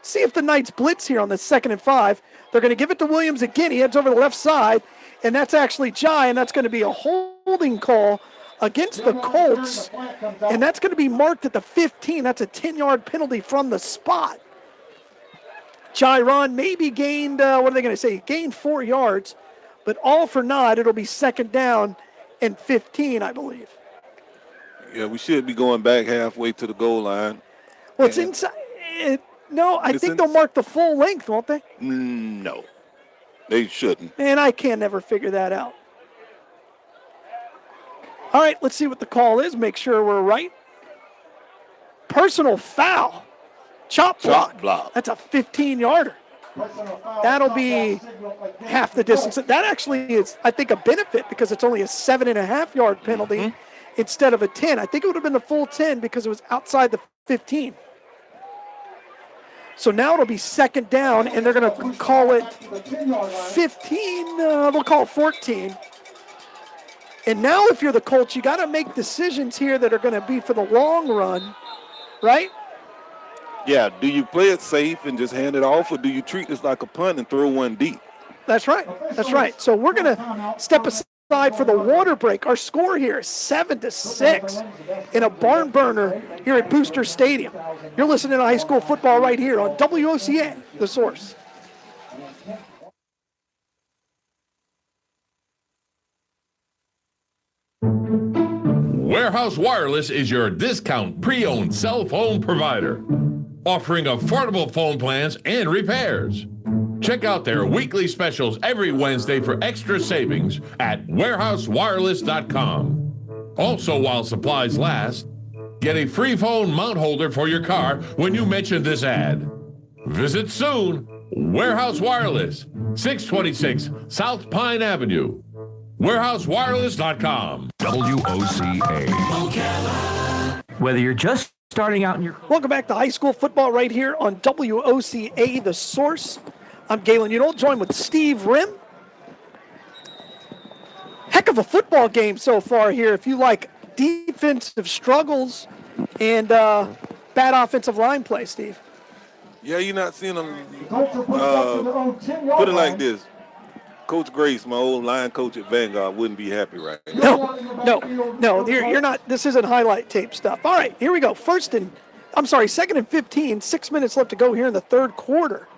See if the Knights blitz here on the 2nd and 5. They're going to give it to Williams again. He heads over the left side, and that's actually Jai, and that's going to be a holding call against the Colts, and that's going to be marked at the 15. That's a 10-yard penalty from the spot. Jairon maybe gained, what are they going to say? He gained 4 yards, but all for naught. It'll be 2nd down and 15, I believe. Yeah, we should be going back halfway to the goal line. Well, it's inside. I think they'll mark the full length, won't they? No, they shouldn't. Man, I can't never figure that out. All right, let's see what the call is. Make sure we're right. Personal foul. Chop block. That's a 15-yarder. That'll be half the distance. That actually is, I think, a benefit because it's only a 7.5-yard penalty instead of a 10. I think it would have been the full 10 because it was outside the 15. So now it'll be second down, and they're going to call it 15. They'll call it 14. And now if you're the Colts, you got to make decisions here that are going to be for the long run, right? Yeah, do you play it safe and just hand it off, or do you treat this like a punt and throw one deep? That's right. That's right. So we're going to step aside for the water break. Our score here is 7-6 in a barn burner here at Booster Stadium. You're listening to high school football right here on WOCA, The Source. Warehouse Wireless is your discount pre-owned cell phone provider, offering affordable phone plans and repairs. Check out their weekly specials every Wednesday for extra savings at warehousewireless.com. Also, while supplies last, get a free phone mount holder for your car when you mention this ad. Visit soon. Warehouse Wireless, 626 South Pine Avenue. warehousewireless.com. WOCA. Whether you're just starting out in your Welcome back to high school football right here on WOCA, The Source. I'm Galen Udall, joined with Steve Rim. Heck of a football game so far here. If you like defensive struggles and bad offensive line play, Steve. Yeah, you're not seeing them. Put it like this. Coach Grace, my old line coach at Vanguard, wouldn't be happy right now. No, you're not. This isn't highlight tape stuff. All right, here we go. Second and 15, 6 minutes left to go here in the third quarter.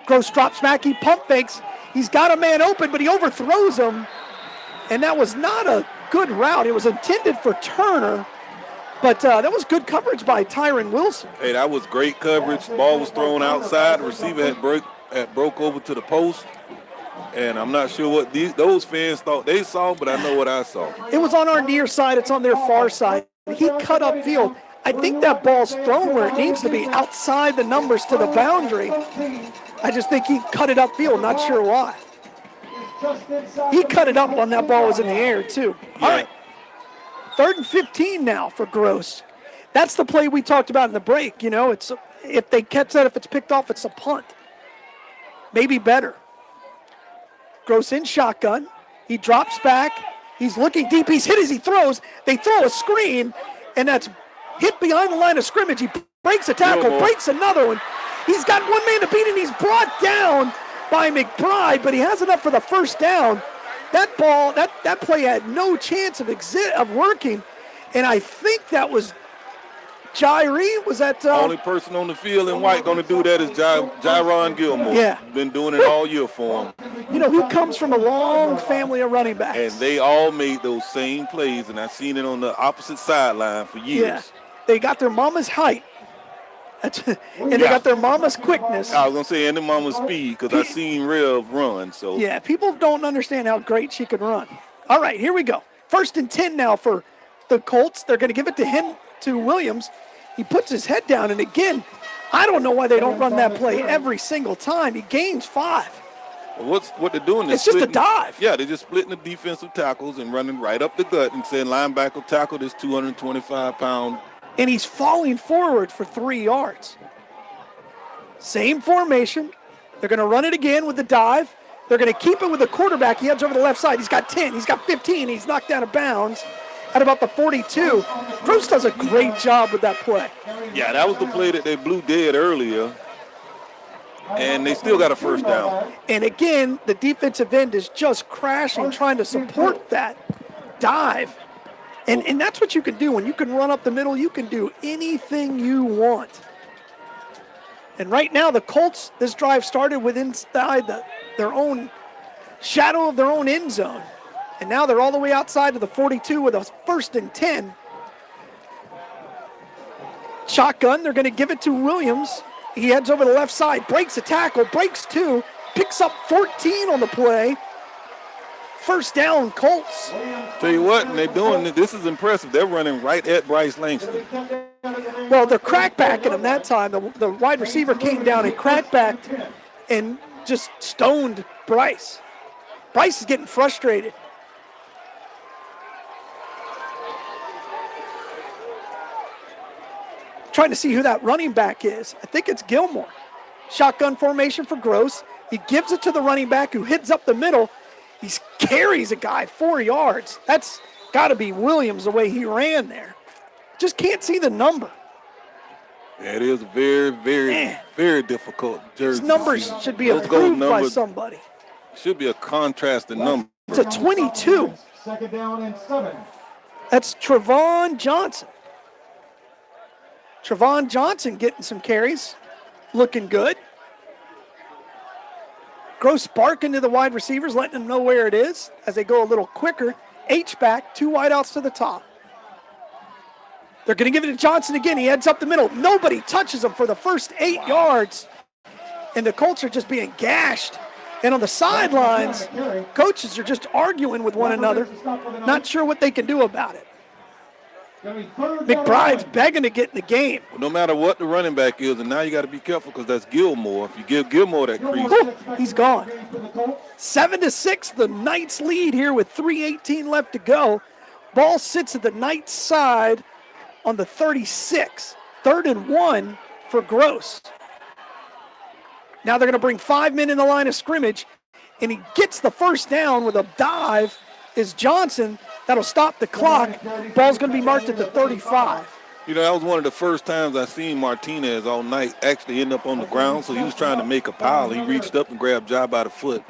Gross drops back, he pump fakes. He's got a man open, but he overthrows him. And that was not a good route. It was intended for Turner, but that was good coverage by Tyron Wilson. Hey, that was great coverage. Ball was thrown outside. The receiver had broke over to the post. And I'm not sure what those fans thought they saw, but I know what I saw. It was on our near side. It's on their far side. He cut upfield. I think that ball's thrown where it needs to be, outside the numbers to the boundary. I just think he cut it upfield, not sure why. He cut it up when that ball was in the air, too. All right, 3rd and 15 now for Gross. That's the play we talked about in the break. You know, it's if they catch that, if it's picked off, it's a punt. Maybe better. Gross in shotgun. He drops back. He's looking deep. He's hit as he throws. They throw a screen, and that's hit behind the line of scrimmage. He breaks a tackle, breaks another one. He got one man to beat, and he's brought down by McBride, but he has enough for the first down. That ball, that play had no chance of working, and I think that was Jairi. Was that only person on the field in white going to do that is Jaron Gilmore. Yeah, been doing it all year for him. You know, he comes from a long family of running backs, and they all made those same plays, and I've seen it on the opposite sideline for years. Yeah, they got their mama's height. And they got their mama's quickness. I was going to say, and the mama's speed, because I seen Rev run. So yeah, people don't understand how great she can run. All right, here we go. 1st and 10 now for the Colts. They're going to give it to him, to Williams. He puts his head down, and again, I don't know why they don't run that play every single time. He gains 5. What they're doing is it's just a dive. Yeah, they're just splitting the defensive tackles and running right up the gut and saying linebacker tackle this 225-pound. And he's falling forward for 3 yards. Same formation. They're going to run it again with the dive. They're going to keep it with the quarterback. He heads over to the left side. He's got 10. He's got 15. He's knocked out of bounds at about the 42. Gross does a great job with that play. Yeah, that was the play that they blew dead earlier. And they still got a first down. And again, the defensive end is just crashing, trying to support that dive. And that's what you can do. When you can run up the middle, you can do anything you want. And right now, the Colts, this drive started with inside their own shadow of their own end zone. And now they're all the way outside of the 42 with a 1st and 10. Shotgun, they're going to give it to Williams. He heads over the left side, breaks a tackle, breaks 2, picks up 14 on the play. First down, Colts. Tell you what, and they're doing it. This is impressive. They're running right at Bryce Langston. Well, they're crackbacking him that time. The wide receiver came down and crackbacked and just stoned Bryce. Bryce is getting frustrated. Trying to see who that running back is. I think it's Gilmore. Shotgun formation for Gross. He gives it to the running back who hits up the middle. He carries a guy 4 yards. That's got to be Williams the way he ran there. Just can't see the number. Yeah, it is very, very, very difficult jersey. These numbers should be approved by somebody. Should be a contrasting number. It's a 22. Second down and 7. That's Trevon Johnson. Trevon Johnson getting some carries. Looking good. Gross barking to the wide receivers, letting them know where it is as they go a little quicker. H-back, 2 wideouts to the top. They're going to give it to Johnson again. He heads up the middle. Nobody touches him for the first 8 yards. And the Colts are just being gashed. And on the sidelines, coaches are just arguing with one another, not sure what they can do about it. McBride's begging to get in the game. Well, no matter what the running back is, and now you got to be careful because that's Gilmore. If you give Gilmore that crease. Ooh, he's gone. 7-6, the Knights lead here with 3:18 left to go. Ball sits at the Knights side on the 36. 3rd and 1 for Gross. Now they're going to bring 5 men in the line of scrimmage, and he gets the first down with a dive is Johnson. That'll stop the clock. Ball's going to be marked at the 35. You know, that was one of the first times I seen Martinez all night actually end up on the ground, so he was trying to make a pile. He reached up and grabbed Jai by the foot.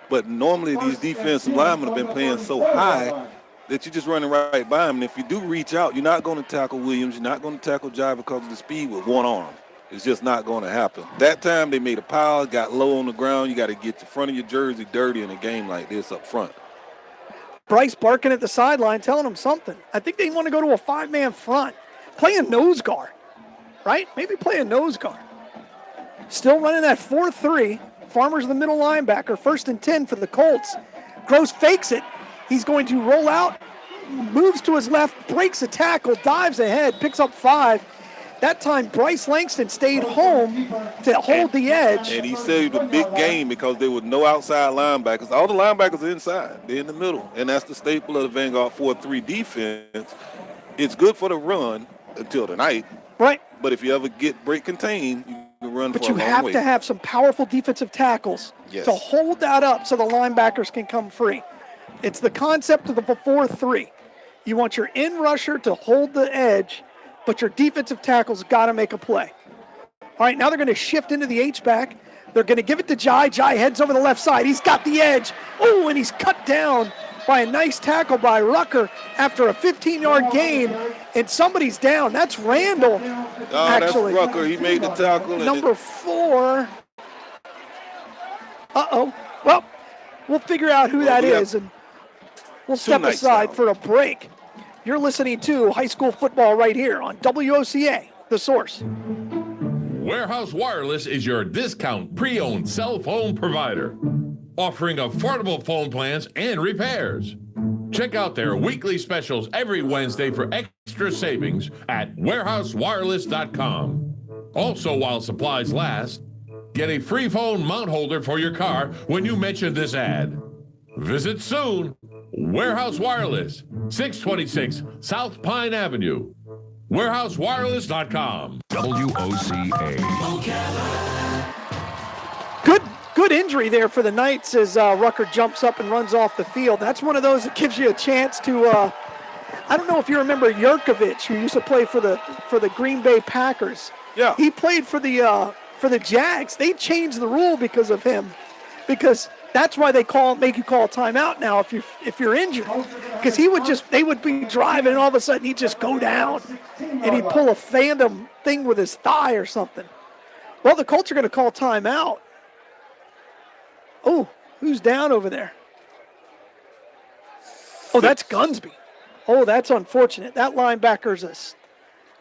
But normally these defensive linemen have been playing so high that you're just running right by him. And if you do reach out, you're not going to tackle Williams. You're not going to tackle Jai because of the speed with one arm. It's just not going to happen. That time they made a pile, got low on the ground. You got to get the front of your jersey dirty in a game like this up front. Bryce barking at the sideline, telling him something. I think they want to go to a 5-man front. Play a nose guard, right? Maybe play a nose guard. Still running that 4-3. Farmer's the middle linebacker. 1st and 10 for the Colts. Gross fakes it. He's going to roll out, moves to his left, breaks a tackle, dives ahead, picks up 5. That time, Bryce Langston stayed home to hold the edge. And he saved a big game because there was no outside linebackers. All the linebackers are inside. They're in the middle. And that's the staple of the Vanguard 4-3 defense. It's good for the run until tonight. Right. But if you ever get break contained, you can run for a long way. But you have to have some powerful defensive tackles to hold that up so the linebackers can come free. It's the concept of the 4-3. You want your in rusher to hold the edge, but your defensive tackles got to make a play. All right, now they're going to shift into the H-back. They're going to give it to Jai. Jai heads over the left side. He's got the edge. Oh, and he's cut down by a nice tackle by Rucker after a 15-yard gain, and somebody's down. That's Randall, actually. That's Rucker. He made the tackle. Number 4. Uh-oh. Well, we'll figure out who that is, and we'll step aside for a break. You're listening to high school football right here on WOCA, The Source. Warehouse Wireless is your discount pre-owned cell phone provider, offering affordable phone plans and repairs. Check out their weekly specials every Wednesday for extra savings at warehousewireless.com. Also, while supplies last, get a free phone mount holder for your car when you mention this ad. Visit soon. Warehouse Wireless, 626 South Pine Avenue. warehousewireless.com. WOCA. Good injury there for the Knights as Rucker jumps up and runs off the field. That's one of those that gives you a chance to, I don't know if you remember Yurkovich, who used to play for the Green Bay Packers. Yeah. He played for the Jags. They changed the rule because of him, because that's why they make you call a timeout now if you're injured, because they would be driving and all of a sudden he'd just go down and he'd pull a phantom thing with his thigh or something. Well, the Colts are going to call timeout. Oh, who's down over there? Oh, that's Gunsby. Oh, that's unfortunate. That linebacker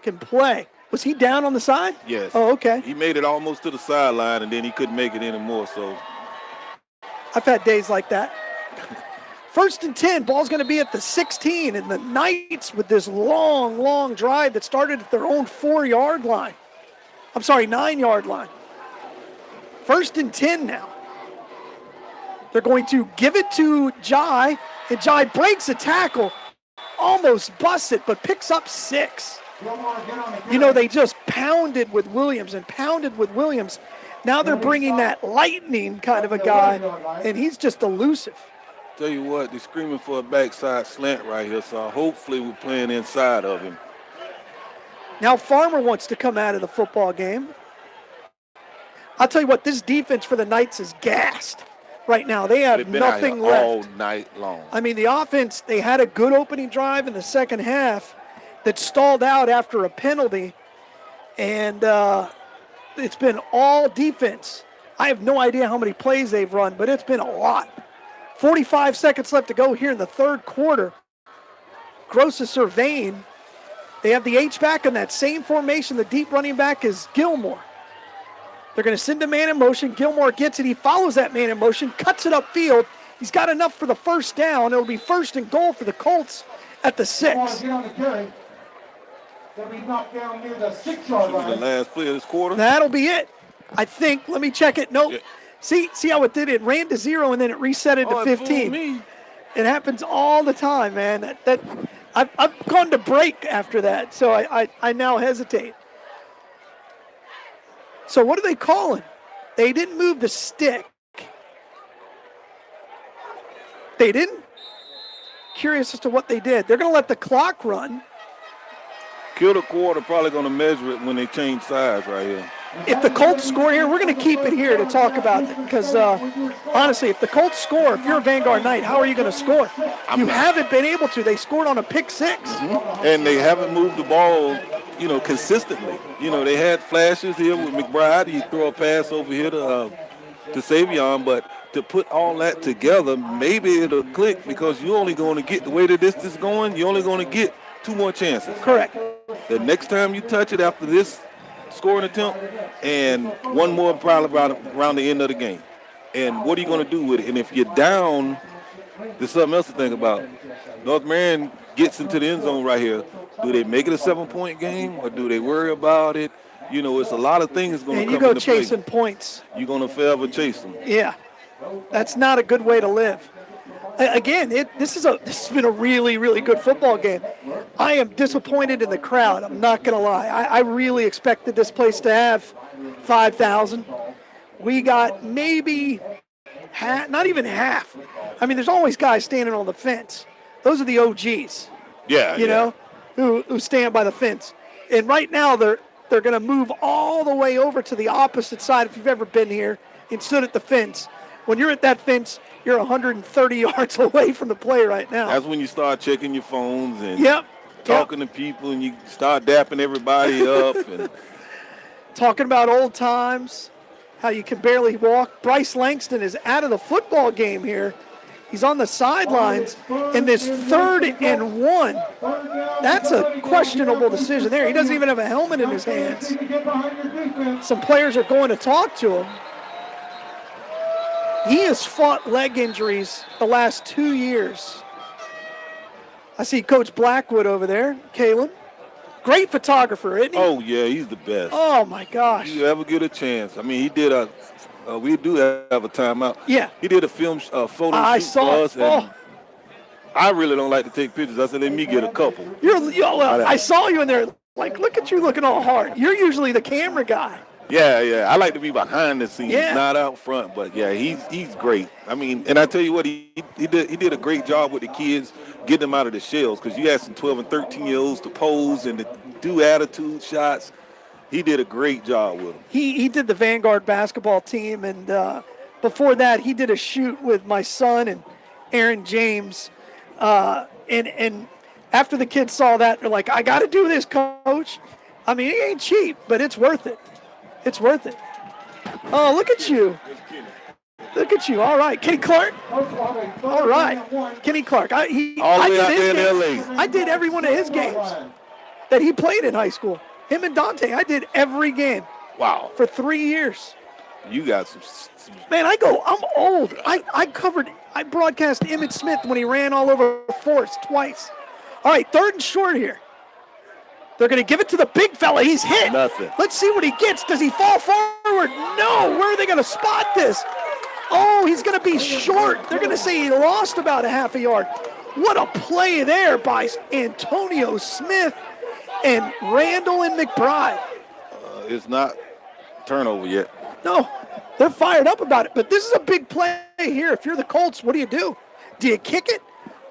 can play. Was he down on the side? Yes. Oh, okay. He made it almost to the sideline, and then he couldn't make it anymore, so. I've had days like that. First and 10, ball's going to be at the 16, and the Knights with this long, long drive that started at their own 4-yard line. I'm sorry, 9-yard line. First and 10 now. They're going to give it to Jai, and Jai breaks a tackle, almost busts it, but picks up 6. You know, they just pounded with Williams and pounded with Williams. Now they're bringing that lightning kind of a guy, and he's just elusive. Tell you what, they're screaming for a backside slant right here, so hopefully we're playing inside of him. Now Farmer wants to come out of the football game. I'll tell you what, this defense for the Knights is gassed right now. They have They've been nothing out here left. all night long. I mean, the offense, they had a good opening drive in the second half that stalled out after a penalty, and it's been all defense. I have no idea how many plays they've run, but it's been a lot. 45 seconds left to go here in the third quarter. Gross is surveying. They have the H-back in that same formation. The deep running back is Gilmore. They're going to send a man in motion. Gilmore gets it. He follows that man in motion, cuts it upfield. He's got enough for the first down. It'll be first and goal for the Colts at the 6. Get on the carry. They'll be knocked down near the 6-yard Should be the line. last play of this quarter. That'll be it. I think. Let me check it. Nope. Yeah. See how it did? It ran to 0 and then it reset it to 15. Me. It happens all the time, man. I've gone to break after that, so I now hesitate. So what are they calling? They didn't move the stick. They didn't? Curious as to what they did. They're going to let the clock run. Kill the quarter, probably going to measure it when they change sides right here. If the Colts score here, we're going to keep it here to talk about it because, honestly, if the Colts score, if you're a Vanguard Knight, how are you going to score? You haven't been able to. They scored on a pick 6. And they haven't moved the ball, consistently. They had flashes here with McBride. He throw a pass over here to Savion, but to put all that together, maybe it'll click because you're only going to get the way that this is going, you're only going to get 2 more chances. Correct. The next time you touch it after this scoring attempt, and one more probably around the end of the game. And what are you going to do with it? And if you're down, there's something else to think about. North Marion gets into the end zone right here. Do they make it a 7-point game, or do they worry about it? It's a lot of things going to come And you go into play. chasing points. You're going to forever chase them. Yeah. That's not a good way to live. Again, this has been a really, really good football game. I am disappointed in the crowd. I'm not going to lie. I really expected this place to have 5,000. We got maybe half, not even half. I mean, there's always guys standing on the fence. Those are the OGs. Yeah. You know, who stand by the fence. And right now they're going to move all the way over to the opposite side. If you've ever been here and stood at the fence, when you're at that fence, you're 130 yards away from the play right now. That's when you start checking your phones and talking to people, and you start dapping everybody up and talking about old times, how you can barely walk. Bryce Langston is out of the football game here. He's on the sidelines in this 3rd and 1. That's a questionable decision there. He doesn't even have a helmet in his hands. Some players are going to talk to him. He has fought leg injuries the last 2 years. I see Coach Blackwood over there, Kalen. Great photographer, isn't he? Oh, yeah, he's the best. Oh, my gosh. You ever get a chance? I mean, he did we do have a timeout. Yeah. He did a film photo I shoot saw for it. us. And I really don't like to take pictures. I said, let me get a couple. I saw you in there. Like, look at you looking all hard. You're usually the camera guy. Yeah. I like to be behind the scenes, Yeah. not out front. But yeah, he's great. I mean, and I tell you what, he did a great job with the kids, getting them out of the shells. Because you asked some 12 and 13-year-olds to pose and to do attitude shots. He did a great job with them. He did the Vanguard basketball team, and before that, he did a shoot with my son and Aaron James. And after the kids saw that, they're like, I got to do this, Coach. I mean, it ain't cheap, but it's worth it. It's worth it. Oh, look at you. Look at you. All right. Kenny Clark. All right. Kenny Clark. All the way out there in L.A. I did every one of his games that he played in high school. Him and Dante. I did every game. Wow. For 3 years. You got some Man, I'm old. I broadcast Emmitt Smith when he ran all over Force twice. All right, 3rd and short here. They're going to give it to the big fella. He's hit. Nothing. Let's see what he gets. Does he fall forward? No. Where are they going to spot this? Oh, he's going to be short. They're going to say he lost about a half a yard. What a play there by Antonio Smith and Randall and McBride. It's not turnover yet. No, they're fired up about it. But this is a big play here. If you're the Colts, what do? Do you kick it?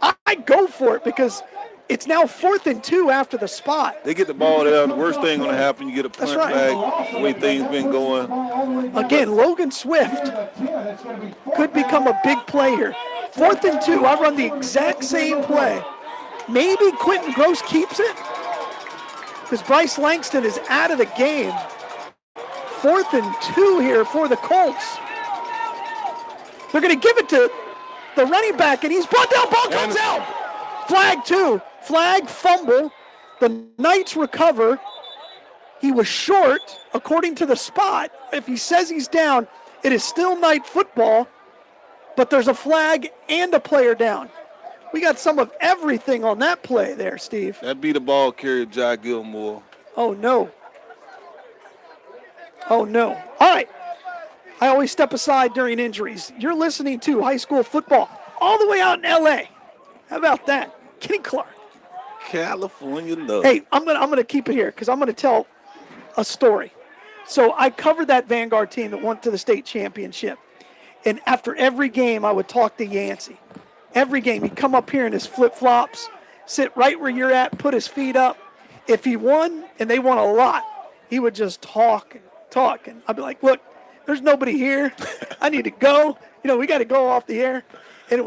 I go for it because it's now 4th and 2 after the spot. They get the ball there. The worst thing going to happen, you get a punt back. The way things been going. Again, Logan Swift could become a big play here. 4th and 2. I run the exact same play. Maybe Quentin Gross keeps it because Bryce Langston is out of the game. 4th and 2 here for the Colts. They're going to give it to the running back, and he's brought down. Ball comes out. Flag 2. Flag, fumble. The Knights recover. He was short, according to the spot. If he says he's down, it is still Knight football, but there's a flag and a player down. We got some of everything on that play there, Steve. That be the ball carrier, Jai Gilmore. Oh, no. Oh, no. All right. I always step aside during injuries. You're listening to high school football all the way out in L.A. How about that? Kenny Clark. California love. Hey, I'm gonna keep it here because I'm gonna tell a story. So I covered that Vanguard team that went to the state championship, and after every game, I would talk to Yancey. Every game, he'd come up here in his flip-flops, sit right where you're at, put his feet up. If he won, and they won a lot, he would just talk, and I'd be like, look, there's nobody here. I need to go. We got to go off the air. And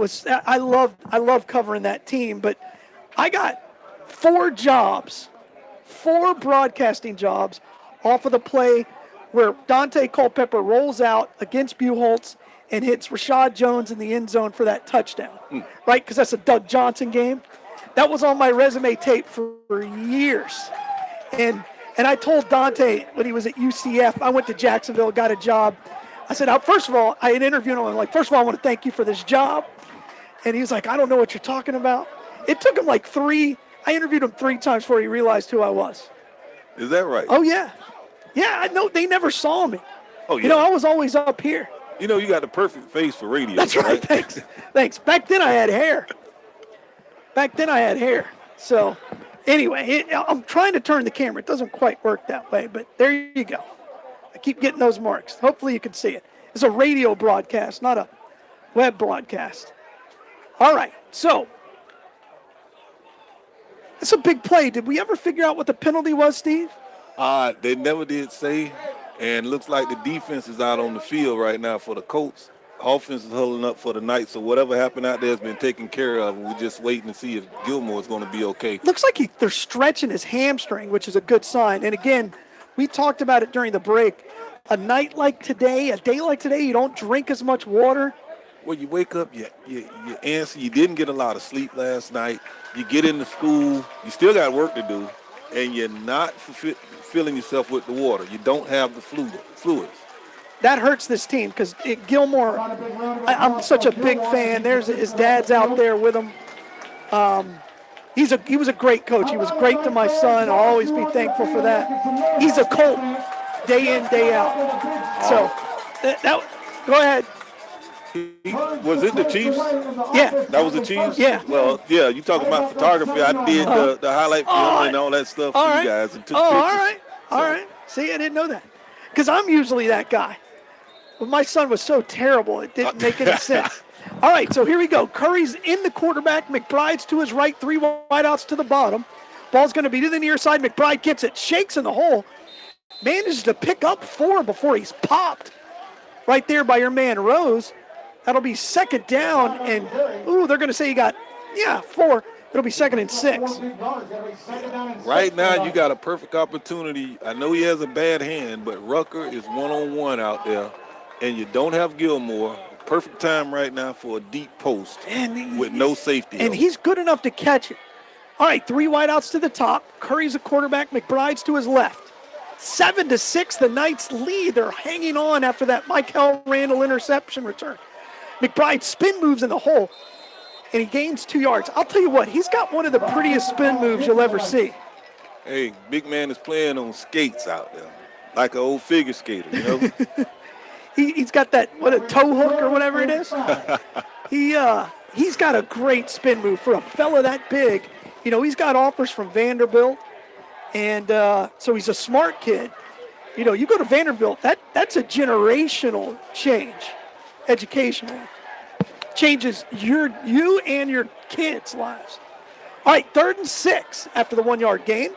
I love covering that team, but I got 4 broadcasting jobs off of the play where Dante Culpepper rolls out against Buchholz and hits Rashad Jones in the end zone for that touchdown, right? Because that's a Doug Johnson game. That was on my resume tape for years. And I told Dante when he was at UCF, I went to Jacksonville, got a job. I said, first of all, I had interviewed him. I'm like, first of all, I want to thank you for this job. And he was like, I don't know what you're talking about. It took him I interviewed him 3 times before he realized who I was. Is that right? Oh, yeah. Yeah, I know. They never saw me. Oh, yeah. I was always up here. You got the perfect face for radio. That's right. Thanks. Back then I had hair. So anyway, I'm trying to turn the camera. It doesn't quite work that way, but there you go. I keep getting those marks. Hopefully you can see it. It's a radio broadcast, not a web broadcast. All right, so it's a big play. Did we ever figure out what the penalty was, Steve? They never did say, and looks like the defense is out on the field right now for the Colts. Offense is holding up for the Knights, so whatever happened out there has been taken care of, and we're just waiting to see if Gilmore is going to be okay. Looks like they're stretching his hamstring, which is a good sign. And again, we talked about it during the break. A day like today, you don't drink as much water. Well, you wake up, you answer, you didn't get a lot of sleep last night. You get into school, you still got work to do, and you're not filling yourself with the water. You don't have the fluids. That hurts this team because Gilmore, I'm such a big fan. There's his dad's out there with him. He was a great coach. He was great to my son. I'll always be thankful for that. He's a Colt day in, day out. So, go ahead. Was it the Chiefs? Yeah. That was the Chiefs? Yeah. Well, yeah, you talking about photography. I did the highlight film and all that stuff for you guys and took pictures. All right. See, I didn't know that. Because I'm usually that guy. But my son was so terrible, it didn't make any sense. All right, so here we go. Curry's in the quarterback. McBride's to his right, 3 wideouts to the bottom. Ball's going to be to the near side. McBride gets it, shakes in the hole. Manages to pick up 4 before he's popped. Right there by your man, Rose. That'll be 2nd down, and, they're going to say he got, 4. It'll be 2nd and 6. Right now, you got a perfect opportunity. I know he has a bad hand, but Rucker is one-on-one out there, and you don't have Gilmore. Perfect time right now for a deep post with no safety. And he's good enough to catch it. All right, 3 wideouts to the top. Curry's a quarterback. McBride's to his left. 7-6, the Knights lead. They're hanging on after that Michael Randall interception return. McBride spin moves in the hole, and he gains 2 yards. I'll tell you what, he's got one of the prettiest spin moves you'll ever see. Hey, big man is playing on skates out there, like an old figure skater, you know? He's got that, a toe hook or whatever it is? He's got a great spin move for a fella that big. You know, he's got offers from Vanderbilt, and so he's a smart kid. You know, you go to Vanderbilt, that's a generational change, educational. Changes you and your kids' lives. All right, 3rd and 6 after the 1 yard gain.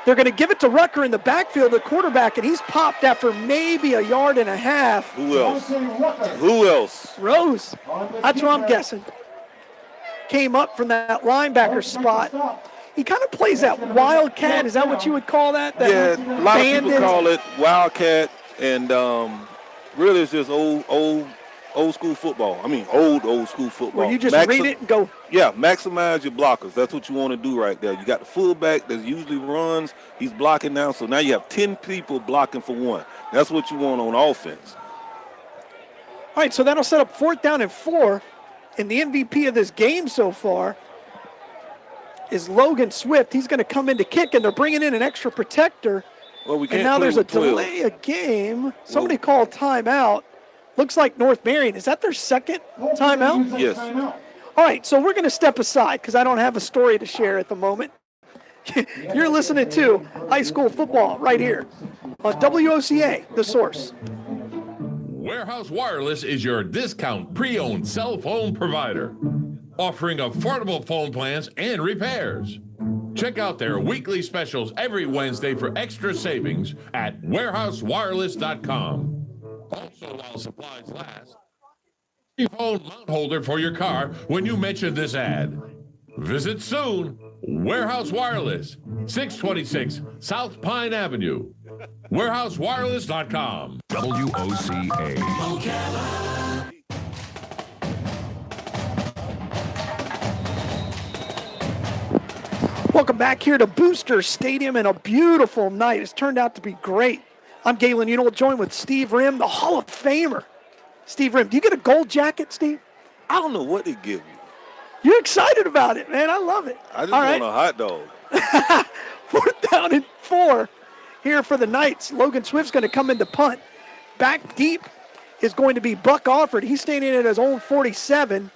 They're going to give it to Rucker in the backfield, the quarterback, and he's popped after maybe a yard and a half. Who else? Who else? Rose. That's what I'm guessing. Came up from that linebacker spot. He kind of plays that wildcat. Is that what you would call that? Yeah, a lot of people call it wildcat, and really it's just old school football. I mean, old school football. Where you just read it and go. Yeah, maximize your blockers. That's what you want to do right there. You got the fullback that usually runs. He's blocking now, so now you have 10 people blocking for one. That's what you want on offense. All right, so that'll set up 4th down and 4. And the MVP of this game so far is Logan Swift. He's going to come in to kick, and they're bringing in an extra protector. Well, we can't. And now there's a delay of game. Somebody called timeout. Looks like North Marion. Is that their second timeout? Yes. All right, so we're going to step aside because I don't have a story to share at the moment. You're listening to high school football right here on WOCA, The Source. Warehouse Wireless is your discount pre-owned cell phone provider, offering affordable phone plans and repairs. Check out their weekly specials every Wednesday for extra savings at warehousewireless.com. Also, while supplies last, free phone mount holder for your car when you mention this ad. Visit soon. Warehouse Wireless, 626 South Pine Avenue. warehousewireless.com. WOCA. Welcome back here to Booster Stadium, and a beautiful night. It's turned out to be great. I'm Galen Unal, joined with Steve Rim, the Hall of Famer. Steve Rim, do you get a gold jacket, Steve? I don't know what they give you. You're excited about it, man. I love it. I just want a hot dog. 4th down and 4 here for the Knights. Logan Swift's going to come in to punt. Back deep is going to be Buck Alford. He's staying in at his own 47.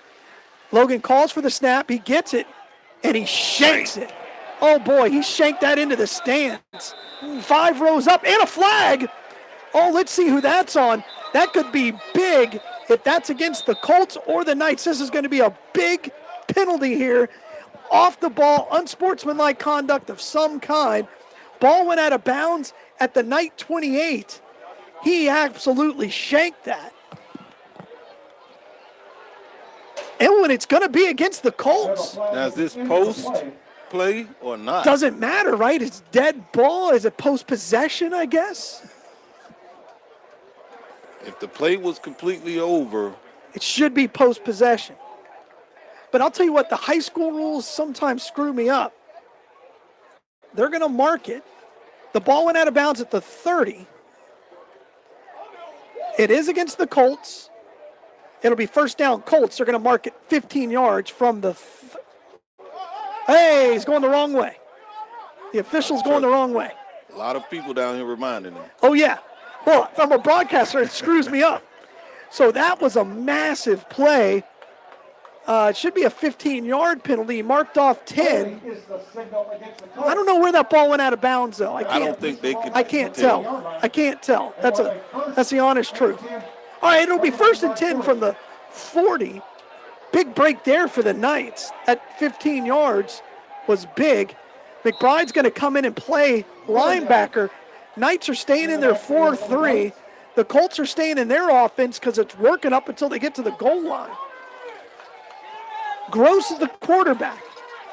Logan calls for the snap. He gets it, and he shanks it. Oh, boy, he shanked that into the stands. 5 rows up and a flag. Oh, let's see who that's on. That could be big if that's against the Colts or the Knights. This is going to be a big penalty here. Off the ball, unsportsmanlike conduct of some kind. Ball went out of bounds at the Knight 28. He absolutely shanked that. And when it's going to be against the Colts. Now, is this post play or not? Doesn't matter, right? It's dead ball. Is it post possession, I guess? If the play was completely over. It should be post possession. But I'll tell you what, the high school rules sometimes screw me up. They're going to mark it. The ball went out of bounds at the 30. It is against the Colts. It'll be 1st down Colts. They're going to mark it 15 yards from the Hey, he's going the wrong way. The official's going the wrong way. A lot of people down here reminding him. Oh, yeah. Well, if I'm a broadcaster, it screws me up. So that was a massive play. It should be a 15-yard penalty, marked off 10. I don't know where that ball went out of bounds, though. I don't think they could. I can't tell. I can't tell. That's the honest truth. All right, it'll be 1st and 10 from the 40. Big break there for the Knights. That 15 yards was big. McBride's going to come in and play linebacker. Knights are staying in their 4-3. The Colts are staying in their offense because it's working up until they get to the goal line. Gross is the quarterback.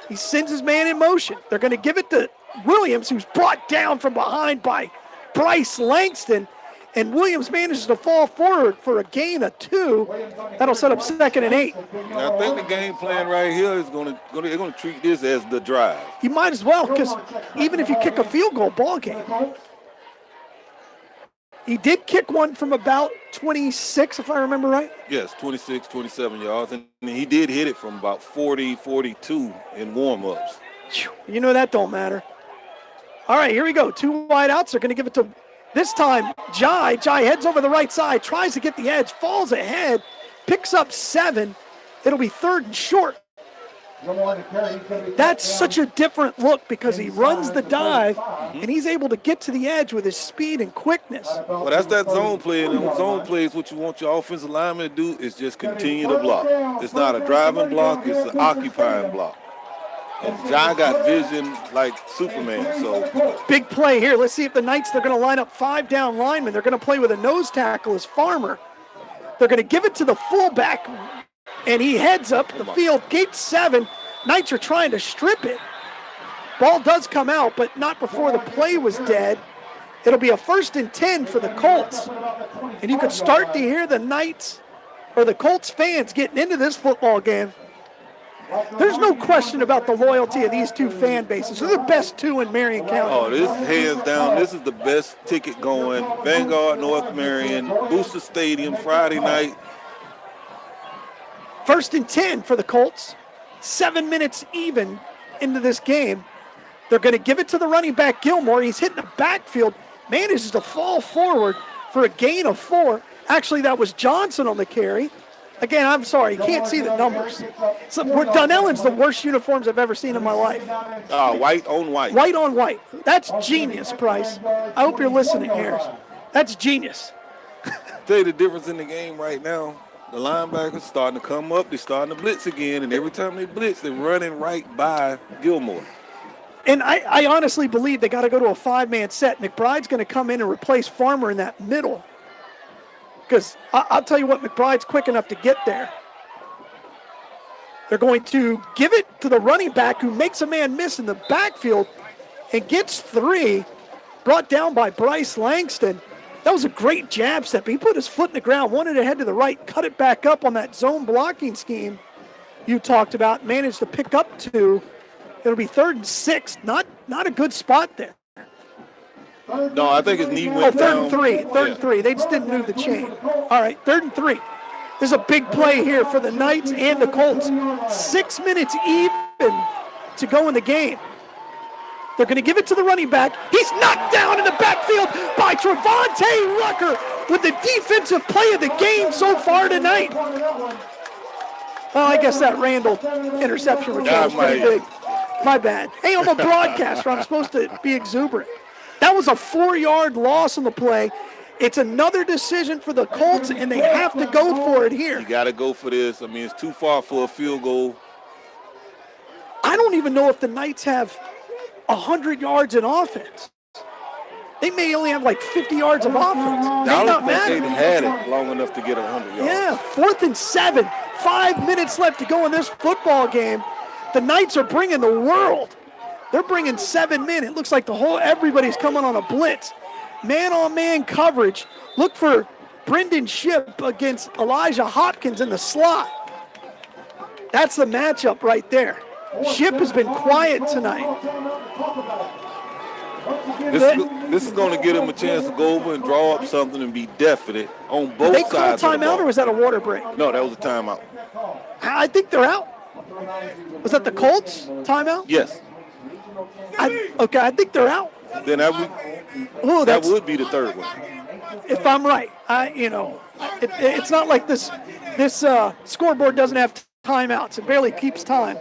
He sends his man in motion. They're going to give it to Williams, who's brought down from behind by Bryce Langston. And Williams manages to fall forward for a gain of 2. That'll set up 2nd and 8. I think the game plan right here is they're gonna treat this as the drive. You might as well, because even if you kick a field goal, ball game. He did kick one from about 26, if I remember right. Yes, 26, 27 yards, and he did hit it from about 40, 42 in warm-ups. You know that don't matter. All right, here we go. 2 wide outs. They're going to give it to, this time, Jai. Jai heads over the right side, tries to get the edge, falls ahead, picks up 7. It'll be 3rd and short. That's such a different look because he runs the dive and he's able to get to the edge with his speed and quickness. Well, that's that zone play, and in zone plays, what you want your offensive lineman to do is just continue to block. It's not a driving block, it's an occupying block. And John got vision like Superman, so. Big play here. Let's see if the Knights, they're going to line up 5 down linemen. They're going to play with a nose tackle as Farmer. They're going to give it to the fullback, and he heads up the field. Gate 7. Knights are trying to strip it. Ball does come out, but not before the play was dead. It'll be a 1st and 10 for the Colts. And you could start to hear the Knights or the Colts fans getting into this football game. There's no question about the loyalty of these 2 fan bases. They're the best 2 in Marion County. Oh, this hands down, this is the best ticket going. Vanguard, North Marion, Booster Stadium, Friday night. 1st and 10 for the Colts. 7 minutes even into this game. They're going to give it to the running back, Gilmore. He's hitting the backfield, manages to fall forward for a gain of 4. Actually, that was Johnson on the carry. Again, I'm sorry, you can't see the numbers. So, Dunellen's the worst uniforms I've ever seen in my life. White on white. White on white. That's genius, Price. I hope you're listening, Harris. That's genius. Tell you the difference in the game right now. The linebackers starting to come up. They're starting to blitz again, and every time they blitz, they're running right by Gilmore. And I honestly believe they got to go to a 5-man set. McBride's going to come in and replace Farmer in that middle. Because I'll tell you what, McBride's quick enough to get there. They're going to give it to the running back who makes a man miss in the backfield and gets 3, brought down by Bryce Langston. That was a great jab step. He put his foot in the ground, wanted to head to the right, cut it back up on that zone blocking scheme you talked about, managed to pick up 2. It'll be 3rd and 6. Not a good spot there. No, I think his knee went 3rd down. and 3. 3rd and 3. They just didn't move the chain. All right, 3rd and 3. There's a big play here for the Knights and the Colts. 6 minutes even to go in the game. They're going to give it to the running back. He's knocked down in the backfield by Trevante Rucker with the defensive play of the game so far tonight. Well, I guess that Randall interception return was pretty big. My bad. Hey, I'm a broadcaster. I'm supposed to be exuberant. That was a 4-yard loss on the play. It's another decision for the Colts, and they have to go for it here. You got to go for this. I mean, it's too far for a field goal. I don't even know if the Knights have 100 yards in offense. They may only have like 50 yards of offense. I don't think they've had it long enough to get 100 yards. Yeah, 4th and 7. 5 minutes left to go in this football game. The Knights are bringing the world. They're bringing 7 men. It looks like everybody's coming on a blitz. Man-on-man coverage. Look for Brendan Shipp against Elijah Hopkins in the slot. That's the matchup right there. Shipp has been quiet tonight. This is going to give him a chance to go over and draw up something and be definite on both sides. Did they call a timeout or was that a water break? No, that was a timeout. I think they're out. Was that the Colts timeout? Yes. Okay, I think they're out. Then that would be the 3rd one. If I'm right, it's not like this scoreboard doesn't have timeouts. It barely keeps time.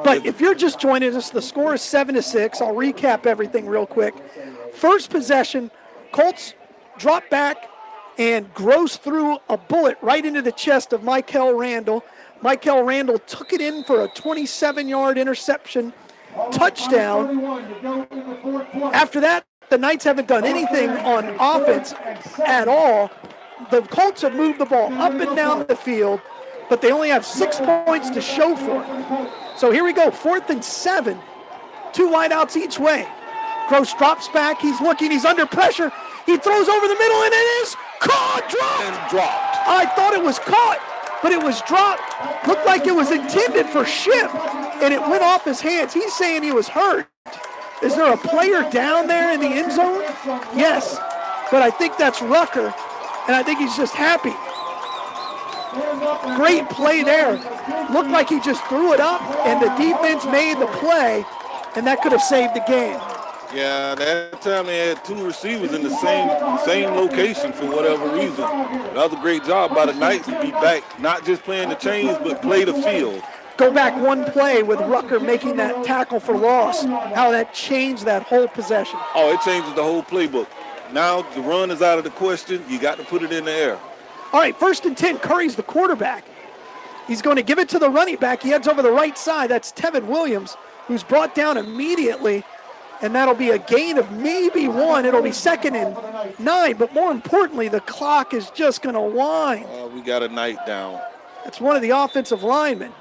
But if you're just joining us, the score is 7-6. I'll recap everything real quick. First possession, Colts drop back and gross through a bullet right into the chest of Michael Randall. Michael Randall took it in for a 27-yard interception touchdown. After that, the Knights haven't done anything on offense at all. The Colts have moved the ball up and down the field, but they only have 6 points to show for it. So here we go, 4th and 7. 2 wideouts each way. Gross drops back. He's looking. He's under pressure. He throws over the middle, and it is caught, dropped. I thought it was caught, but it was dropped. Looked like it was intended for Ship, and it went off his hands. He's saying he was hurt. Is there a player down there in the end zone? Yes, but I think that's Rucker, and I think he's just happy. Great play there. Looked like he just threw it up, and the defense made the play, and that could have saved the game. Yeah, that time they had 2 receivers in the same location for whatever reason. That was a great job by the Knights to be back, not just playing the chains, but play the field. Go back one play with Rucker making that tackle for loss, how that changed that whole possession. Oh, it changes the whole playbook. Now the run is out of the question. You got to put it in the air. All right, 1st and 10, Curry's the quarterback. He's going to give it to the running back. He heads over the right side. That's Tevin Williams, who's brought down immediately, and that'll be a gain of maybe 1. It'll be 2nd and 9, but more importantly, the clock is just going to wind. We got a Knight down. That's one of the offensive linemen.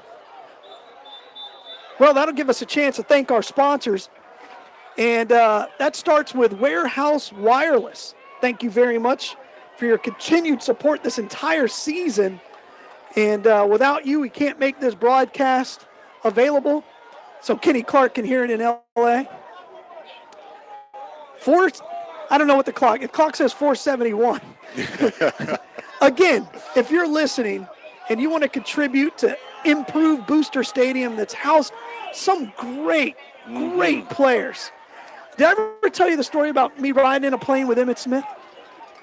Well, that'll give us a chance to thank our sponsors, and that starts with Warehouse Wireless. Thank you very much for your continued support this entire season. And without you, we can't make this broadcast available. So Kenny Clark can hear it in L.A. I don't know what the clock says 471. Again, if you're listening and you want to contribute to improve Booster Stadium that's housed some great players. Did I ever tell you the story about me riding in a plane with Emmitt Smith?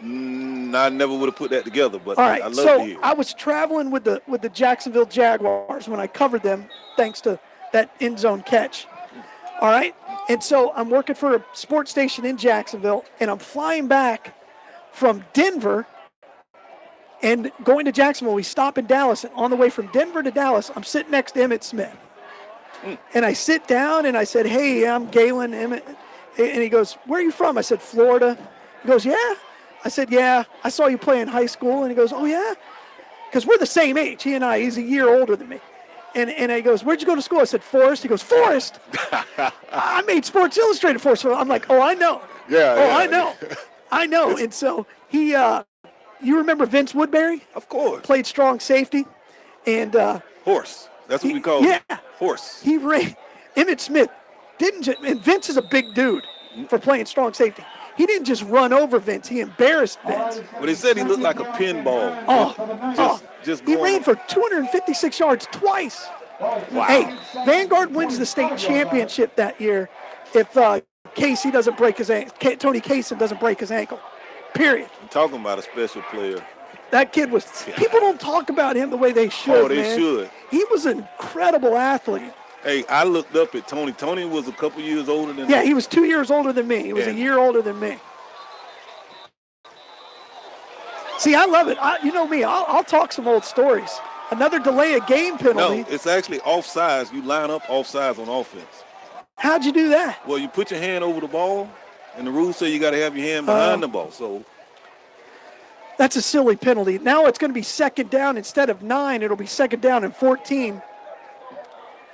I never would have put that together, but all right, I love so to hear. I was traveling with the Jacksonville Jaguars when I covered them, thanks to that end zone catch. All right, and so I'm working for a sports station in Jacksonville, and I'm flying back from Denver and going to Jacksonville. We stop in Dallas, and on the way from Denver to Dallas, I'm sitting next to Emmitt Smith. And I sit down, and I said, "Hey, I'm Galen Emmett." And he goes, "Where are you from?" I said, "Florida." He goes, "Yeah." I said, "Yeah, I saw you play in high school." And he goes, "Oh, yeah?" Because we're the same age, he and I. He's a year older than me. And he goes, "Where'd you go to school?" I said, "Forest." He goes, "Forest?" I made Sports Illustrated for us. So I'm like, "Oh, I know." I know. I know. And so he, you remember Vince Woodbury? Of course. Played strong safety. And Horse. That's what we call him. Yeah. Horse. He ran. Emmitt Smith and Vince is a big dude for playing strong safety. He didn't just run over Vince. He embarrassed Vince. Well, they said he looked like a pinball. Just he going. ran for 256 yards twice. Wow. Hey, Vanguard wins the state championship that year if Casey doesn't break his ankle. Tony Kaysen doesn't break his ankle. Period. I'm talking about a special player. That kid was. People don't talk about him the way they should. Oh, they man. should. He was an incredible athlete. Hey, I looked up at Tony. Tony was a couple years older than Yeah, he was 2 years older than me. He was a year older than me. See, I love it. You know me. I'll talk some old stories. Another delay of game penalty. No, it's actually offsides. You line up offsides on offense. How'd you do that? Well, you put your hand over the ball, and the rules say you got to have your hand behind the ball. So that's a silly penalty. Now it's going to be 2nd down instead of 9. It'll be 2nd down and 14.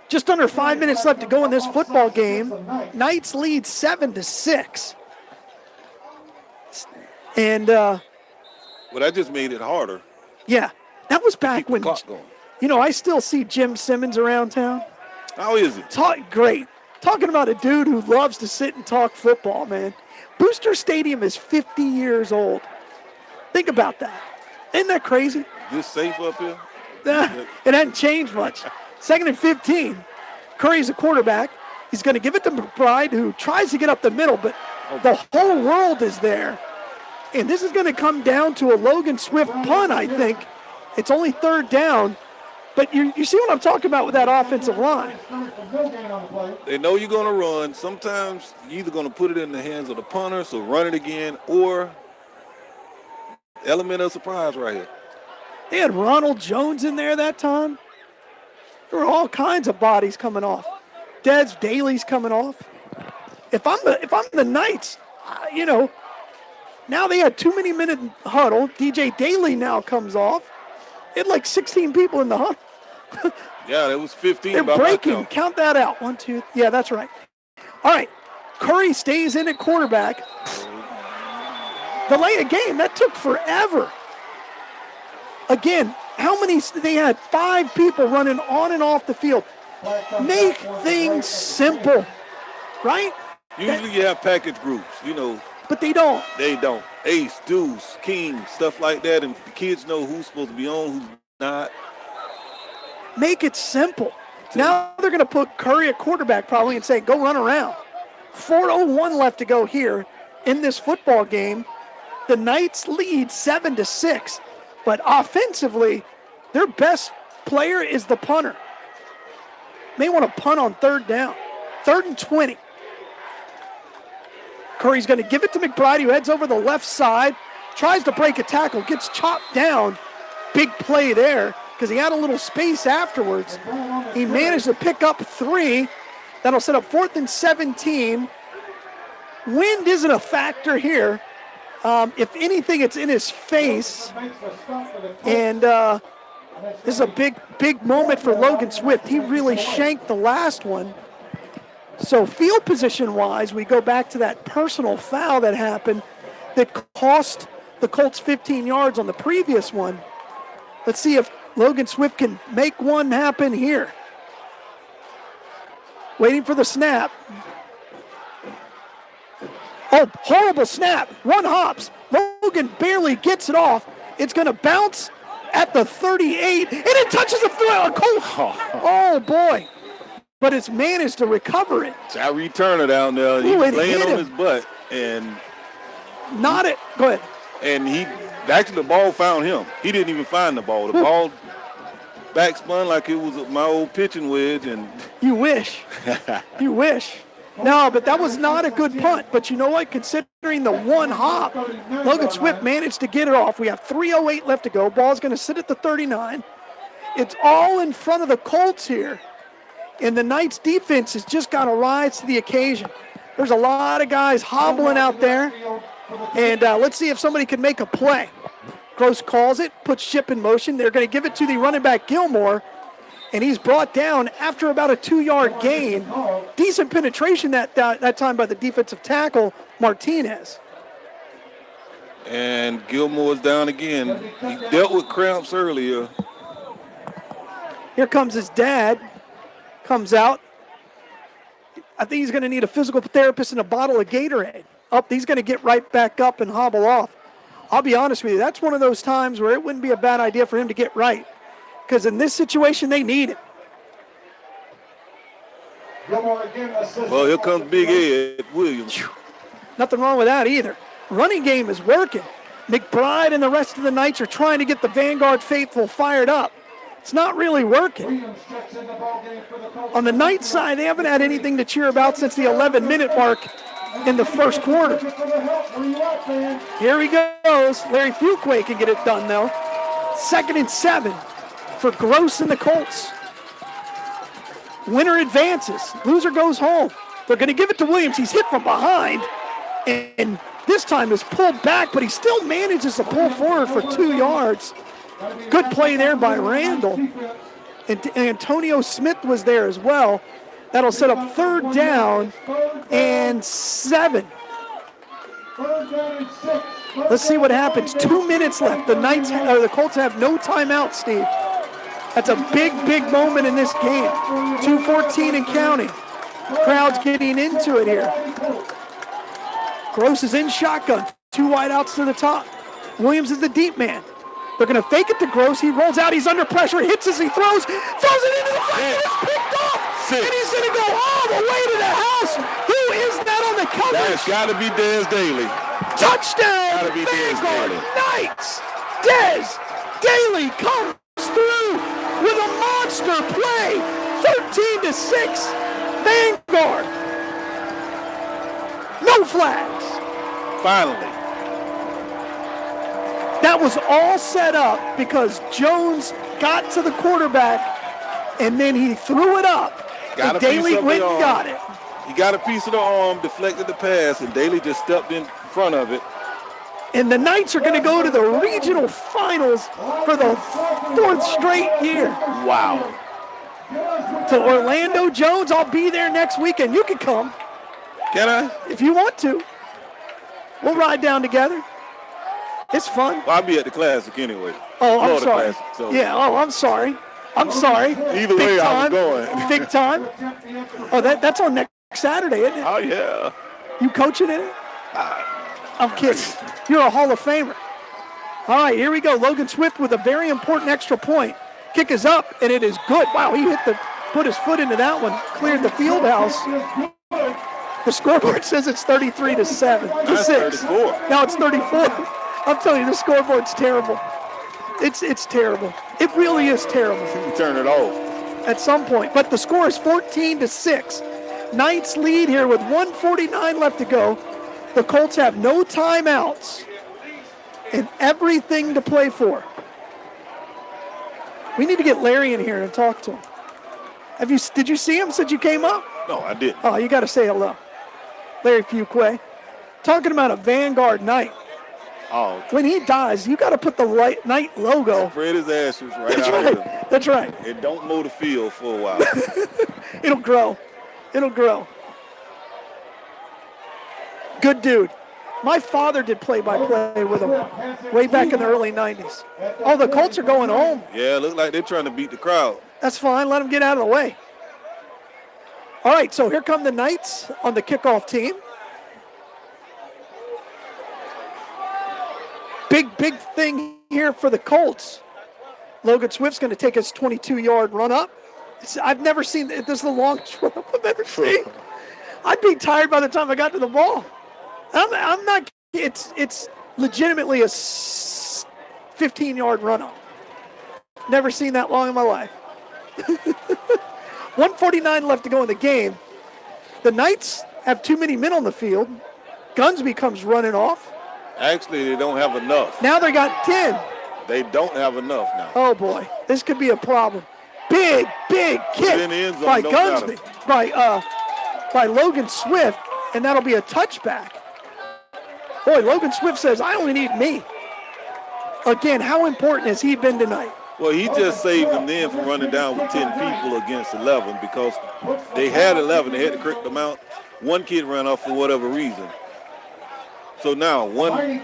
Just under 5 minutes left to go in this football game. Knights lead 7-6. And well, that just made it harder. Yeah, that was back Keep the when. clock going. You know, I still see Jim Simmons around town. How is it? Great. Talking about a dude who loves to sit and talk football, man. Booster Stadium is 50 years old. Think about that. Isn't that crazy? This safe up here? It hasn't changed much. 2nd and 15. Curry's a quarterback. He's going to give it to McBride, who tries to get up the middle, but the whole world is there. And this is going to come down to a Logan Swift punt, I think. It's only 3rd down. But you see what I'm talking about with that offensive line. They know you're going to run. Sometimes you're either going to put it in the hands of the punter, so run it again, or element of surprise right here. They had Ronald Jones in there that time. There were all kinds of bodies coming off. Des Daly's coming off. If I'm the Knights, you know, now they had 2 minute huddle. DJ Daly now comes off. They had like 16 people in the huddle. Yeah, that was 15. They're breaking. Count that out. 1, 2. Yeah, that's right. All right. Curry stays in at quarterback. delay a game. That took forever. Again, how many? They had 5 people running on and off the field. Make things simple, right? Usually you have package groups, But they don't. They don't. Ace, deuce, king, stuff like that, and the kids know who's supposed to be on, who's not. Make it simple. Now they're going to put Curry at quarterback probably and say, go run around. 4:01 left to go here in this football game. The Knights lead 7-6, but offensively, their best player is the punter. May want to punt on 3rd down. 3rd and 20. Curry's going to give it to McBride, who heads over the left side, tries to break a tackle, gets chopped down. Big play there because he had a little space afterwards. He managed to pick up 3. That'll set up 4th and 17. Wind isn't a factor here. If anything, it's in his face. And this is a big moment for Logan Swift. He really shanked the last one. So field position-wise, we go back to that personal foul that happened that cost the Colts 15 yards on the previous one. Let's see if Logan Swift can make one happen here. Waiting for the snap. Oh, horrible snap. One hops. Logan barely gets it off. It's going to bounce at the 38, and it touches the field. Oh, boy. But it's managed to recover it. Tyree Turner down there. He was laying on his butt. And not it. Go ahead. And actually the ball found him. He didn't even find the ball. The ball backspun like it was my old pitching wedge. And you wish. You wish. No, but that was not a good punt. But you know what? Considering the one hop, Logan Swift managed to get it off. We have 3:08 left to go. Ball's going to sit at the 39. It's all in front of the Colts here. And the Knights defense has just got to rise to the occasion. There's a lot of guys hobbling out there. And let's see if somebody can make a play. Gross calls it, puts Ship in motion. They're going to give it to the running back Gilmore. And he's brought down after about a 2-yard gain. Decent penetration that time by the defensive tackle, Martinez. And Gilmore's down again. He dealt with cramps earlier. Here comes his dad. Comes out. I think he's going to need a physical therapist and a bottle of Gatorade. He's going to get right back up and hobble off. I'll be honest with you, that's one of those times where it wouldn't be a bad idea for him to get right. Because in this situation, they need it. Well, here comes Big Ed Williams. Nothing wrong with that either. Running game is working. McBride and the rest of the Knights are trying to get the Vanguard faithful fired up. It's not really working. On the Knights side, they haven't had anything to cheer about since the 11-minute mark in the first quarter. Here he goes. Larry Fuquay can get it done, though. 2nd and 7 for Gross and the Colts. Winner advances. Loser goes home. They're going to give it to Williams. He's hit from behind, and this time is pulled back, but he still manages to pull forward for 2 yards. Good play there by Randall. And Antonio Smith was there as well. That'll set up 3rd down and 7. Let's see what happens. 2 minutes left. The Colts have no timeout, Steve. That's a big moment in this game. 2:14 and counting. Crowd's getting into it here. Gross is in shotgun. 2 wideouts to the top. Williams is the deep man. They're going to fake it to Gross. He rolls out. He's under pressure. Hits as he throws. Throws it into the front. It's picked off. And he's going to go all the way to the house. Who is that on the coverage? That's got to be Dez Daly. Touchdown. Got to be Dez Daly. Knights. Dez Daly comes through with a monster play. 13-6. Vanguard. No flags. Finally. That was all set up because Jones got to the quarterback and then he threw it up. And Daly went and got it. He got a piece of the arm, deflected the pass, and Daly just stepped in front of it. And the Knights are going to go to the regional finals for the 4th straight year. Wow. To Orlando Jones, I'll be there next weekend. You can come. Can I? If you want to. We'll ride down together. It's fun. Well, I'll be at the Classic anyway. Oh, I'm Florida sorry. Classic, so. Yeah, oh, I'm sorry. I'm sorry. Either Big way, time. I was going. Big time. Oh, that's on next Saturday, isn't it? Oh, yeah. You coaching in it? I'm kidding. You're a Hall of Famer. All right, here we go. Logan Swift with a very important extra point. Kick is up, and it is good. Wow, he put his foot into that one, cleared the field house. The scoreboard says it's 33 to 6. That's 34. Now it's 34. I'm telling you, the scoreboard's terrible. It's terrible. It really is terrible. You turn it off. At some point. But the score is 14 to 6. Knights lead here with 1:49 left to go. The Colts have no timeouts and everything to play for. We need to get Larry in here and talk to him. Did you see him since you came up? No, I didn't. Oh, you got to say hello. Larry Fuqua. Talking about a Vanguard Knight. Oh, When he dies, you got to put the Knight logo. spread his ashes right That's out right. here. That's right. And don't mow the field for a while. It'll grow. It'll grow. Good dude. My father did play-by-play with him way back in the early 90s. Oh, the Colts are going home. Yeah, it looks like they're trying to beat the crowd. That's fine. Let them get out of the way. All right, so here come the Knights on the kickoff team. Big thing here for the Colts. Logan Swift's going to take his 22-yard run up. I've never seen this. Is the longest run up I've ever seen. I'd be tired by the time I got to the ball. I'm not. It's legitimately a 15-yard run up. Never seen that long in my life. 1:49 left to go in the game. The Knights have too many men on the field. Gunsby comes running off. Actually, they don't have enough. Now they got 10. They don't have enough now. Oh boy, this could be a problem. Big kick in the end zone, by no doubt. Gunsby, by Logan Swift, and that'll be a touchback. Boy, Logan Swift says, I only need me. Again, how important has he been tonight? Well, he just saved them then from running down with 10 people against 11 because they had 11. They had to correct them out. One kid ran off for whatever reason. So now, I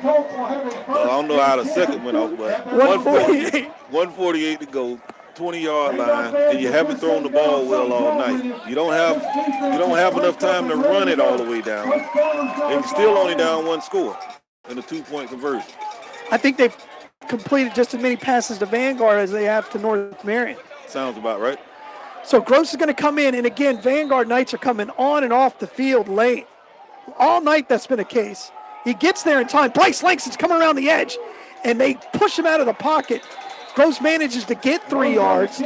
don't know how the second went off, but 148 to go, 20-yard line, and you haven't thrown the ball well all night. You don't have enough time to run it all the way down. And you're still only down one score in a 2-point conversion. I think they've completed just as many passes to Vanguard as they have to North Marion. Sounds about right. So Gross is going to come in, and again, Vanguard Knights are coming on and off the field late. All night that's been the case. He gets there in time. Bryce Langston's coming around the edge, and they push him out of the pocket. Gross manages to get 3 yards,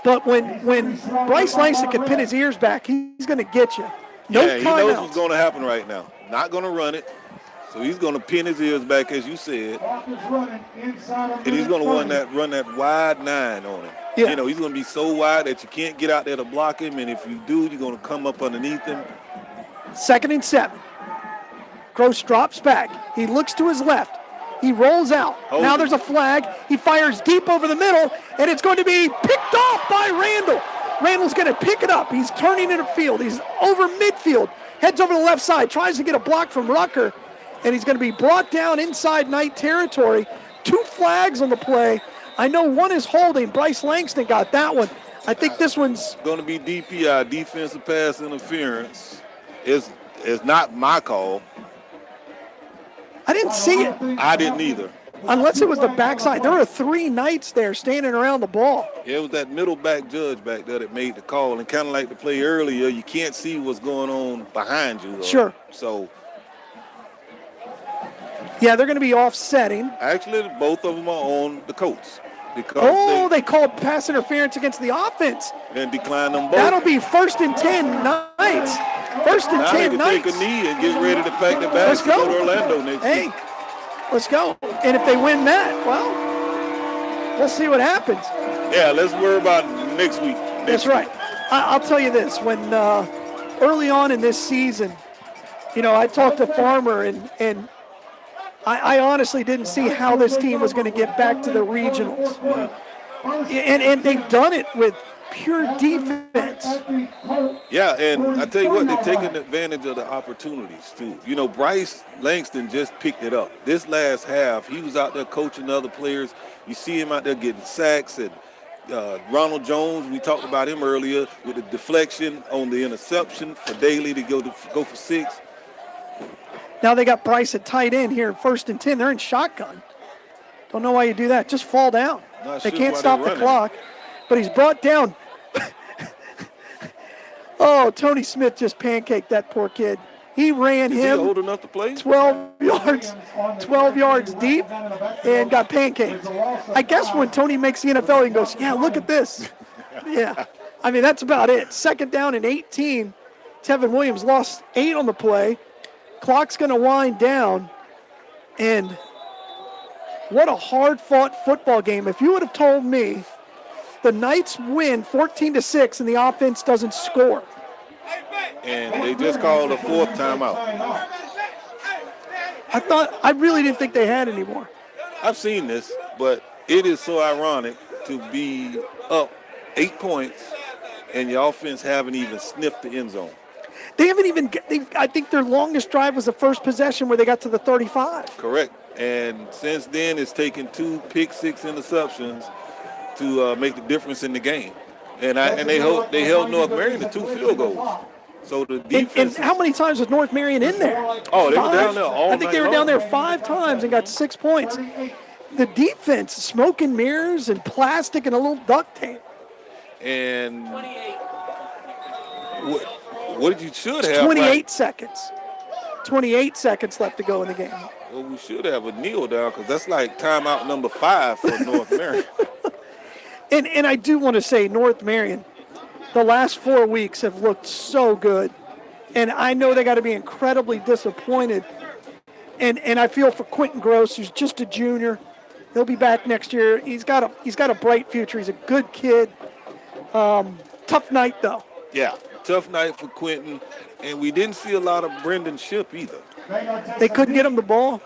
but when Bryce Langston can pin his ears back, he's going to get you. No yeah, he knows timeouts. what's going to happen right now. Not going to run it. So he's going to pin his ears back, as you said, and he's going to run that wide 9 on him. Yeah. You know, he's going to be so wide that you can't get out there to block him, and if you do, you're going to come up underneath him. 2nd and 7. Gross drops back. He looks to his left. He rolls out. Now there's a flag. He fires deep over the middle, and it's going to be picked off by Randall. Randall's going to pick it up. He's turning in the field. He's over midfield, heads over the left side, tries to get a block from Rucker, and he's going to be brought down inside Knight territory. 2 flags on the play. I know one is holding. Bryce Langston got that one. I think this one's going to be DPI, defensive pass interference. It's not my call. I didn't see it. I didn't either. Unless it was the backside. There were 3 Knights there standing around the ball. It was that middle back judge back there that made the call. And kind of like the play earlier, you can't see what's going on behind you. Sure. So. Yeah, they're going to be offsetting. Actually, both of them are on the Colts. Because they called pass interference against the offense. And declined them both. That'll be 1st and 10 Knights. 1st and now 10 they can Knights. take a knee and get ready to pack the bags to go to Orlando next week. Let's go. And if they win that, well, let's see what happens. Yeah, let's worry about next week. That's right. I'll tell you this. When early on in this season, I talked to Farmer, and I honestly didn't see how this team was going to get back to the regionals. And they've done it with pure defense. Yeah, and I tell you what, they're taking advantage of the opportunities too. You know, Bryce Langston just picked it up. This last half, he was out there coaching the other players. You see him out there getting sacks. And Ronald Jones, we talked about him earlier with the deflection on the interception for Daly to go for 6. Now they got Bryce at tight end here, 1st and 10. They're in shotgun. Don't know why you do that. Just fall down. They can't stop the clock. But he's brought down. Oh, Tony Smith just pancaked that poor kid. He ran him. Is he old enough to play? 12 yards deep and got pancaked. I guess when Tony makes the NFL, he goes, yeah, look at this. Yeah. I mean, that's about it. 2nd down and 18. Tevin Williams lost 8 on the play. Clock's going to wind down. And what a hard-fought football game. If you would have told me the Knights win 14-6 and the offense doesn't score. And they just called a 4th timeout. I really didn't think they had any more. I've seen this, but it is so ironic to be up 8 points and your offense haven't even sniffed the end zone. They haven't even, I think their longest drive was the first possession where they got to the 35. Correct. And since then, it's taken 2 pick-6 interceptions to make the difference in the game. And they held North Marion to 2 field goals. So the defense. And how many times was North Marion in there? Oh, they were down there all night. I think they were down there 5 times and got 6 points. The defense, smoke and mirrors and plastic and a little duct tape. And what you should have. 28 seconds. 28 seconds left to go in the game. Well, we should have a kneel down because that's like timeout number 5 for North Marion. And I do want to say North Marion, the last 4 weeks have looked so good. And I know they got to be incredibly disappointed. And I feel for Quentin Gross, who's just a junior. He'll be back next year. He's got a bright future. He's a good kid. Tough night, though. Yeah, tough night for Quentin. And we didn't see a lot of Brendan Shipp either. They couldn't get him the ball.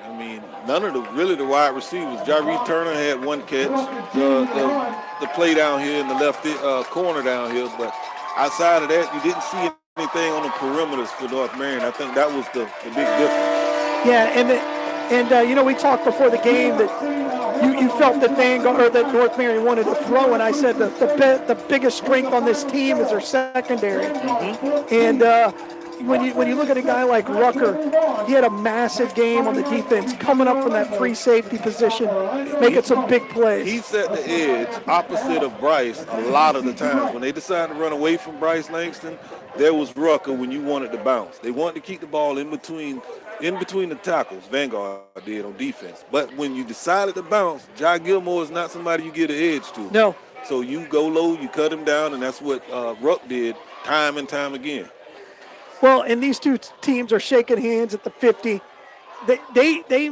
I mean, none of the wide receivers. Jaree Turner had 1 catch. The play down here in the left corner down here. But outside of that, you didn't see anything on the perimeters for North Marion. I think that was the big difference. Yeah, and you know, we talked before the game that you felt that Vanguard or that North Marion wanted to throw, and I said that the biggest strength on this team is their secondary. Mm-hmm. And when you look at a guy like Rucker, he had a massive game on the defense, coming up from that free safety position, making some big plays. He set the edge opposite of Bryce a lot of the times. When they decided to run away from Bryce Langston, there was Rucker when you wanted to bounce. They wanted to keep the ball in between the tackles, Vanguard did on defense. But when you decided to bounce, Jai Gilmore is not somebody you get an edge to. No. So you go low, you cut him down, and that's what Ruck did time and time again. Well, and these two teams are shaking hands at the 50. They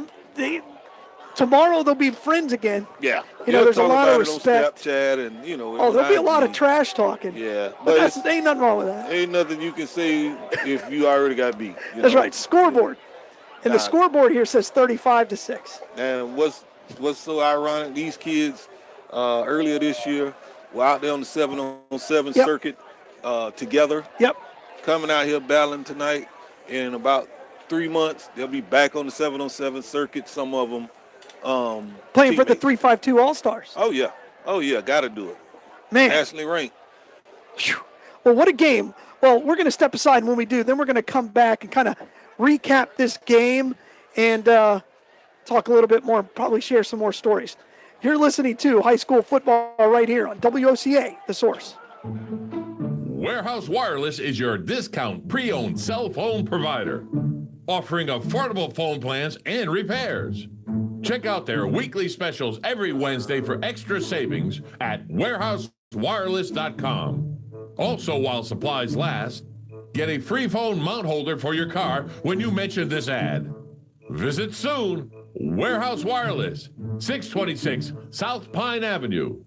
tomorrow they'll be friends again. Yeah. You know, there's a lot of respect. Snapchat and, you know. Oh, there'll be a lot of trash talking. Yeah. But ain't nothing wrong with that. Ain't nothing you can say if you already got beat. That's right. Scoreboard. And the scoreboard here says 35-6. And what's so ironic, these kids earlier this year were out there on the 7-on-7 circuit together. Yep. Coming out here battling tonight. In about 3 months, they'll be back on the 7-on-7 circuit, some of them. Playing for the 352 All-Stars. Oh, yeah, got to do it. Man. Nationally ranked. Whew. Well, what a game. Well, we're going to step aside, and when we do, then we're going to come back and kind of recap this game and talk a little bit more, probably share some more stories. You're listening to high school football right here on WOCA, The Source. Warehouse Wireless is your discount pre-owned cell phone provider, offering affordable phone plans and repairs. Check out their weekly specials every Wednesday for extra savings at warehousewireless.com. Also, while supplies last, get a free phone mount holder for your car when you mention this ad. Visit soon. Warehouse Wireless, 626 South Pine Avenue.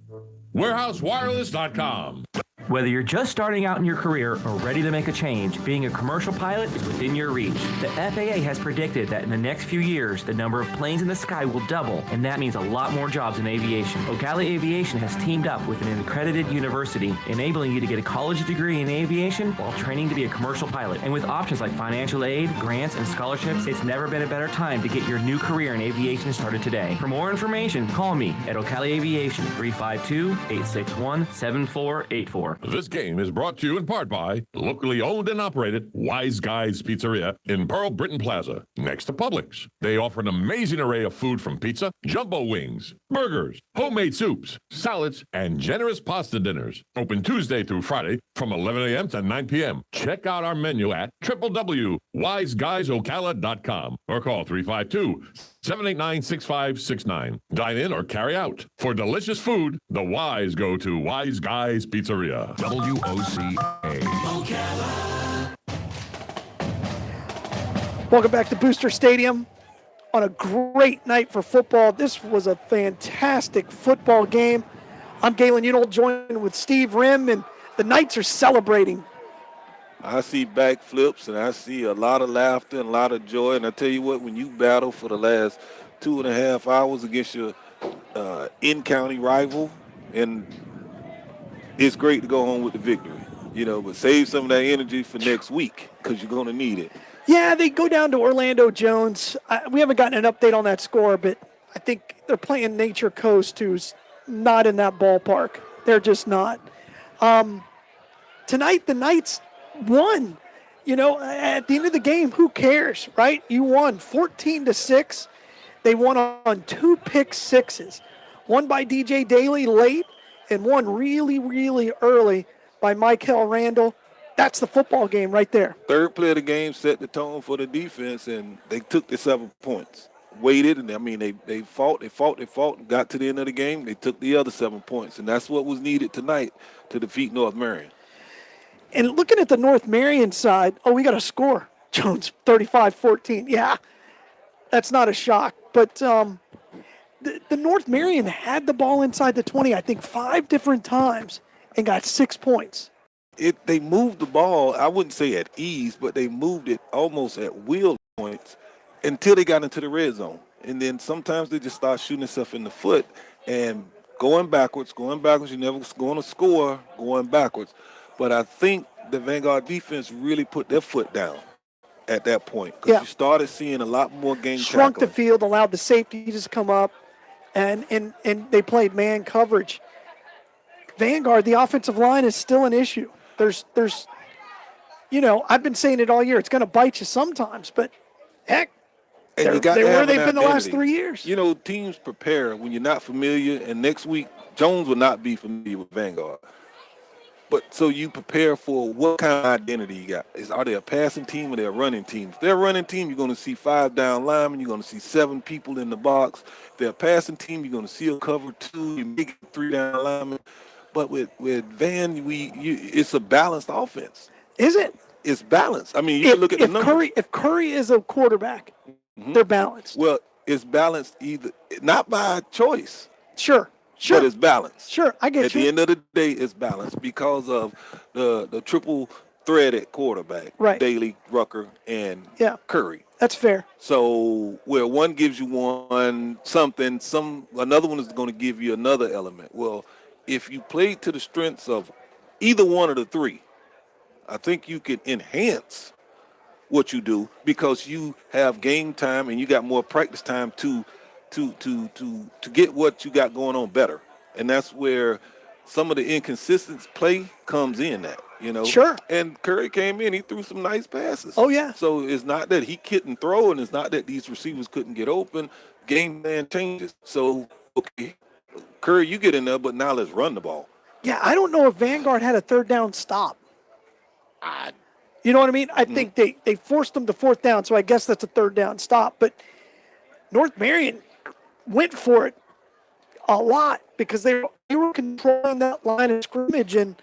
warehousewireless.com. Whether you're just starting out in your career or ready to make a change, being a commercial pilot is within your reach. The FAA has predicted that in the next few years, the number of planes in the sky will double, and that means a lot more jobs in aviation. Ocala Aviation has teamed up with an accredited university, enabling you to get a college degree in aviation while training to be a commercial pilot. And with options like financial aid, grants, and scholarships, it's never been a better time to get your new career in aviation started today. For more information, call me at Ocala Aviation, 352-861-7484. This game is brought to you in part by locally owned and operated Wise Guys Pizzeria in Pearl Britton Plaza, next to Publix. They offer an amazing array of food from pizza, jumbo wings, burgers, homemade soups, salads, and generous pasta dinners. Open Tuesday through Friday from 11 a.m. to 9 p.m. Check out our menu at www.wiseguysocala.com or call 352-789-6569. Dine in or carry out. For delicious food, the Wise go to Wise Guys Pizzeria. WOCA. Welcome back to Booster Stadium on a great night for football. This was a fantastic football game. I'm Galen Unold, joined with Steve Rim, and the Knights are celebrating. I see backflips, and I see a lot of laughter and a lot of joy. And I tell you what, when you battle for the last 2.5 hours against your in-county rival, and it's great to go home with the victory, but save some of that energy for next week because you're going to need it. Yeah, they go down to Orlando Jones. We haven't gotten an update on that score, but I think they're playing Nature Coast, who's not in that ballpark. They're just not. Tonight, the Knights won. At the end of the game, who cares, right? You won 14-6. They won on 2 pick sixes. One by DJ Daly late and one really, really early by Michael Randall. That's the football game right there. Third play of the game set the tone for the defense, and they took the 7 points. Waited, and they fought, got to the end of the game. They took the other 7 points, and that's what was needed tonight to defeat North Marion. And looking at the North Marion side, we got a score. Jones, 35-14. Yeah, that's not a shock. But the North Marion had the ball inside the 20, I think 5 different times, and got 6 points. They moved the ball, I wouldn't say at ease, but they moved it almost at will points until they got into the red zone. And then sometimes they just start shooting themselves in the foot and going backwards. You're never going to score going backwards. But I think the Vanguard defense really put their foot down at that point because you started seeing a lot more game shrunk tackling. The field, allowed the safeties to come up, and they played man coverage. Vanguard, the offensive line is still an issue. There's I've been saying it all year. It's going to bite you sometimes, but heck, they're where they've been the last 3 years. Teams prepare when you're not familiar, and next week Jones will not be familiar with Vanguard. But so you prepare for what kind of identity you got. Are they a passing team or they're a running team? If they're a running team, you're going to see 5 down linemen. You're going to see 7 people in the box. If they're a passing team, you're going to see a cover 2. You make 3 down linemen. But with Van, it's a balanced offense. Is it? It's balanced. I mean, you can look at the numbers. If Curry is a quarterback, they're balanced. Well, it's balanced not by choice. Sure. But it's balanced. Sure, I get At you. the end of the day, it's balanced because of the triple threat at quarterback. Right. Daly, Rucker, and Curry. That's fair. So where one gives you another one is going to give you another element. Well, if you play to the strengths of either one of the 3, I think you can enhance what you do because you have game time and you got more practice time to get what you got going on better. And that's where some of the inconsistent play comes in at, Sure. And Curry came in, he threw some nice passes. Oh, yeah. So it's not that he couldn't throw, and it's not that these receivers couldn't get open. Game plan changes. So, okay, Curry, you get in there, but now let's run the ball. Yeah, I don't know if Vanguard had a 3rd down stop. You know what I mean? I think they forced them to 4th down, so I guess that's a 3rd down stop. But North Marion went for it a lot because they were controlling that line of scrimmage, and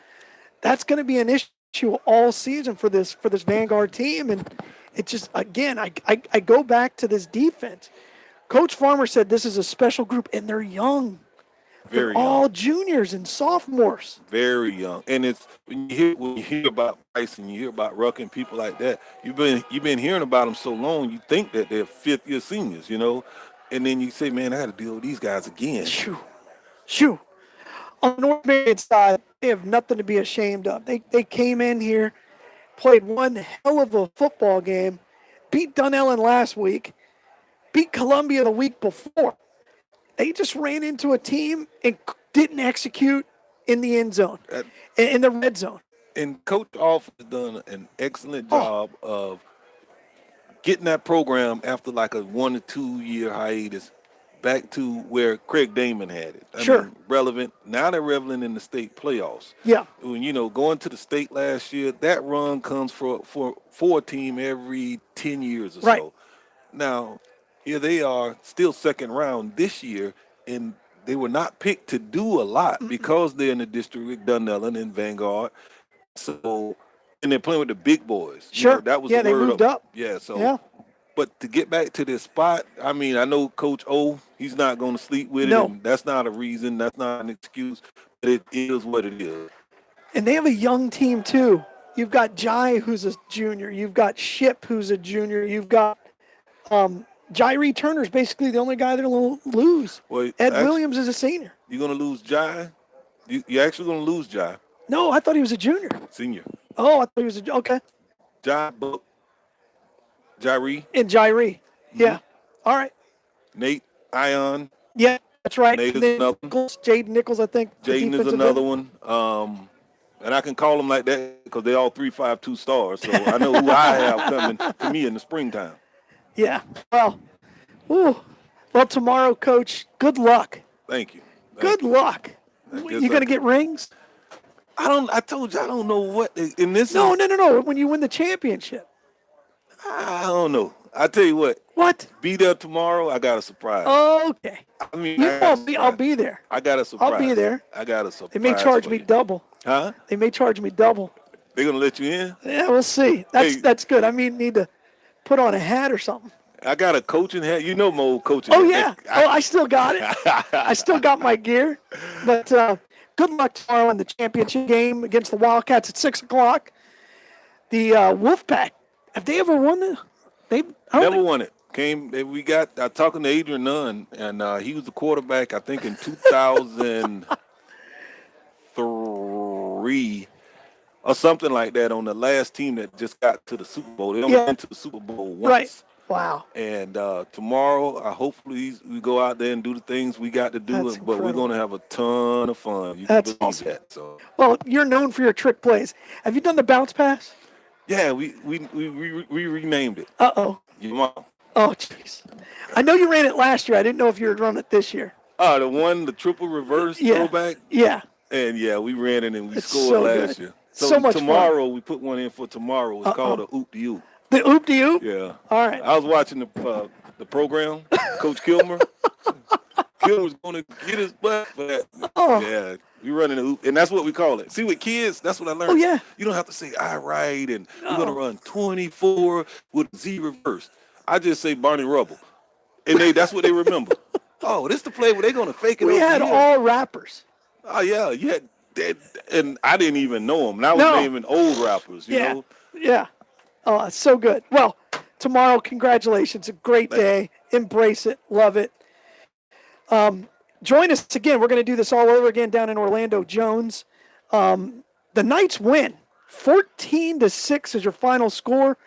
that's going to be an issue all season for this Vanguard team. And it just, again, I go back to this defense. Coach Farmer said this is a special group, and they're young. Very They're young. all juniors and sophomores. Very young. And it's when you hear about Price and you hear about Ruck and people like that, you've been hearing about them so long, you think that they're fifth-year seniors, and then you say, man, I got to deal with these guys again. Shoo. On the North Marion side, they have nothing to be ashamed of. They came in here, played one hell of a football game, beat Dunellen last week, beat Columbia the week before. They just ran into a team and didn't execute in the end zone, in the red zone. And Coach Off has done an excellent job of getting that program after like a 1 to 2 year hiatus back to where Craig Damon had it. I mean, relevant. Now they're relevant in the state playoffs. Yeah. When, going to the state last year, that run comes for a team every 10 years or so. Now, here they are still second round this year, and they were not picked to do a lot because they're in the district with Dunellen and Vanguard. So, and they're playing with the big boys. That was the they word moved up. Yeah, so. But to get back to this spot, I mean, I know Coach O, he's not going to sleep with it. And that's not a reason. That's not an excuse. But it is what it is. And they have a young team, too. You've got Jai, who's a junior. You've got Ship, who's a junior. You've got Jairi Turner's basically the only guy they're going to lose. Well, Ed Williams is a senior. You're going to lose Jai? You're actually going to lose Jai. No, I thought he was a junior. Senior. Oh, I thought he was okay. Jai Buck. Jairi. And Jairi. Yeah. All right. Nate Ion. Yeah, that's right. Nate is another one. Jaden Nichols, I think. Jaden is another one. And I can call them like that because they're all 3.52 stars. So I know who I have coming to me in the springtime. Yeah. Well, tomorrow, Coach, good luck. Thank you. Good luck. You going to get rings? I told you I don't know what in this. No. When you win the championship. I don't know. I tell you what. What? Be there tomorrow. I got a surprise. Okay. I mean, I'll be there. I got a surprise. I'll be there. I got a surprise. They may charge me double. Huh? They may charge me double. They're gonna let you in? Yeah, we'll see. That's good. I mean, need to put on a hat or something. I got a coaching hat. You know my old coaching hat. Yeah. I still got it. I still got my gear. But good luck tomorrow in the championship game against the Wildcats at 6:00. The Wolfpack. Have they ever won the? Never won it. We got talking to Adrian Nunn, and he was the quarterback, I think, in 2003 or something like that on the last team that just got to the Super Bowl. They only went to the Super Bowl once. Right. Wow. And tomorrow, hopefully we go out there and do the things we got to do, but we're going to have a ton of fun. You can believe awesome. That. So. Well, you're known for your trick plays. Have you done the bounce pass? Yeah, we renamed it. Uh-oh. Your mom. Oh, jeez. I know you ran it last year. I didn't know if you would run it this year. The triple reverse throwback? Yeah. And, we ran it and we scored last year. So much tomorrow, fun. We put one in for tomorrow. It's called a oop-de-oop. The oop-de-oop? Yeah. All right. I was watching the program, Coach Kilmer. Kilmer's going to get his butt for that. Oh. Yeah. We running the hoop, and that's what we call it. See, with kids, that's what I learned. Oh, yeah. You don't have to say, all right, and we're going to run 24 with Z reverse. I just say Barney Rubble. And that's what they remember. Oh, this is the play where they're going to fake it. We had all rappers. Oh, yeah. And I didn't even know them. And I was naming old rappers, you know? Yeah. Oh, it's so good. Well, tomorrow, congratulations. A great day. Embrace it. Love it. Join us again. We're going to do this all over again down in Orlando Jones. The Knights win. 14-6 is your final score.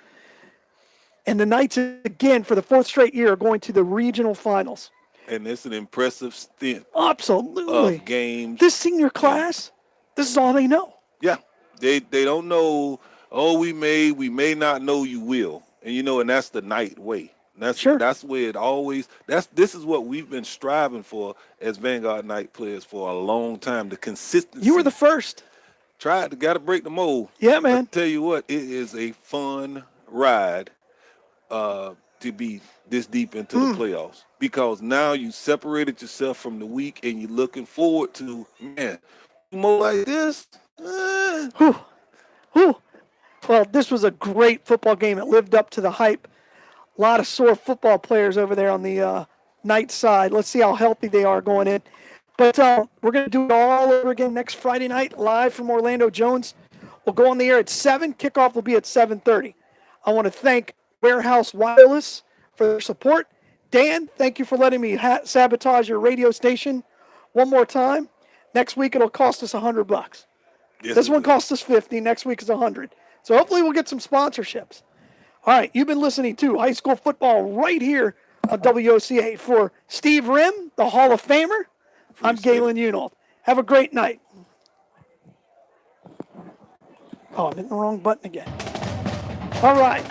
And the Knights, again, for the fourth straight year, are going to the regional finals. And it's an impressive stint. Absolutely. Of games. This senior class, this is all they know. Yeah. They don't know, we may not know you will. And, and that's the Knight way. That's where it always this is what we've been striving for as Vanguard Knight players for a long time. The consistency. You were the first. Got to break the mold. Yeah, man. I tell you what, it is a fun ride to be this deep into the playoffs because now you separated yourself from the weak and you're looking forward to more like this. Whew. Well, this was a great football game. It lived up to the hype. A lot of sore football players over there on the Knights side. Let's see how healthy they are going in. But we're going to do it all over again next Friday night, live from Orlando Jones. We'll go on the air at 7. Kickoff will be at 7:30. I want to thank Warehouse Wireless for their support. Dan, thank you for letting me sabotage your radio station one more time. Next week it'll cost us $100. Yes, This one cost us $50. Next week is $100. So hopefully we'll get some sponsorships. All right, you've been listening to high school football right here on WOCA. For Steve Rim, the Hall of Famer, I'm Galen Unold. Have a great night. Oh, I'm hitting the wrong button again. All right.